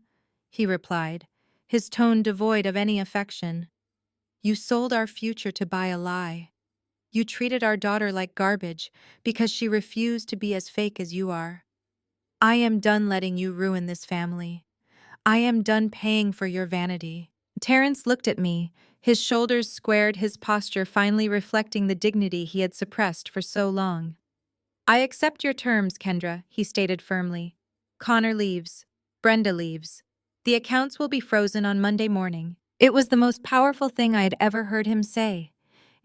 he replied, his tone devoid of any affection. "You sold our future to buy a lie. You treated our daughter like garbage because she refused to be as fake as you are. I am done letting you ruin this family. I am done paying for your vanity." Terence looked at me, his shoulders squared, his posture finally reflecting the dignity he had suppressed for so long. "I accept your terms, Kendra," he stated firmly. "Connor leaves. Brenda leaves. The accounts will be frozen on Monday morning." It was the most powerful thing I had ever heard him say.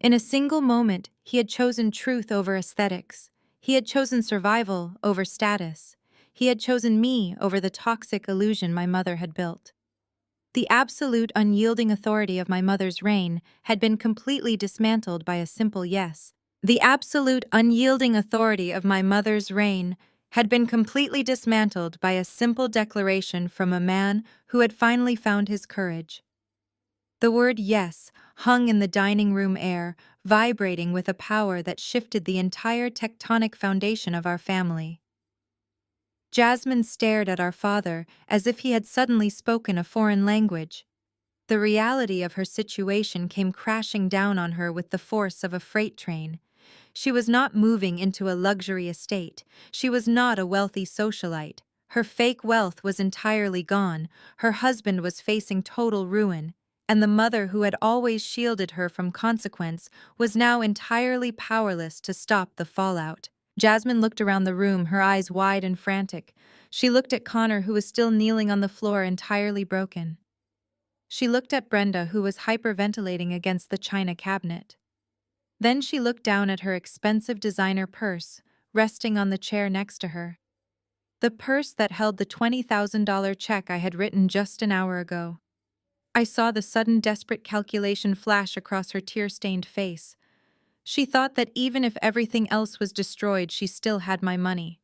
In a single moment, he had chosen truth over aesthetics. He had chosen survival over status. He had chosen me over the toxic illusion my mother had built. The absolute unyielding authority of my mother's reign had been completely dismantled by a simple yes. The absolute unyielding authority of my mother's reign had been completely dismantled by a simple declaration from a man who had finally found his courage. The word yes hung in the dining room air, vibrating with a power that shifted the entire tectonic foundation of our family. Jasmine stared at our father as if he had suddenly spoken a foreign language. The reality of her situation came crashing down on her with the force of a freight train. She was not moving into a luxury estate. She was not a wealthy socialite. Her fake wealth was entirely gone. Her husband was facing total ruin. And the mother who had always shielded her from consequence was now entirely powerless to stop the fallout. Jasmine looked around the room, her eyes wide and frantic. She looked at Connor, who was still kneeling on the floor, entirely broken. She looked at Brenda, who was hyperventilating against the china cabinet. Then she looked down at her expensive designer purse, resting on the chair next to her. The purse that held the $20,000 check I had written just an hour ago. I saw the sudden desperate calculation flash across her tear-stained face. She thought that even if everything else was destroyed, she still had my money.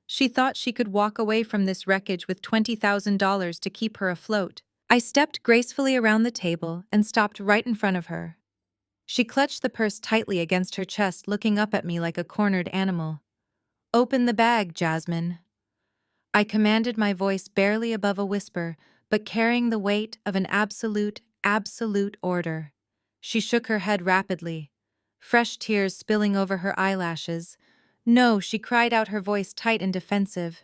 She thought she could walk away from this wreckage with $20,000 to keep her afloat. I stepped gracefully around the table and stopped right in front of her. She clutched the purse tightly against her chest, looking up at me like a cornered animal. "Open the bag, Jasmine." I commanded, my voice barely above a whisper, but carrying the weight of an absolute order. She shook her head rapidly, fresh tears spilling over her eyelashes. "No," she cried out, her voice tight and defensive.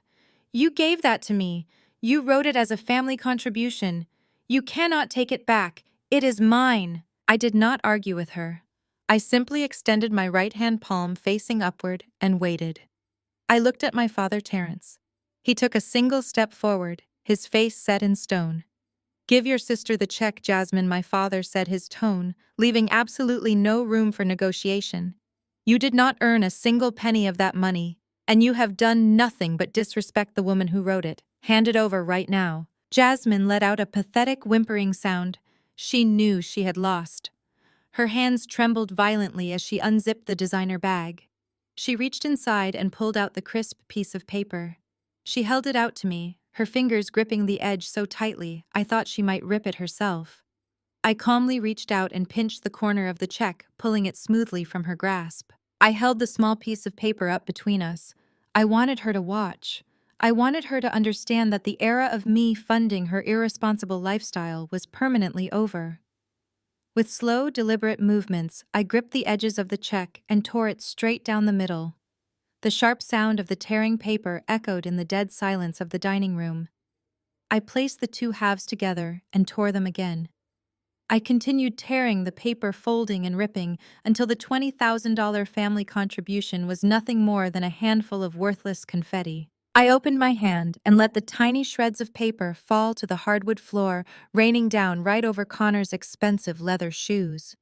"You gave that to me. You wrote it as a family contribution. You cannot take it back. It is mine." I did not argue with her. I simply extended my right-hand palm facing upward and waited. I looked at my father, Terence. He took a single step forward, his face set in stone. "Give your sister the check, Jasmine," my father said, his tone leaving absolutely no room for negotiation. "You did not earn a single penny of that money, and you have done nothing but disrespect the woman who wrote it. Hand it over right now." Jasmine let out a pathetic whimpering sound. She knew she had lost. Her hands trembled violently as she unzipped the designer bag. She reached inside and pulled out the crisp piece of paper. She held it out to me, her fingers gripping the edge so tightly I thought she might rip it herself. I calmly reached out and pinched the corner of the check, pulling it smoothly from her grasp. I held the small piece of paper up between us. I wanted her to watch. I wanted her to understand that the era of me funding her irresponsible lifestyle was permanently over. With slow, deliberate movements, I gripped the edges of the check and tore it straight down the middle. The sharp sound of the tearing paper echoed in the dead silence of the dining room. I placed the two halves together and tore them again. I continued tearing the paper, folding and ripping, until the $20,000 family contribution was nothing more than a handful of worthless confetti. I opened my hand and let the tiny shreds of paper fall to the hardwood floor, raining down right over Connor's expensive leather shoes.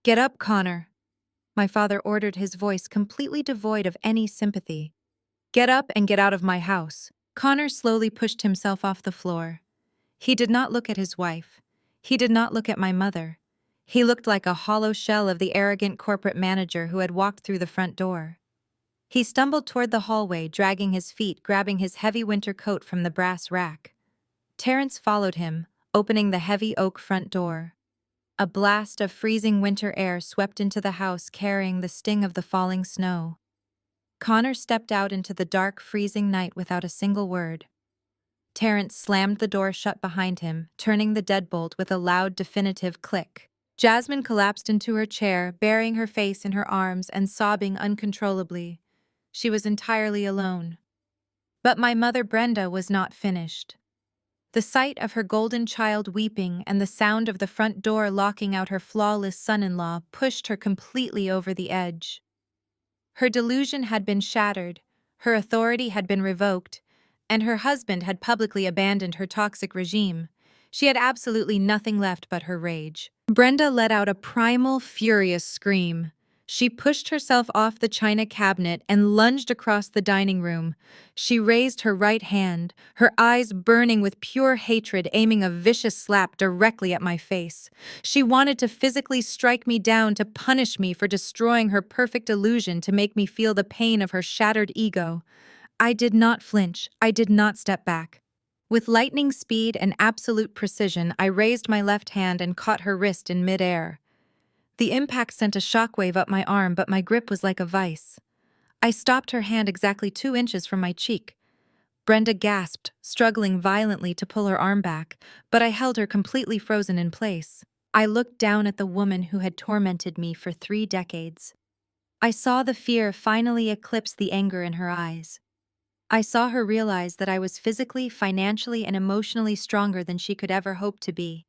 "Get up, Connor," my father ordered, his voice completely devoid of any sympathy. "Get up and get out of my house." Connor slowly pushed himself off the floor. He did not look at his wife. He did not look at my mother. He looked like a hollow shell of the arrogant corporate manager who had walked through the front door. He stumbled toward the hallway, dragging his feet, grabbing his heavy winter coat from the brass rack. Terrence followed him, opening the heavy oak front door. A blast of freezing winter air swept into the house, carrying the sting of the falling snow. Connor stepped out into the dark, freezing night without a single word. Terrence slammed the door shut behind him, turning the deadbolt with a loud, definitive click. Jasmine collapsed into her chair, burying her face in her arms and sobbing uncontrollably. She was entirely alone. But my mother Brenda was not finished. The sight of her golden child weeping and the sound of the front door locking out her flawless son-in-law pushed her completely over the edge. Her delusion had been shattered, her authority had been revoked, and her husband had publicly abandoned her toxic regime. She had absolutely nothing left but her rage. Brenda let out a primal, furious scream. She pushed herself off the china cabinet and lunged across the dining room. She raised her right hand, her eyes burning with pure hatred, aiming a vicious slap directly at my face. She wanted to physically strike me down, to punish me for destroying her perfect illusion, to make me feel the pain of her shattered ego. I did not flinch. I did not step back. With lightning speed and absolute precision, I raised my left hand and caught her wrist in midair. The impact sent a shockwave up my arm, but my grip was like a vice. I stopped her hand exactly 2 inches from my cheek. Brenda gasped, struggling violently to pull her arm back, but I held her completely frozen in place. I looked down at the woman who had tormented me for 3 decades. I saw the fear finally eclipse the anger in her eyes. I saw her realize that I was physically, financially, and emotionally stronger than she could ever hope to be.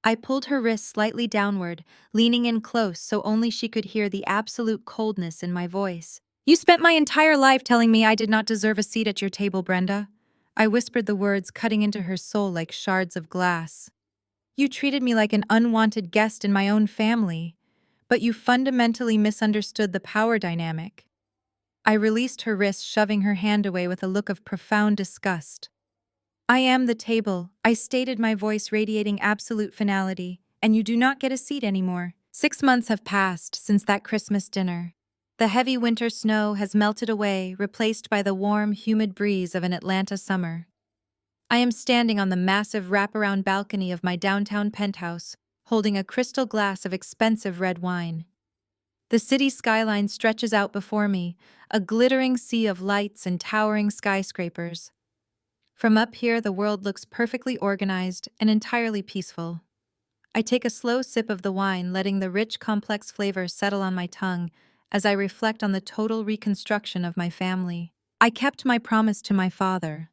I pulled her wrist slightly downward, leaning in close so only she could hear the absolute coldness in my voice. "You spent my entire life telling me I did not deserve a seat at your table, Brenda." I whispered the words, cutting into her soul like shards of glass. "You treated me like an unwanted guest in my own family, but you fundamentally misunderstood the power dynamic." I released her wrist, shoving her hand away with a look of profound disgust. "I am the table," I stated, my voice radiating absolute finality, "and you do not get a seat anymore." 6 months have passed since that Christmas dinner. The heavy winter snow has melted away, replaced by the warm, humid breeze of an Atlanta summer. I am standing on the massive wraparound balcony of my downtown penthouse, holding a crystal glass of expensive red wine. The city skyline stretches out before me, a glittering sea of lights and towering skyscrapers. From up here, the world looks perfectly organized and entirely peaceful. I take a slow sip of the wine, letting the rich, complex flavors settle on my tongue as I reflect on the total reconstruction of my family. I kept my promise to my father.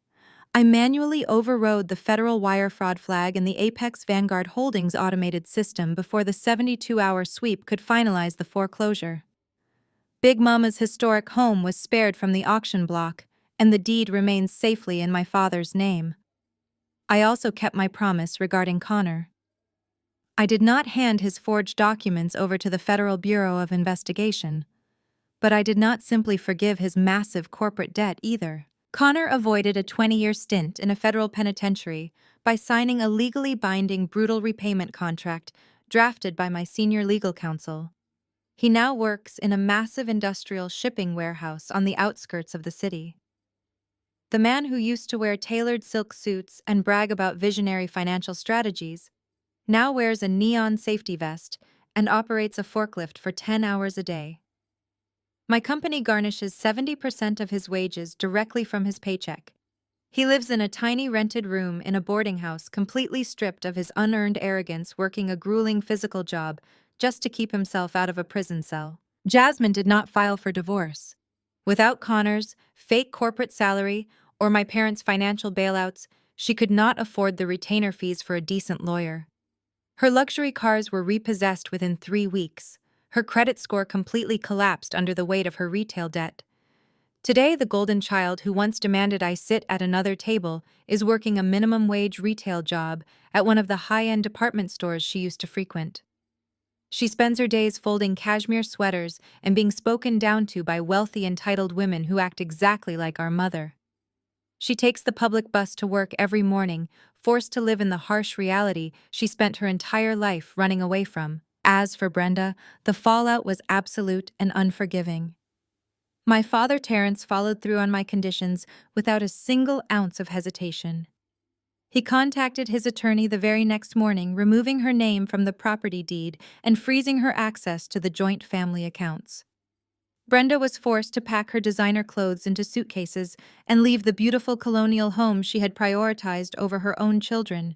I manually overrode the federal wire fraud flag in the Apex Vanguard Holdings automated system before the 72-hour sweep could finalize the foreclosure. Big Mama's historic home was spared from the auction block, and the deed remains safely in my father's name. I also kept my promise regarding Connor. I did not hand his forged documents over to the Federal Bureau of Investigation, but I did not simply forgive his massive corporate debt either. Connor avoided a 20-year stint in a federal penitentiary by signing a legally binding, brutal repayment contract drafted by my senior legal counsel. He now works in a massive industrial shipping warehouse on the outskirts of the city. The man who used to wear tailored silk suits and brag about visionary financial strategies now wears a neon safety vest and operates a forklift for 10 hours a day. My company garnishes 70% of his wages directly from his paycheck. He lives in a tiny rented room in a boarding house, completely stripped of his unearned arrogance, working a grueling physical job just to keep himself out of a prison cell. Jasmine did not file for divorce. Without Connor's fake corporate salary or my parents' financial bailouts, she could not afford the retainer fees for a decent lawyer. Her luxury cars were repossessed within 3 weeks. Her credit score completely collapsed under the weight of her retail debt. Today, the golden child who once demanded I sit at another table is working a minimum wage retail job at one of the high-end department stores she used to frequent. She spends her days folding cashmere sweaters and being spoken down to by wealthy, entitled women who act exactly like our mother. She takes the public bus to work every morning, forced to live in the harsh reality she spent her entire life running away from. As for Brenda, the fallout was absolute and unforgiving. My father, Terence, followed through on my conditions without a single ounce of hesitation. He contacted his attorney the very next morning, removing her name from the property deed and freezing her access to the joint family accounts. Brenda was forced to pack her designer clothes into suitcases and leave the beautiful colonial home she had prioritized over her own children.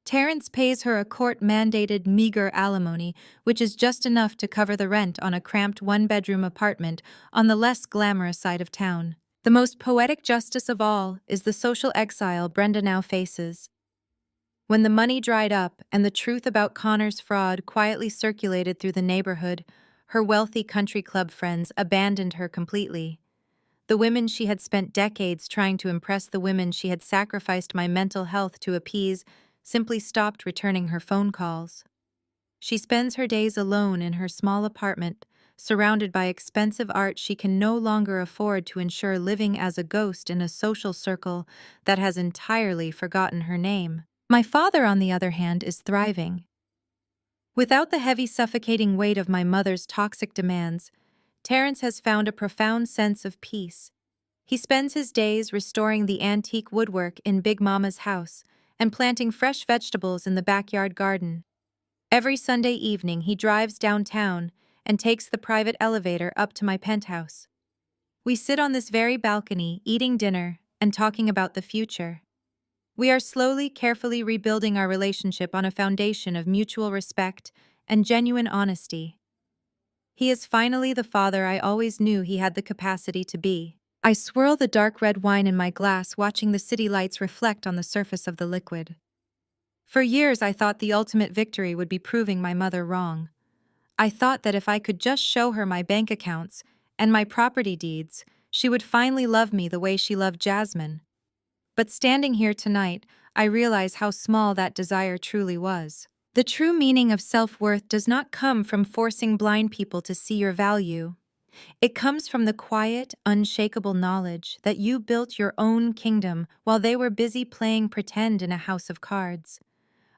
Terence pays her a court-mandated meager alimony, which is just enough to cover the rent on a cramped one-bedroom apartment on the less glamorous side of town. The most poetic justice of all is the social exile Brenda now faces. When the money dried up and the truth about Connor's fraud quietly circulated through the neighborhood, her wealthy country club friends abandoned her completely. The women she had spent decades trying to impress, the women she had sacrificed my mental health to appease, simply stopped returning her phone calls. She spends her days alone in her small apartment, surrounded by expensive art she can no longer afford to ensure, living as a ghost in a social circle that has entirely forgotten her name. My father, on the other hand, is thriving. Without the heavy, suffocating weight of my mother's toxic demands, Terence has found a profound sense of peace. He spends his days restoring the antique woodwork in Big Mama's house and planting fresh vegetables in the backyard garden. Every Sunday evening, he drives downtown and takes the private elevator up to my penthouse. We sit on this very balcony, eating dinner and talking about the future. We are slowly, carefully rebuilding our relationship on a foundation of mutual respect and genuine honesty. He is finally the father I always knew he had the capacity to be. I swirl the dark red wine in my glass, watching the city lights reflect on the surface of the liquid. For years, I thought the ultimate victory would be proving my mother wrong. I thought that if I could just show her my bank accounts and my property deeds, she would finally love me the way she loved Jasmine. But standing here tonight, I realize how small that desire truly was. The true meaning of self-worth does not come from forcing blind people to see your value. It comes from the quiet, unshakable knowledge that you built your own kingdom while they were busy playing pretend in a house of cards.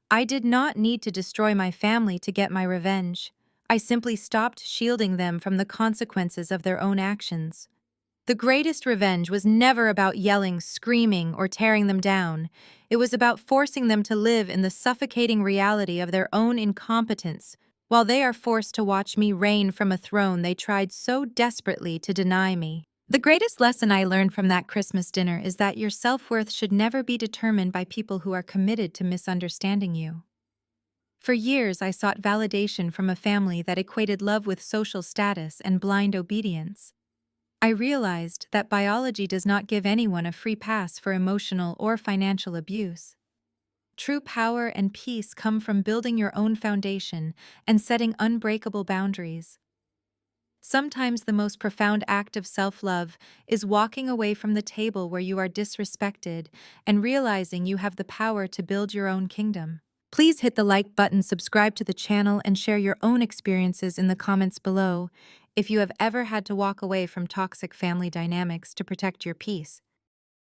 I did not need to destroy my family to get my revenge. I simply stopped shielding them from the consequences of their own actions. The greatest revenge was never about yelling, screaming, or tearing them down. It was about forcing them to live in the suffocating reality of their own incompetence, while they are forced to watch me reign from a throne they tried so desperately to deny me. The greatest lesson I learned from that Christmas dinner is that your self-worth should never be determined by people who are committed to misunderstanding you. For years, I sought validation from a family that equated love with social status and blind obedience. I realized that biology does not give anyone a free pass for emotional or financial abuse. True power and peace come from building your own foundation and setting unbreakable boundaries. Sometimes the most profound act of self-love is walking away from the table where you are disrespected and realizing you have the power to build your own kingdom. Please hit the like button, subscribe to the channel, and share your own experiences in the comments below if you have ever had to walk away from toxic family dynamics to protect your peace.